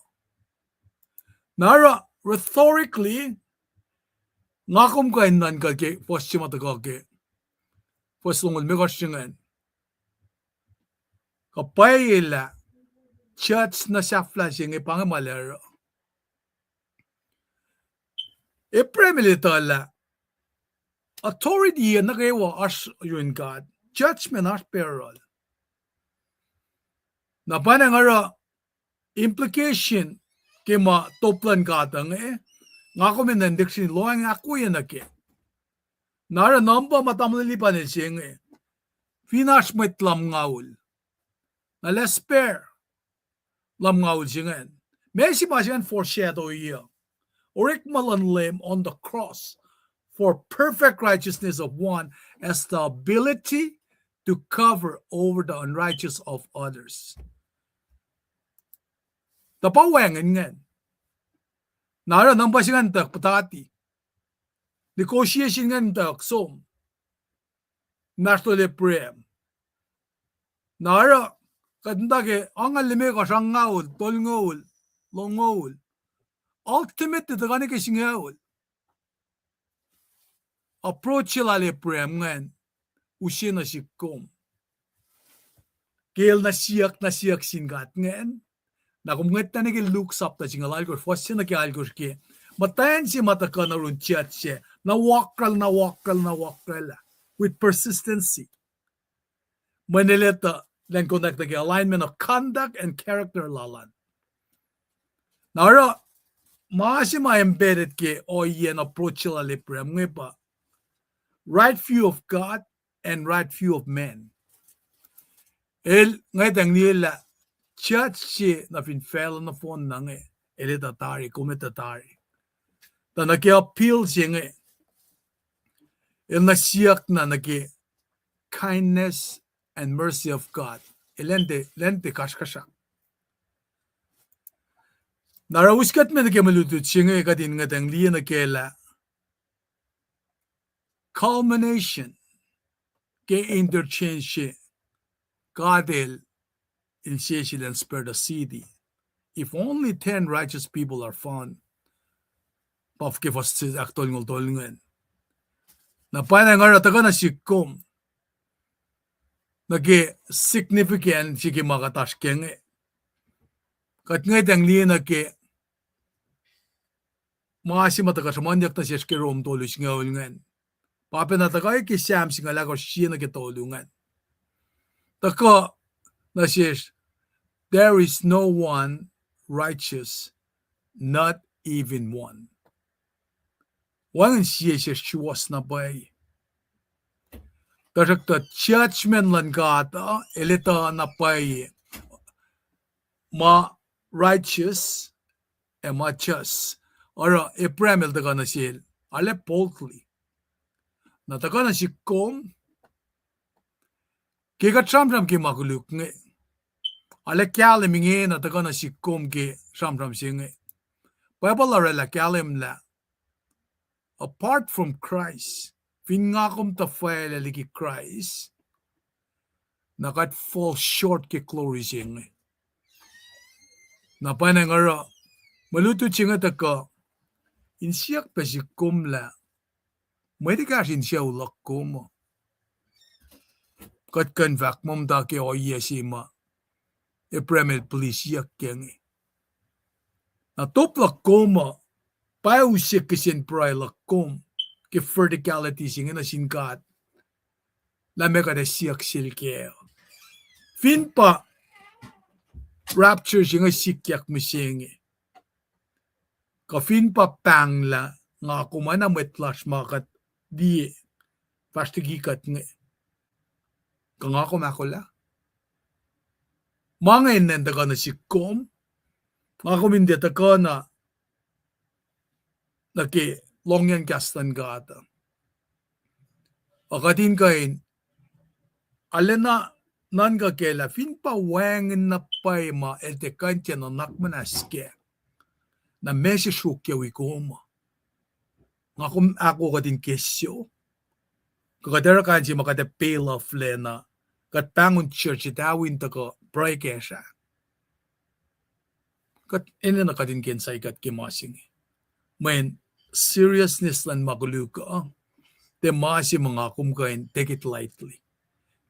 nara rhetorically ngakom ka nan ka ke fosya mata ka ke foslungol me kosyungan kapayila church na siya flashing e pangamalero e premilitala authority na kayo as yun God judgment as peril na panangara implication kema toplan katang nga ko menandik sin loang ako yan ke nara number matamlilipan sing finish met lam ngaul na lesper lam ngaul singan Messi masiyan foreshadow iya Orik malanlim on the cross for perfect righteousness of one as the ability to cover over the unrighteous of others. Tapawangan nga. Nara nang pasingan tak patati. Negotiation nga tak som. National Ephraim. Nara katandake ang alime ka siyang ngaul, tol ngaul, long ngaul. Ultimate ito ka ni kasingawul. Approach sila Ephraim nga usin na sikom. Kail na siyak singat nga nakumngat na naging luksap na singalal ko fosya na kial ko siya. Matayan si mataka na rin chat siya na wakal with persistency. Manilita lang connect na alignment of conduct and character lalan. Nara Maasi ma-embedded ke o yan approach sila Ephraim nga pa. Right view of God and right view of men. Ngayon ang nila, church siya na finfell na phone na nga, elitatari, kumitatari. Ta nag-appeal siya nga, nasiyak na kindness and mercy of God. Lente kaskasyak. Narawiskat me na kemalutut siya nga katin nga tang liya na kela culmination ke interchange siya kadel in siya silang spare the city. If only 10 righteous people are found, pafke fos aktol ngol-tolngan. Na panang arataga na sikom nage significant siya makatash kenge. Kat nga tang liya na ke Maasi mataka sa manyak na siya rom tulis nga ulngan. Pape na takay ki Sam singa lako siya na kitulungan. Taka na siya, there is no one righteous, not even one. Wangan siya shuwas na bay. Tasak ta judgment lan kata, elita na bay. Ma righteous, ma just. Ora, Ephraim el taga na siya, ale boldly. Na taga na siya kom, kika tram-tram ki makuluk nga. Ale kyalim nga na taga na siya kom ki tram-tram siya nga. Pwebala rela kyalim la. Apart from Christ, fin nga kom ta faya laliki Christ, nakat fall short ki glory siya nga. Na pa na nga maluto siya nga taga, insiyak pa si kumla. May di kasin siya ulak kumo. Kat kanvak mom da ke oye si ma. Epremel please yak kengi. Na toplak kumo. Pa usik kasin pray lak kum. Ke verticality singa na singkat. Lame ka na siyak silkeo. Fin pa. Rapture singa sikyak misingi. Kafin pa pangla nga kumana metlas makat di pastigikat nga. Kanga kumakula. Mga inenda ka na sikom. Mga kumindeta ka na naki longyan kastan ka ata. Akatin kain alena nanga kela fin pa wangin na pay ma elte kantya na nakmanaske na mesya shukya wikoma ngakum ako katin kesyo kakadara kanji makata pale of lena kat pangun church itawin tako pray kesha kat ina na katin kensay kat kimasing when seriousness lan maguluka the masi mga kumkain take it lightly.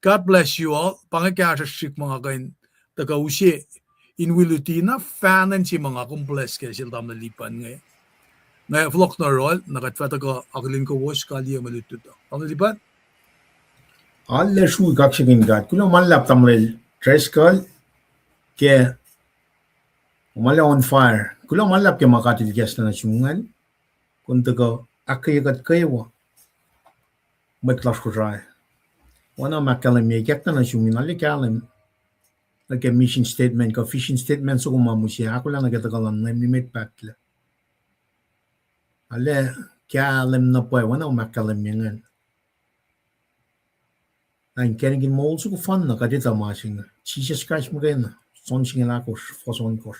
God bless you all. Pangakashik mga kain taga usi in Wilutina fanan si mga kung bless kaya sila tamalipan ngay. Ngay vlog na rol nakatfata ko aklin ko wash kali malututo. Tamalipan? Alle shu kakshigin gat. Kulo malap tamrel treskal ke umala on fire. Kulo malap ke makatil gas na sungan. Kunta ko akayagat kayawa. Matlas ko try. Wana makalam me gekta na sungan alle kalam. Like mission statement, ka fishing statement so kumamusi. Ako lang nagtagalan na limit patla. Ale kalam na po wana makalam yan. Ang kenigin mo also ko fun na kadita masing. Jesus Christ mo kayo na. Son singa lakos, foson kos.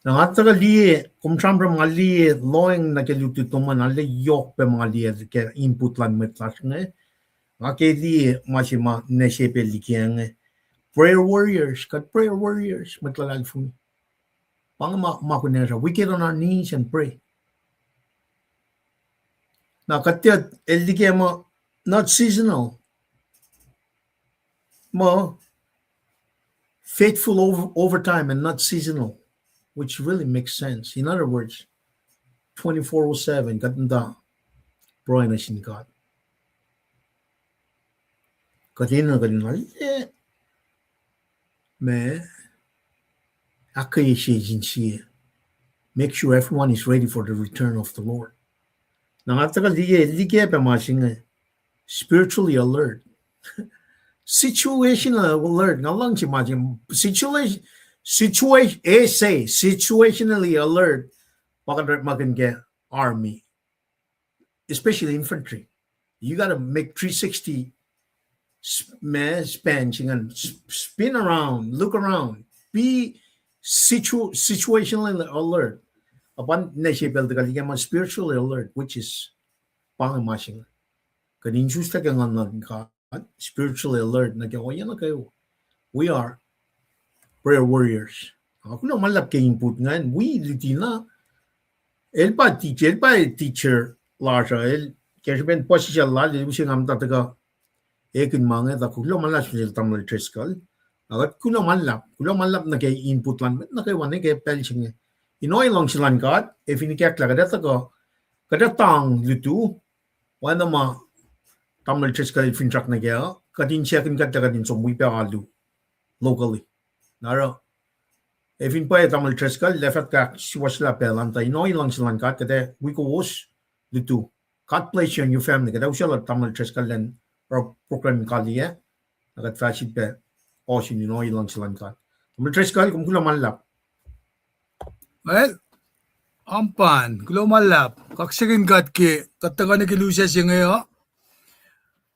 Nang ataga liye, kumsambra mga liye, loeng na kaluti tuman, ale yok pe mga liye, ke input lang metlas nga. Nga kaya liye, masima, nesepe likiyan nga. Prayer warriors, kat prayer warriors, matlagal for me. Pang makunesa, we get on our knees and pray. Na katiyat, likiyan mo, not seasonal. Mo, faithful over time and not seasonal, which really makes sense. In other words, 24/7, katanda, bro na sin God. Katina me, akaye siya. Make sure everyone is ready for the return of the Lord. Nangataka liye pa masing spiritually alert. Situational alert. Nga lang si Majin. Situationally alert. Baka magan get army. Especially infantry. You gotta make 360 span. Spin around. Look around. Be situationally alert. Upon naisipel ka ligaman spiritually alert, which is pangamasing. Kaninjusta ka nga spiritually alert na kayo. We are prayer warriors. Ako na malap kay input nga. We litina. El pa teacher larsa. Kaya ben posisya la. Libusin nga matataga. Ekin mga. Kulo malap siya tamal treskal. Agat kulo malap na kay input lang. Na kayo wane kay pelching. Inoy lang silang kat. If inikak la kadatang lutu. Wana ma tamal treskal finchak na kaya. Kadin second kadin so muy alu locally. Nara. If in pa tamal treskal lefat ka siwasla pelanta. Inoy lang silang kat. Kada we ko was lutu. Kat place on your family. Kada usala tamal treskal then or program kali ya. Agat fasid pe. Osin inoy lang silang kat. Tamal treskal kung kula malap. Well, ampan, kulomalap, kaksakin kat ki, kataga na kilusya siya ngayon,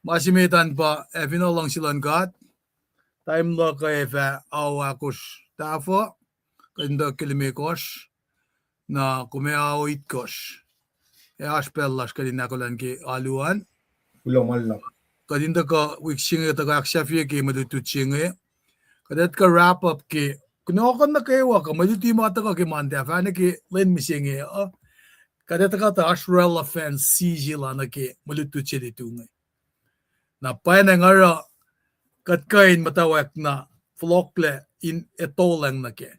masimitan pa, evino lang silang kat, time lo ka efe, awakos tafo, kanda kilimikos, na kumeaw itkos, aspellas kadin ako lang ki aluan, Kulomalap. kadinda ka wiksinga taga aksafya ki madututsinga, kadat ka wrap up ki, kunokan na kayo ka, maduti mata ka ki mante, afana ki len misinga, kadat ka ta ashrel offense sijila na ki malututsi ditungay. Na paena ngara katkain matawak na flokle in etolang na ke,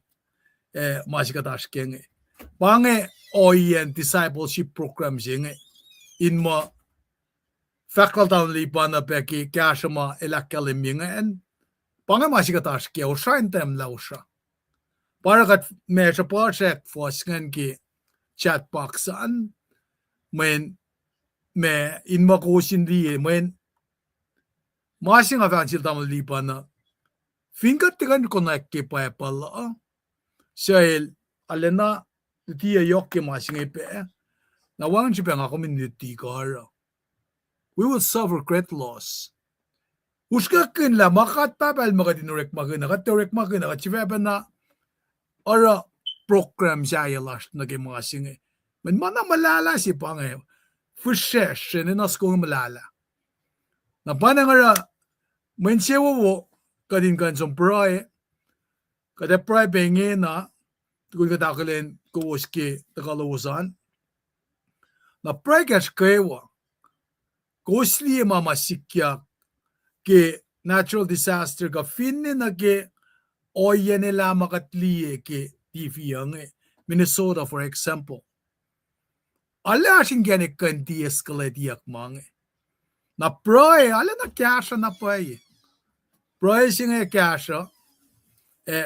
masikatas kenge. Pange oyen discipleship program singe, in ma faculty lipa na peki kasama elakalim yingen, pange masikatas ke, usain tem lausha. Para kat measure project fosngan ki chat boxan, men me in makusin di, men masing avansil tamal lipa na, fingat tigan connect ki pa pala, Sahil, alena, tiya yok ke masing epe, na wang siya nga kami niti ka. we will suffer great loss. Ushkakin la makat papal makadinurek magina katorek magina kachiveba na ora program siya last naging mga singe. Men mana malala si pange. Fushesh nas kong malala. Na panangara men siya wo kadin kan som proy kada proy bengi na kung katakalin kuwoski takalawusan. Na proy kash kaywa ghostly mamasikya ke natural disaster ka finne na ke oye nila makatliye ke TV ang Minnesota for example. Ala asing gani kan de-escalate yak mange. Na proy ala na kasha na proy. Proy singa kasha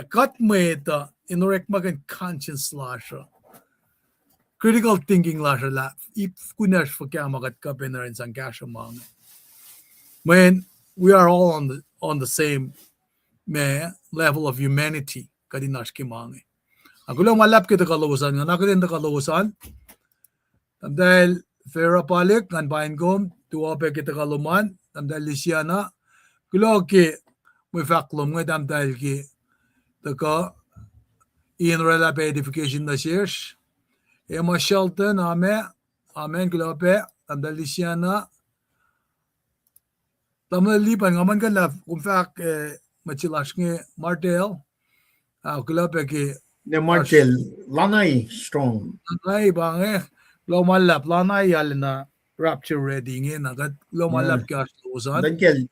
kat meta inorek magan conscience lasha. Critical thinking lasha la if kunash for kamagat ka benarin sang kasha mange. When we are all on the same level of humanity kadinash ki mange. Agulo malap kita kalawusan nga nakadin ta kalawusan. Dahil Fera Palik ngan bain gom tuwape kita kaluman dahil lisyana gulo ki may faklom nga dahil ki taka in rela pe edification na shish ema Shelton amen gulo pe dahil lisyana tamla lipan ngaman kan la kung fact machilash nga Martel gulo pe ki Ne Martel lanay strong. Lanay bang lo malap lanay yal na rapture ready ngin agad lo malap ka usan. Dagkel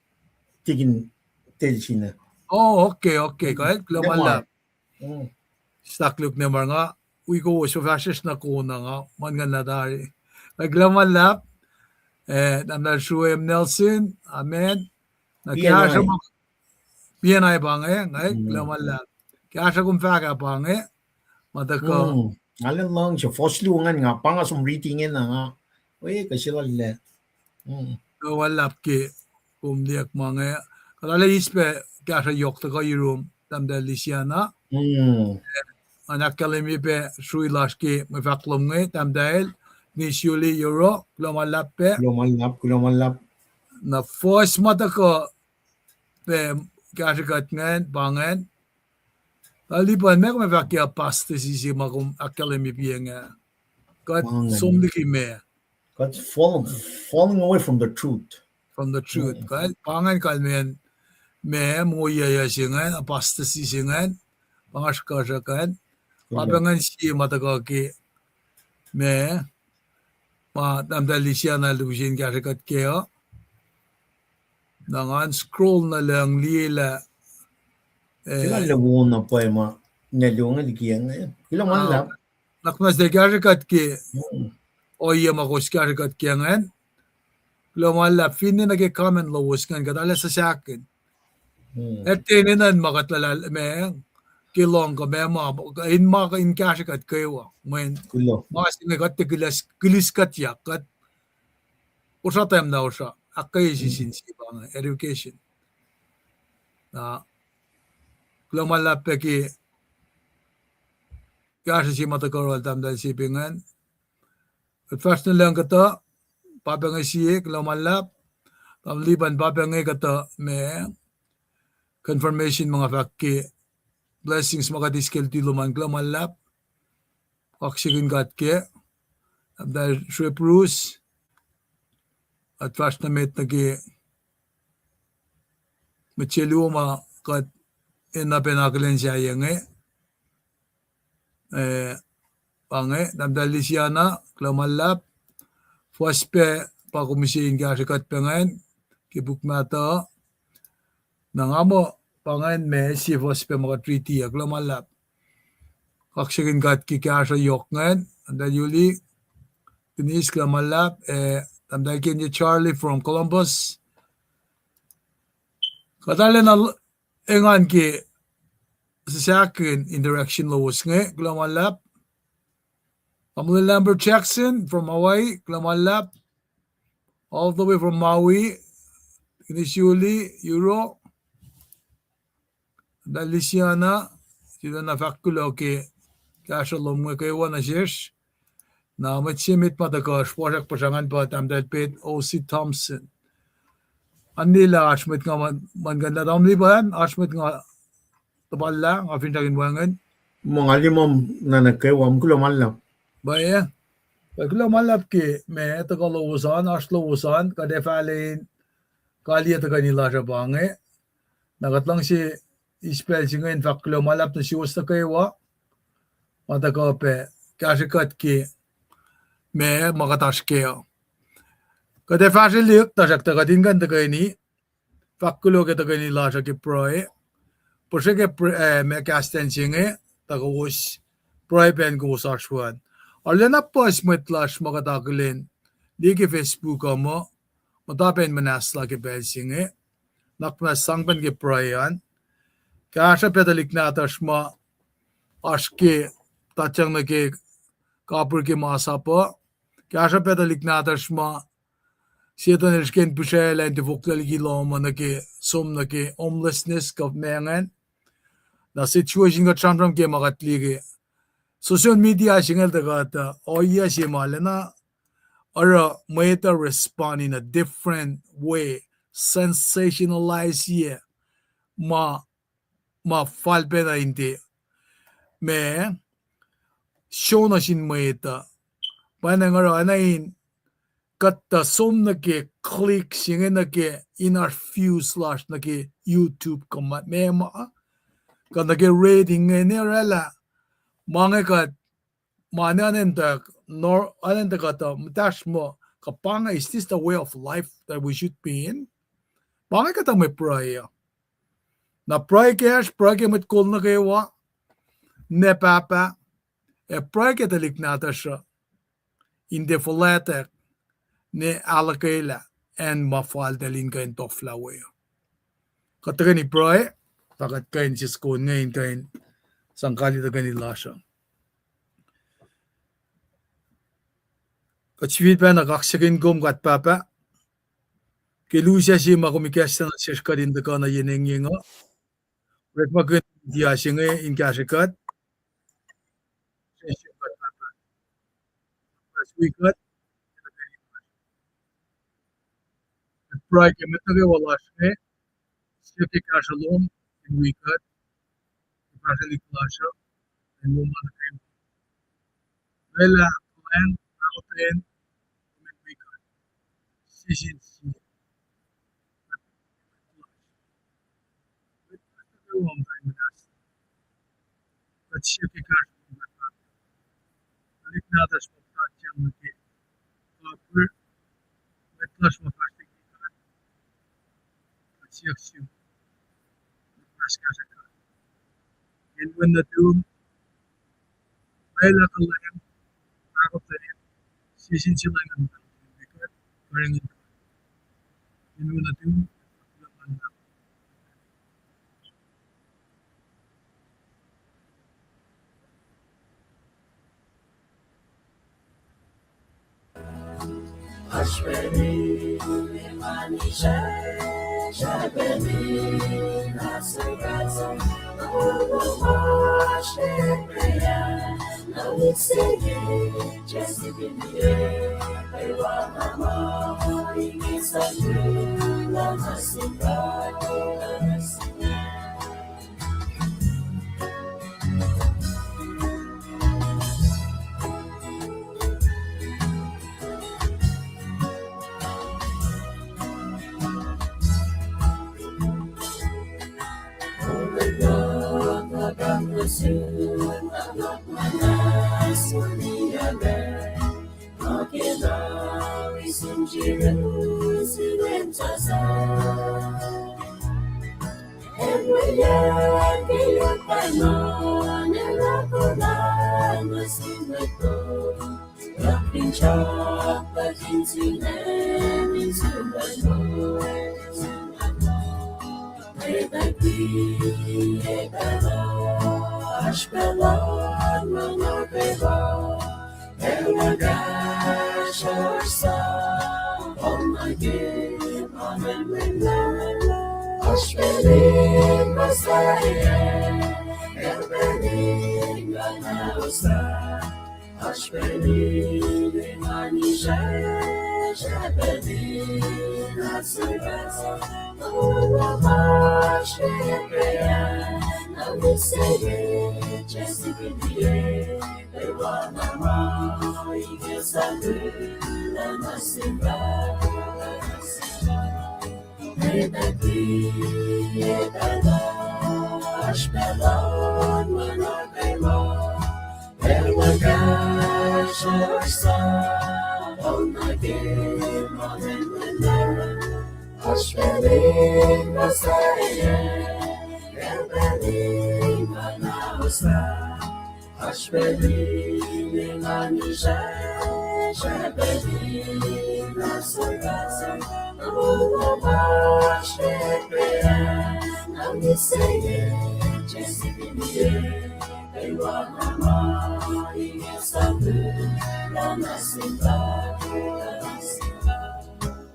tigin telsina. Oh okay kahit lo malap. Oh. Stakluk ne nga we go so fascist na ko na nga man nga na dari. Lo malap namdal Shuem Nelson amen. Nakiyasa mo PNI bang ngay lo malap. Kaya kung faga bang madako Alam lang siya foslungan nga pangasum readingin na nga. Oy kasi lala. Walap ki kumdiak mga kalala ispe kaya yok ta kayo room tamdal lisyana. Anak kalimi pe shuilash ki may faklom ngay tamdal ni Shuli Euro lumalap pe. Lumalap. Na force mata ko pe kaya kat ngayon bangan. Alipan me kung may fakya pasta si makum akkalemi piyenga. Kat somdiki me. Kat falling away from the truth. From the truth. Kat pangan kalmen me moya singan pasta si singan pangaskasakan. Papangan si matakaki me ma damdali siya na lusin kasakat kaya. Nangan scroll na lang lila. Kila lawon na po ma nalungan dikiyan ngayon. Kila malap. Nakmas de kasakat ki oya makos kasakat kaya ngayon. Kila malap finne nag-comment lawos ngayon kadala sa sakin. At tininan makatalal me kilong ka me maka in kasakat kayo. Ngayon mas nagat kilis katyak kat usa time na usa akay sisinsi bang education. Na Lumalap ki kasi si matakorol tamdal sipingan. At first na lang kata, papangay siya, lumalap. Tamliban papangay kata, may confirmation mga fakki, blessings mga diskelti luman, lumalap. Kaksigin katke, tamdal Shwe Bruce. At first na met nagi, machiluma kat, ina penakalen siya yung pange damdali siya na klamalap fospe pa kumisiin ka sikat pengen kibuk mata nangamo pangen me si fospe mga treaty klamalap kaksigin kat kikasa yok ngen damdali yuli tinis klamalap damdali kenya Charlie from Columbus kadali na engan ki sa akin interaction lawos nga klamalap. Pamela Lambert Jackson from Hawaii klamalap. All the way from Maui initially Euro Dalisiana sila na fakulo ki kasalom nga kayo na shish na matsimit pa tako sportak pasangan pa tamdal pet O.C. Thompson Anila Ashmit nga man ramli ba yan? Ashmit nga tabal lang, afin tagin buwangan. Mga limam na nagkawam ko lumalap. Baya, pagkula malap ki, me ito kalawusan, aslawusan, kadefalin, kaliya taga nila siya bangi. Nagatlang si ispel si ngayon, pagkula malap na siwas na kayo, matakape, kasikat ki, me makatash kayo. Kadefashin liuk, tasak taga tingkan taga ini, pagkulo ka taga nila siya ki proy, Pushe ke me kasten singe tagus proy pen ko sarsuan. Alena pas metlash makatakulin. Di ke Facebook mo matapen manasla ke pen singe. Nakna sangpen ke proyan. Kasha pedalik na tashma ashke tachang na ke kapur ke masa po. Kasha pedalik na tashma Siya nishken pushe len te voklal giloma na ke som na ke homelessness ka mengen. Na situation ka chamram ke magatlige social media singal daga oya si malena ara maita respond in a different way sensationalize ye ma falpe na inte me show na sin maita panangara anain katta som na ke click singa na ke in our few slash na ke YouTube kamat me ma Kana ke rating ne rela mange ka mane anenta nor anenta kata mtashmo kapanga is this the way of life that we should be in? Mange kata may prayer. Na prayer ke met kol na kayo ne papa prayer ke talik nata siya in the folletek ne alakaila and mafal dalin kain tofla way. Kata ni prayer Pakat kain si skon ngayon kain sangkali na kanila siya. Katsivit pa nakaksakin kom kat papa. Kilusya si makumikasta na siya kadin da ka na yeneng yenga. Ret magkun diya siya ngayon in kasikat. Siya kat papa. Kaswikat. Pray kemet na wala siya. Siya kikashalom. Wikat, partially clasher, and woman came. Well, when I train, wikat, sishin si. But she kikashalom. Balik na das pagkat siya mati. Kapur, met clash mo pasti kikat. But siya siya. And when the doom, I like a lamb, out of the end, season chilling and wicked, wearing it. And when the doom,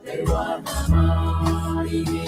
Dewa nama ini